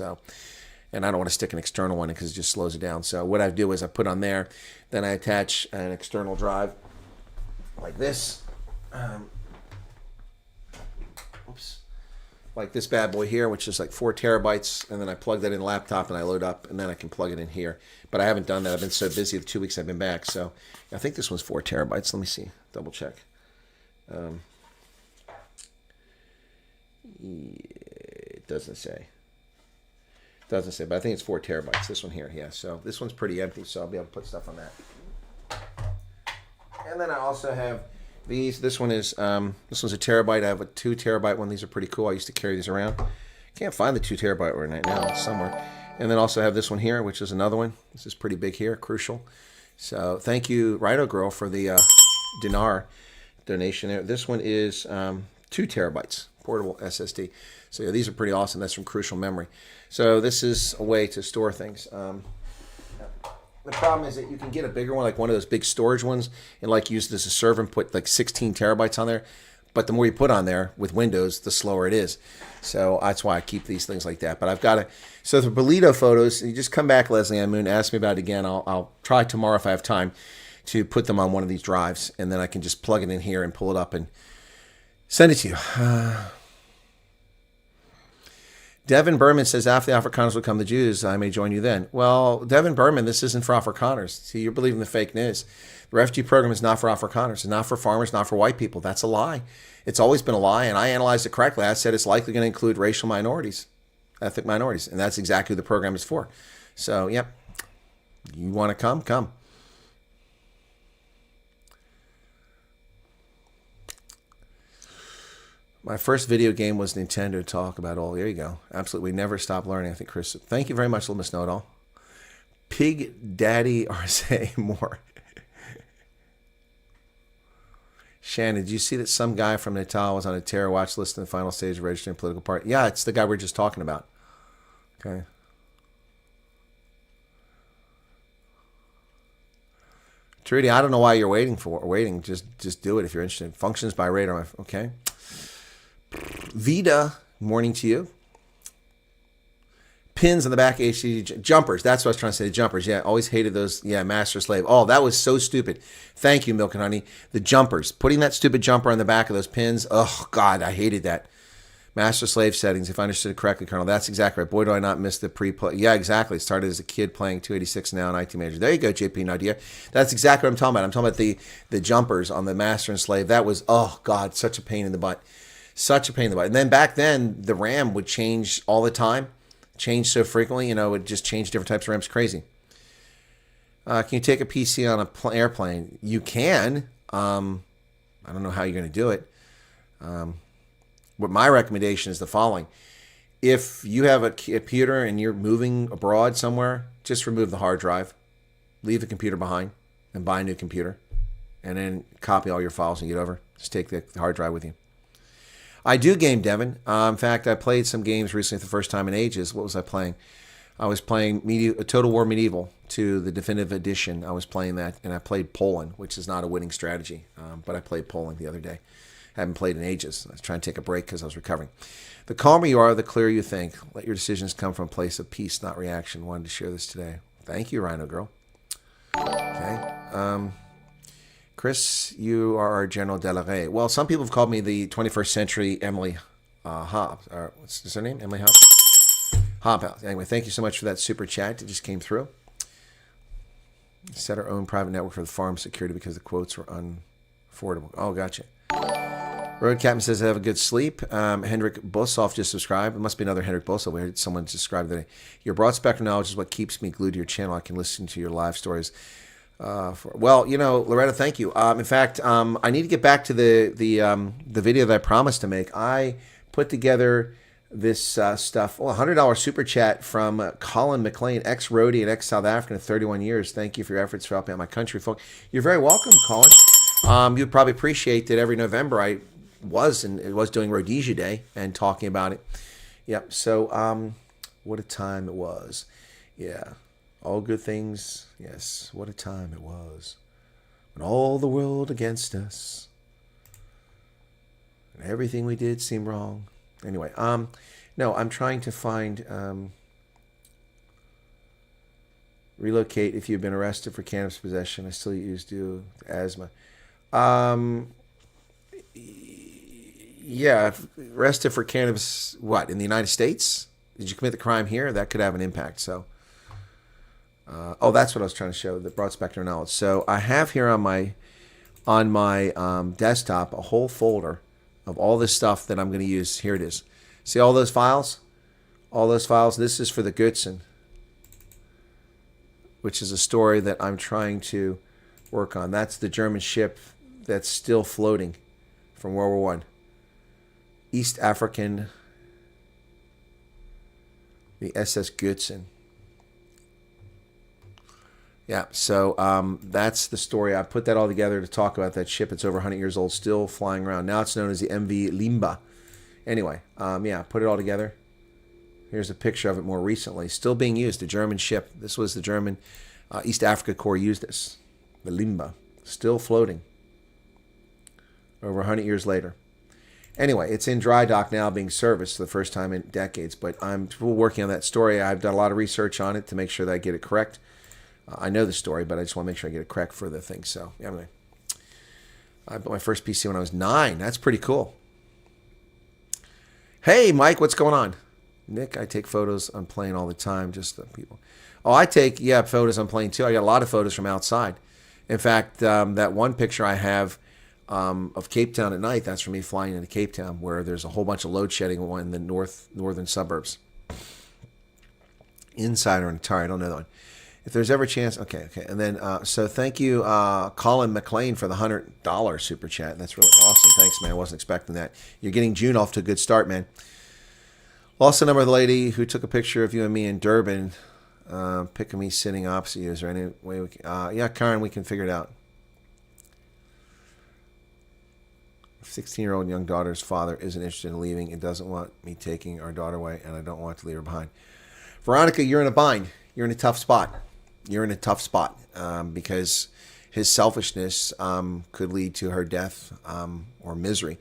And I don't want to stick an external one because it just slows it down. So what I do is I put on there, then I attach an external drive like this. Like this bad boy here, which is like 4 terabytes, and then I plug that in the laptop and I load up, and then I can plug it in here. But I haven't done that. I've been so busy the 2 weeks I've been back. So I think this one's 4 terabytes. Let me see. Double check. It doesn't say. It doesn't say, but I think it's 4 terabytes. This one here, yeah. So this one's pretty empty, so I'll be able to put stuff on that. And then I also have these. This one's a terabyte. I have a 2 terabyte one. These are pretty cool. I used to carry these around. Can't find the 2 terabyte one right now. It's somewhere. And then also have this one here, which is another one. This is pretty big here, crucial. So thank you, Rhino Girl, for the dinar donation there. This one is 2 terabytes portable SSD. So yeah, these are pretty awesome. That's from Crucial Memory. So this is a way to store things. The problem is that you can get a bigger one, like one of those big storage ones, and like use this as a server and put like 16 terabytes on there. But the more you put on there with Windows, the slower it is. So that's why I keep these things like that. But I've got to. So the Bolito photos, you just come back, Leslie Ann Moon, ask me about it again. I'll try tomorrow if I have time to put them on one of these drives, and then I can just plug it in here and pull it up and send it to you. Devin Berman says, after the Afrikaners will come the Jews, I may join you then. Well, Devin Berman, this isn't for Afrikaners. See, you're believing the fake news. The refugee program is not for Afrikaners. It's not for farmers, not for white people. That's a lie. It's always been a lie, and I analyzed it correctly. I said it's likely going to include racial minorities, ethnic minorities, and that's exactly what the program is for. So, yep, you want to come, come. My first video game was Nintendo. Talk about all. There you go. Absolutely. We never stop learning. I think, Chris. Thank you very much, Little Miss Know-It-All. Pig Daddy RSA more. Shannon, did you see that some guy from Natal was on a terror watch list in the final stage of registering a political party? Yeah, it's the guy we we're just talking about. Okay. Trudy, I don't know why you're waiting. Just do it if you're interested. Functions by radar. Okay. Vida, morning to you. Pins on the back, HCD jumpers. That's what I was trying to say. Jumpers. Yeah, always hated those. Yeah, master slave. Oh, that was so stupid. Thank you, Milk and Honey. The jumpers. Putting that stupid jumper on the back of those pins. Oh, God, I hated that. Master slave settings, if I understood it correctly, Colonel. That's exactly right. Boy, do I not miss the pre-play. Yeah, exactly. Started as a kid playing 286, now an IT manager. There you go, JP Nadia. That's exactly what I'm talking about. I'm talking about the jumpers on the master and slave. That was, oh, God, such a pain in the butt. Such a pain in the butt. And then back then, the RAM would change all the time. Change so frequently, it would just change different types of RAMs. Crazy. Can you take a PC on an airplane? You can. I don't know how you're going to do it. But my recommendation is the following. If you have a computer and you're moving abroad somewhere, just remove the hard drive. Leave the computer behind and buy a new computer. And then copy all your files and get over. Just take the hard drive with you. I do game, Devin. In fact, I played some games recently for the first time in ages. What was I playing? I was playing Total War Medieval to the Definitive Edition. I was playing that, and I played Poland, which is not a winning strategy. But I played Poland the other day. I haven't played in ages. I was trying to take a break because I was recovering. The calmer you are, the clearer you think. Let your decisions come from a place of peace, not reaction. Wanted to share this today. Thank you, Rhino Girl. Okay. Chris, you are our General Delarey. Well, some people have called me the 21st century Emily Hobbs. Or what's her name? Emily Hobbs? Hobbs. Anyway, thank you so much for that super chat that just came through. Set our own private network for the farm security because the quotes were unaffordable. Oh, gotcha. Road Captain says, have a good sleep. Hendrik Bossoff just subscribed. It must be another Hendrik Bossoff. We heard someone describe that. Your broad spectrum knowledge is what keeps me glued to your channel. I can listen to your live stories. Well, Loretta, thank you. In fact, I need to get back to the video that I promised to make. I put together this stuff. Well, $100 super chat from Colin McLean, ex-roadie and ex-South African, 31 years. Thank you for your efforts for helping out my country, folks. You're very welcome, Colin. You'd probably appreciate that every November I was doing Rhodesia Day and talking about it. Yep. So, what a time it was. Yeah. All good things, yes, what a time it was. When all the world against us. And everything we did seemed wrong. Anyway, no, I'm trying to find, relocate if you've been arrested for cannabis possession. I still do asthma. Yeah, arrested for cannabis, what, in the United States? Did you commit the crime here? That could have an impact, so. That's what I was trying to show, the broad spectrum knowledge. So I have here on my desktop a whole folder of all this stuff that I'm going to use. Here it is. See all those files? All those files. This is for the Götzen, which is a story that I'm trying to work on. That's the German ship that's still floating from World War I. East African, the SS Götzen. Yeah, so that's the story. I put that all together to talk about that ship. It's over 100 years old, still flying around. Now it's known as the MV Limba. Anyway, yeah, put it all together. Here's a picture of it more recently. Still being used, the German ship. This was the German East Africa Corps used this. The Limba. Still floating. Over 100 years later. Anyway, it's in dry dock now being serviced for the first time in decades. But I'm still working on that story. I've done a lot of research on it to make sure that I get it correct. I know the story, but I just want to make sure I get it correct for the thing. So, yeah, anyway. I bought my first PC when I was 9. That's pretty cool. Hey, Mike, what's going on? Nick, I take photos on plane all the time, just the people. Oh, I take, yeah, photos on plane too. I got a lot of photos from outside. In fact, that one picture I have of Cape Town at night, that's from me flying into Cape Town, where there's a whole bunch of load shedding in the northern suburbs. Inside or entire, I don't know that one. If there's ever a chance, okay. And then, so thank you, Colin McLean, for the $100 super chat. That's really awesome. Thanks, man. I wasn't expecting that. You're getting June off to a good start, man. Lost the number of the lady who took a picture of you and me in Durban, picking me sitting opposite you. Is there any way we can, yeah, Karen, we can figure it out. 16-year-old young daughter's father isn't interested in leaving and doesn't want me taking our daughter away, and I don't want to leave her behind. Veronica, you're in a bind. You're in a tough spot. You're in a tough spot because his selfishness could lead to her death or misery.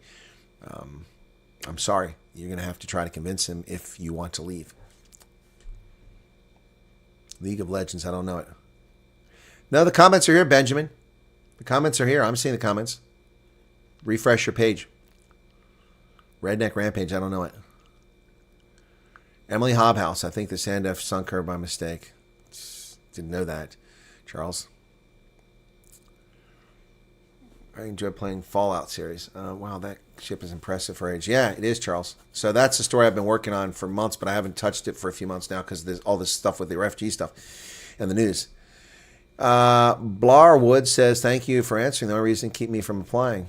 I'm sorry. You're going to have to try to convince him if you want to leave. League of Legends, I don't know it. No, the comments are here, Benjamin. The comments are here. I'm seeing the comments. Refresh your page. Redneck Rampage, I don't know it. Emily Hobhouse, I think the Sandef sunk her by mistake. Didn't know that. Charles. I enjoy playing Fallout series. Wow, that ship is impressive for age. Yeah, it is, Charles. So that's the story I've been working on for months, but I haven't touched it for a few months now because there's all this stuff with the refugee stuff and the news. Blarwood says, thank you for answering. The only reason to keep me from applying.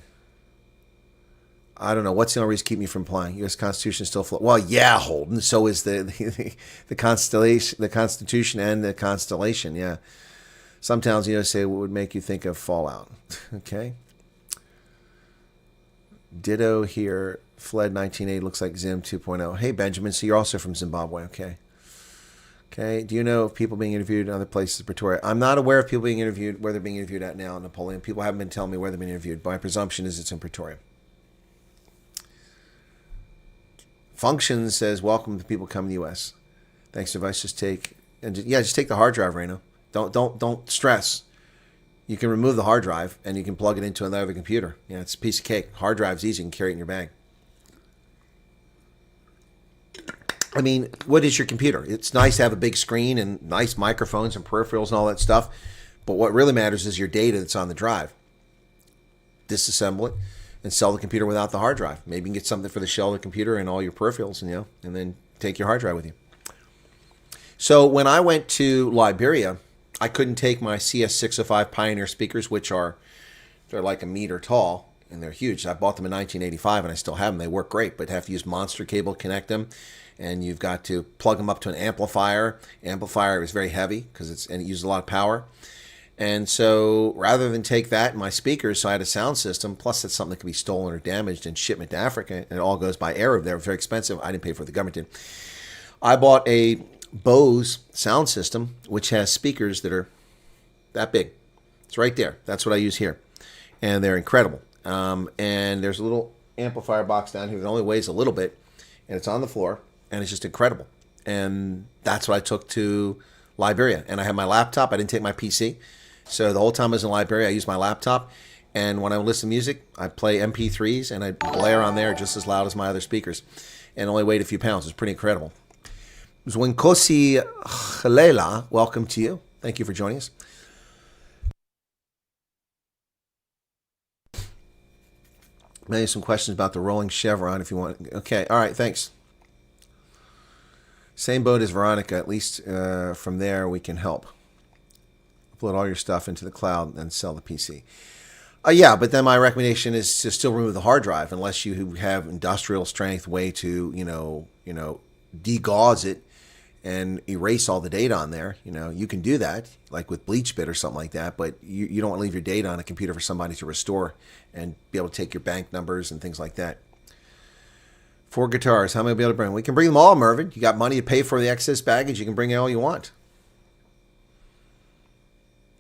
I don't know. What's the only reason to keep me from applying? U.S. Constitution is still float. Well, yeah, Holden. So is the constellation, the Constitution, and the constellation. Yeah. Some towns, say what would make you think of Fallout. Okay. Ditto here. Fled 1980. Looks like Zim 2.0. Hey, Benjamin. So you're also from Zimbabwe. Okay. Okay. Do you know of people being interviewed in other places in Pretoria? I'm not aware of people being interviewed, where they're being interviewed at now in Napoleon. People haven't been telling me where they're being interviewed. My presumption is it's in Pretoria. Function says, welcome to people coming to the U.S. Thanks for advice. Just take the hard drive, Reno. Don't stress. You can remove the hard drive and you can plug it into another computer. Yeah, it's a piece of cake. Hard drive's easy. You can carry it in your bag. I mean, what is your computer? It's nice to have a big screen and nice microphones and peripherals and all that stuff. But what really matters is your data that's on the drive. Disassemble it and sell the computer without the hard drive. Maybe you can get something for the shell of the computer and all your peripherals, and then take your hard drive with you. So when I went to Liberia, I couldn't take my CS605 Pioneer speakers, which they're like a meter tall and they're huge. I bought them in 1985 and I still have them. They work great, but have to use monster cable to connect them. And you've got to plug them up to an amplifier. Amplifier is very heavy and it uses a lot of power. And so rather than take that and my speakers, so I had a sound system, plus it's something that could be stolen or damaged and shipment to Africa, and it all goes by air over there. Very expensive. I didn't pay for it. The government did. I bought a Bose sound system, which has speakers that are that big. It's right there. That's what I use here. And they're incredible. And there's a little amplifier box down here that only weighs a little bit, and it's on the floor, and it's just incredible. And that's what I took to Liberia. And I had my laptop. I didn't take my PC. So the whole time I was in Liberia, I used my laptop. And when I would listen to music, I'd play MP3s, and I'd blare on there just as loud as my other speakers. And only weighed a few pounds. It was pretty incredible. Zwinkosi Khalela, welcome to you. Thank you for joining us. Maybe some questions about the rolling chevron if you want. Okay, all right, thanks. Same boat as Veronica. At least from there we can help. Upload all your stuff into the cloud and sell the PC. Yeah, but then my recommendation is to still remove the hard drive unless you have industrial strength way to, degauss it and erase all the data on there. You know, you can do that, like with BleachBit or something like that, but you don't want to leave your data on a computer for somebody to restore and be able to take your bank numbers and things like that. 4 guitars, how many will be able to bring? We can bring them all, Mervyn. You got money to pay for the excess baggage, you can bring it all you want.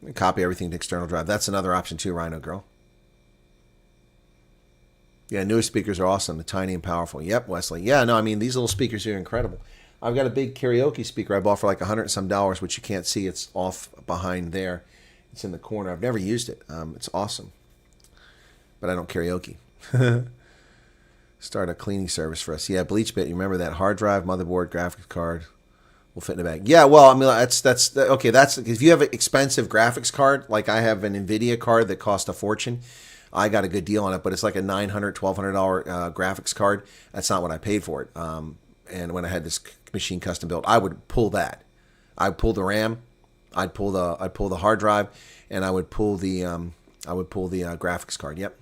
And copy everything to external drive. That's another option too, Rhino Girl. Yeah, newer speakers are awesome. The tiny and powerful. Yep, Wesley. Yeah, no, I mean, these little speakers here are incredible. I've got a big karaoke speaker I bought for like $100 and some, which you can't see. It's off behind there. It's in the corner. I've never used it. It's awesome. But I don't karaoke. Start a cleaning service for us. Yeah, BleachBit. You remember that hard drive, motherboard, graphics card will fit in the bag. Yeah, well, I mean, that's okay. That's if you have an expensive graphics card, like I have an NVIDIA card that cost a fortune. I got a good deal on it, but it's like a $900, $1,200 graphics card. That's not what I paid for it. And when I had this machine custom built, I would pull that. I'd pull the RAM, I'd pull the hard drive, and I would pull the graphics card. Yep.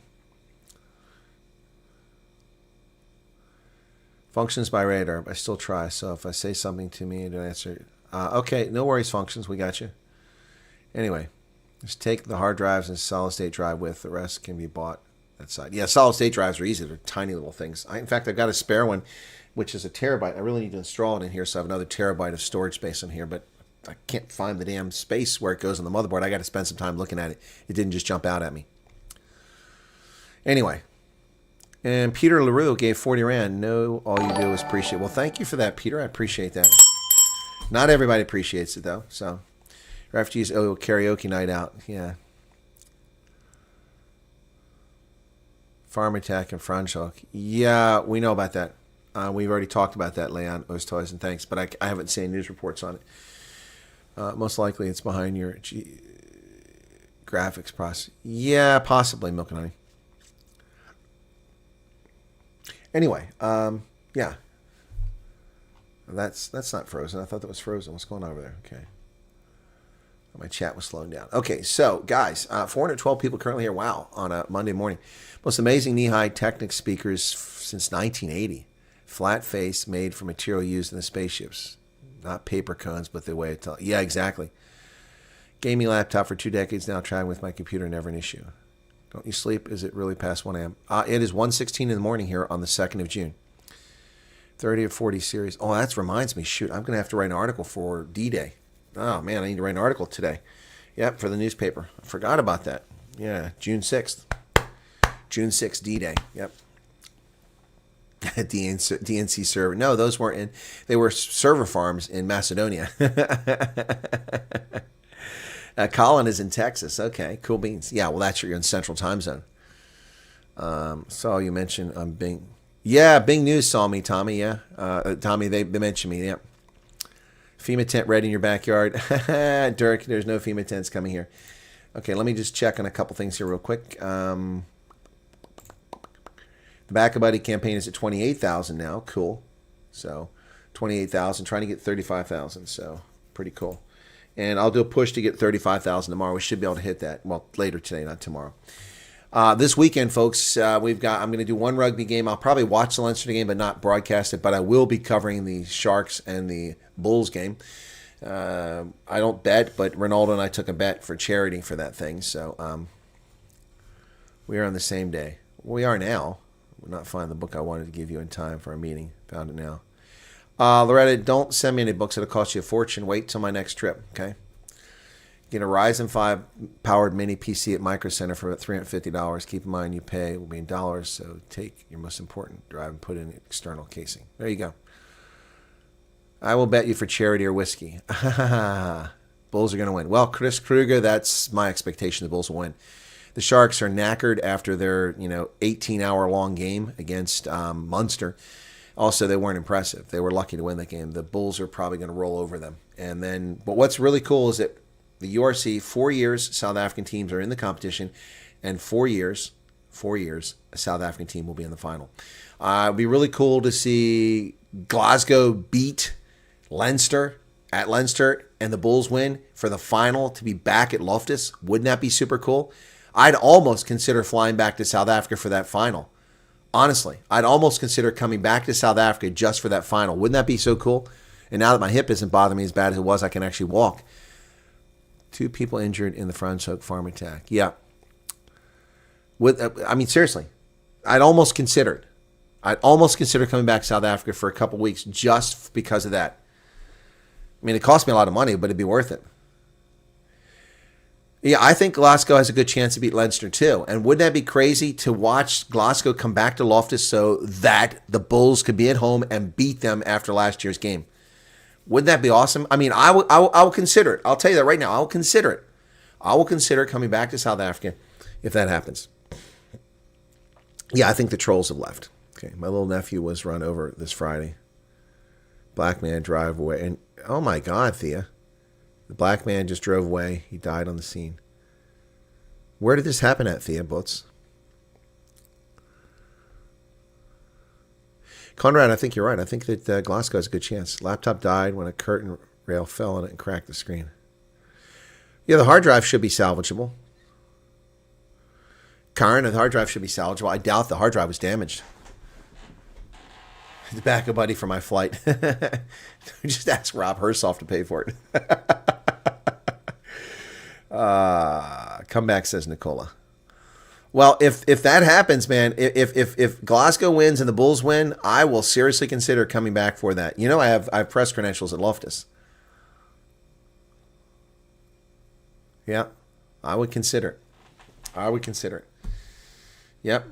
Functions by radar. I still try. So if I say something to me, don't answer. Okay, no worries. Functions, we got you. Anyway. Just take the hard drives and solid state drive with. The rest can be bought that side. Yeah, solid state drives are easy. They're tiny little things. In fact, I've got a spare one, which is a terabyte. I really need to install it in here, so I have another terabyte of storage space in here, but I can't find the damn space where it goes on the motherboard. I got to spend some time looking at it. It didn't just jump out at me. Anyway, and Peter LaRue gave 40 Rand. No, all you do is appreciate. Well, thank you for that, Peter. I appreciate that. Not everybody appreciates it, though, so... Refugees, karaoke night out. Yeah. Farm Attack and Franschhoek. Yeah, we know about that. We've already talked about that, Leon Ostoys, and thanks, but I haven't seen news reports on it. Most likely it's behind your graphics process. Yeah, possibly, Milk and Honey. Anyway, yeah. That's not frozen. I thought that was frozen. What's going on over there? Okay. My chat was slowing down. Okay, so guys, 412 people currently here. Wow, on a Monday morning. Most amazing knee-high Technic speakers since 1980. Flat face made from material used in the spaceships. Not paper cones, but the way it tells. Yeah, exactly. Gaming laptop for 2 decades now, trying with my computer, never an issue. Don't you sleep? Is it really past 1 a.m.? It is 1:16 in the morning here on the 2nd of June. 30 of 40 series. Oh, that reminds me. Shoot, I'm going to have to write an article for D-Day. Oh, man, I need to write an article today. Yep, for the newspaper. I forgot about that. Yeah, June 6th. June 6th, D-Day. Yep. DNC server. No, those weren't in. They were server farms in Macedonia. Colin is in Texas. Okay, cool beans. Yeah, well, you're in Central Time Zone. Saw you mentioned Bing. Yeah, Bing News saw me, Tommy. Yeah, Tommy, they mentioned me. Yeah. FEMA tent ready in your backyard. Dirk, there's no FEMA tents coming here. Okay, let me just check on a couple things here real quick. The Back a Buddy campaign is at 28,000 now. Cool. So 28,000, trying to get 35,000. So pretty cool. And I'll do a push to get 35,000 tomorrow. We should be able to hit that. Well, later today, not tomorrow. This weekend, folks, I'm going to do one rugby game. I'll probably watch the Leinster game, but not broadcast it. But I will be covering the Sharks and the Bulls game. I don't bet, but Ronaldo and I took a bet for charity for that thing. So we are on the same day. We are now. We're not finding the book I wanted to give you in time for our meeting. Found it now. Loretta, don't send me any books. It'll cost you a fortune. Wait till my next trip, okay? Get a Ryzen 5 powered mini PC at Micro Center for $350. Keep in mind you pay will be in dollars, so take your most important drive and put in external casing. There you go. I will bet you for charity or whiskey. Bulls are going to win. Well, Chris Kruger, that's my expectation. The Bulls will win. The Sharks are knackered after their 18-hour long game against Munster. Also, they weren't impressive. They were lucky to win that game. The Bulls are probably going to roll over them. But what's really cool is that the URC, 4 years, South African teams are in the competition, and 4 years, a South African team will be in the final. It'd be really cool to see Glasgow beat Leinster at Leinster and the Bulls win for the final to be back at Loftus. Wouldn't that be super cool? I'd almost consider flying back to South Africa for that final. Honestly, I'd almost consider coming back to South Africa just for that final. Wouldn't that be so cool? And now that my hip isn't bothering me as bad as it was, I can actually walk. 2 people injured in the Franz Hoek farm attack. Yeah. I mean, seriously, I'd almost consider coming back to South Africa for a couple weeks just because of that. I mean, it cost me a lot of money, but it'd be worth it. Yeah, I think Glasgow has a good chance to beat Leinster too. And wouldn't that be crazy to watch Glasgow come back to Loftus so that the Bulls could be at home and beat them after last year's game? Wouldn't that be awesome? I mean, I will consider it. I'll tell you that right now. I will consider it. I will consider coming back to South Africa if that happens. Yeah, I think the trolls have left. Okay, my little nephew was run over this Friday. Black man drive away. And oh my God, Thea. The black man just drove away. He died on the scene. Where did this happen at, Thea Butz? Conrad, I think you're right. I think that Glasgow has a good chance. Laptop died when a curtain rail fell on it and cracked the screen. Yeah, the hard drive should be salvageable. Karen, the hard drive should be salvageable. I doubt the hard drive was damaged. The backup buddy for my flight. Just ask Rob Hersoff to pay for it. Come back, says Nicola. Well, if that happens, man, if Glasgow wins and the Bulls win, I will seriously consider coming back for that. You know, I have press credentials at Loftus. Yeah, I would consider it. I would consider it. Yep.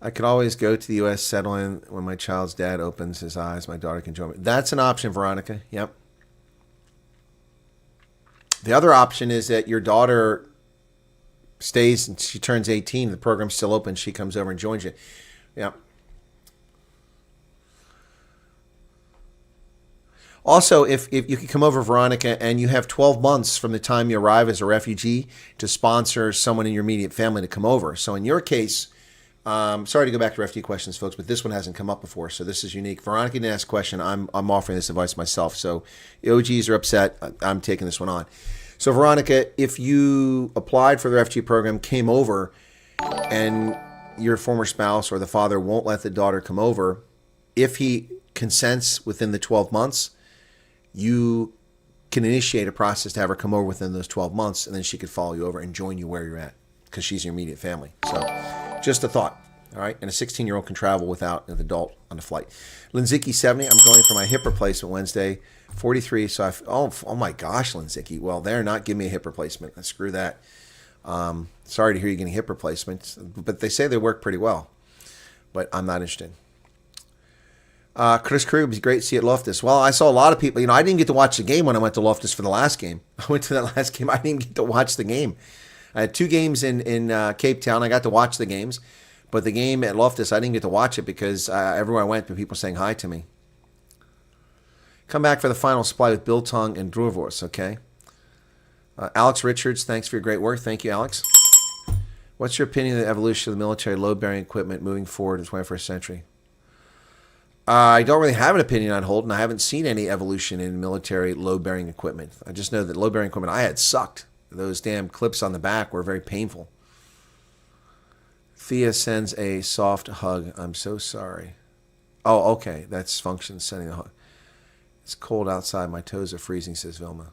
I could always go to the U.S., settle in when my child's dad opens his eyes. My daughter can join me. That's an option, Veronica. Yep. The other option is that your daughter stays and she turns 18. The program's still open. She comes over and joins you. Yep. Also, if you could come over, Veronica, and you have 12 months from the time you arrive as a refugee to sponsor someone in your immediate family to come over. So in your case, sorry to go back to refugee questions, folks, but this one hasn't come up before, so this is unique. Veronica didn't ask a question. I'm offering this advice myself. So OGs are upset. I'm taking this one on. So Veronica, if you applied for the refugee program, came over, and your former spouse or the father won't let the daughter come over, if he consents within the 12 months, you can initiate a process to have her come over within those 12 months, and then she could follow you over and join you where you're at because she's your immediate family. So just a thought. All right. And a 16-year-old can travel without an adult on the flight. Linzicki 70. I'm going for my hip replacement Wednesday. 43. So oh my gosh, Linzicki. Well, they're not giving me a hip replacement. Screw that. Sorry to hear you're getting hip replacements, but they say they work pretty well. But I'm not interested. Chris Krug, it was great to see at Loftus. Well, I saw a lot of people. You know, I didn't get to watch the game when I went to Loftus for the last game. I went to that last game. I didn't even get to watch the game. I had 2 games in Cape Town. I got to watch the games. But the game at Loftus, I didn't get to watch it because everywhere I went, people saying hi to me. Come back for the final supply with Biltong and Druvors, okay? Alex Richards, thanks for your great work. Thank you, Alex. What's your opinion of the evolution of the military load-bearing equipment moving forward in the 21st century? I don't really have an opinion on Holden. I haven't seen any evolution in military load-bearing equipment. I just know that load-bearing equipment I had sucked. Those damn clips on the back were very painful. Thea sends a soft hug. I'm so sorry. Oh, okay. That's function sending a hug. It's cold outside. My toes are freezing, says Vilma.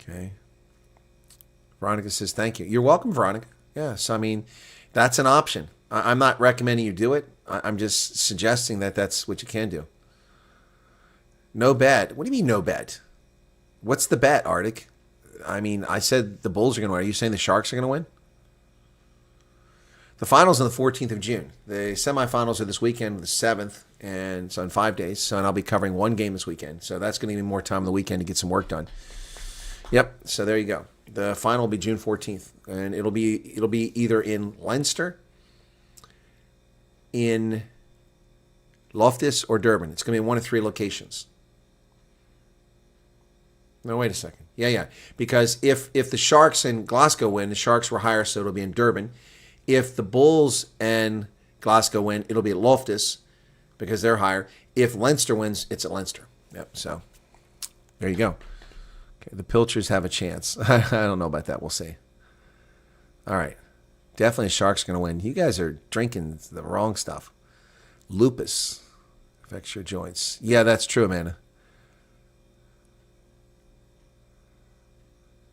Okay. Veronica says, thank you. You're welcome, Veronica. Yeah, so, I mean, that's an option. I'm not recommending you do it. I'm just suggesting that that's what you can do. No bet. What do you mean no bet? What's the bet, Arctic? I mean, I said the Bulls are going to win. Are you saying the Sharks are going to win? The finals on the 14th of June. The semifinals are this weekend, the 7th, and so in 5 days. So, and I'll be covering 1 game this weekend. So that's going to give me more time on the weekend to get some work done. Yep. So there you go. The final will be June 14th, and it'll be either in Leinster, in Loftus, or Durban. It's going to be in one of 3 locations. No, wait a second. Yeah. Because if the Sharks and Glasgow win, the Sharks were higher, so it'll be in Durban. If the Bulls and Glasgow win, it'll be at Loftus because they're higher. If Leinster wins, it's at Leinster. Yep. So there you go. Okay, the Pilchers have a chance. I don't know about that. We'll see. All right. Definitely Sharks going to win. You guys are drinking the wrong stuff. Lupus affects your joints. Yeah, that's true, Amanda.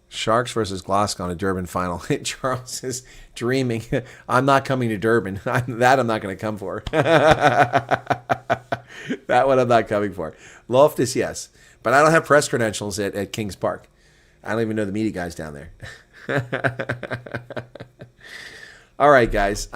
Sharks versus Glasgow in a Durban final. Charles is dreaming. I'm not coming to Durban. That I'm not going to come for. That one I'm not coming for. Loftus, yes. But I don't have press credentials at Kings Park. I don't even know the media guys down there. All right, guys.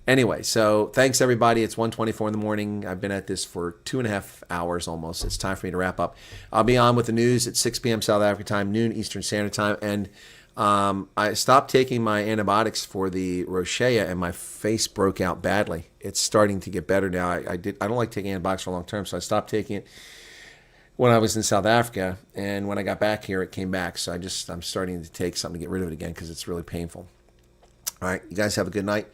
Anyway, so thanks, everybody. It's 1:24 in the morning. I've been at this for 2.5 hours almost. It's time for me to wrap up. I'll be on with the news at 6 p.m. South African time, noon Eastern Standard Time. And I stopped taking my antibiotics for the rosacea, and my face broke out badly. It's starting to get better now. I don't like taking antibiotics for a long term, so I stopped taking it when I was in South Africa. And when I got back here, it came back. So I'm starting to take something to get rid of it again because it's really painful. All right, you guys have a good night.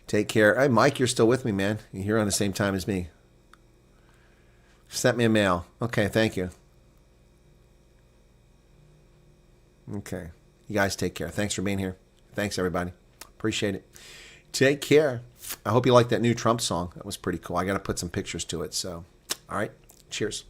Take care. Hey, Mike, you're still with me, man. You're here on the same time as me. Sent me a mail. Okay, thank you. Okay. You guys take care. Thanks for being here. Thanks, everybody. Appreciate it. Take care. I hope you like that new Trump song. That was pretty cool. I got to put some pictures to it. So, all right. Cheers.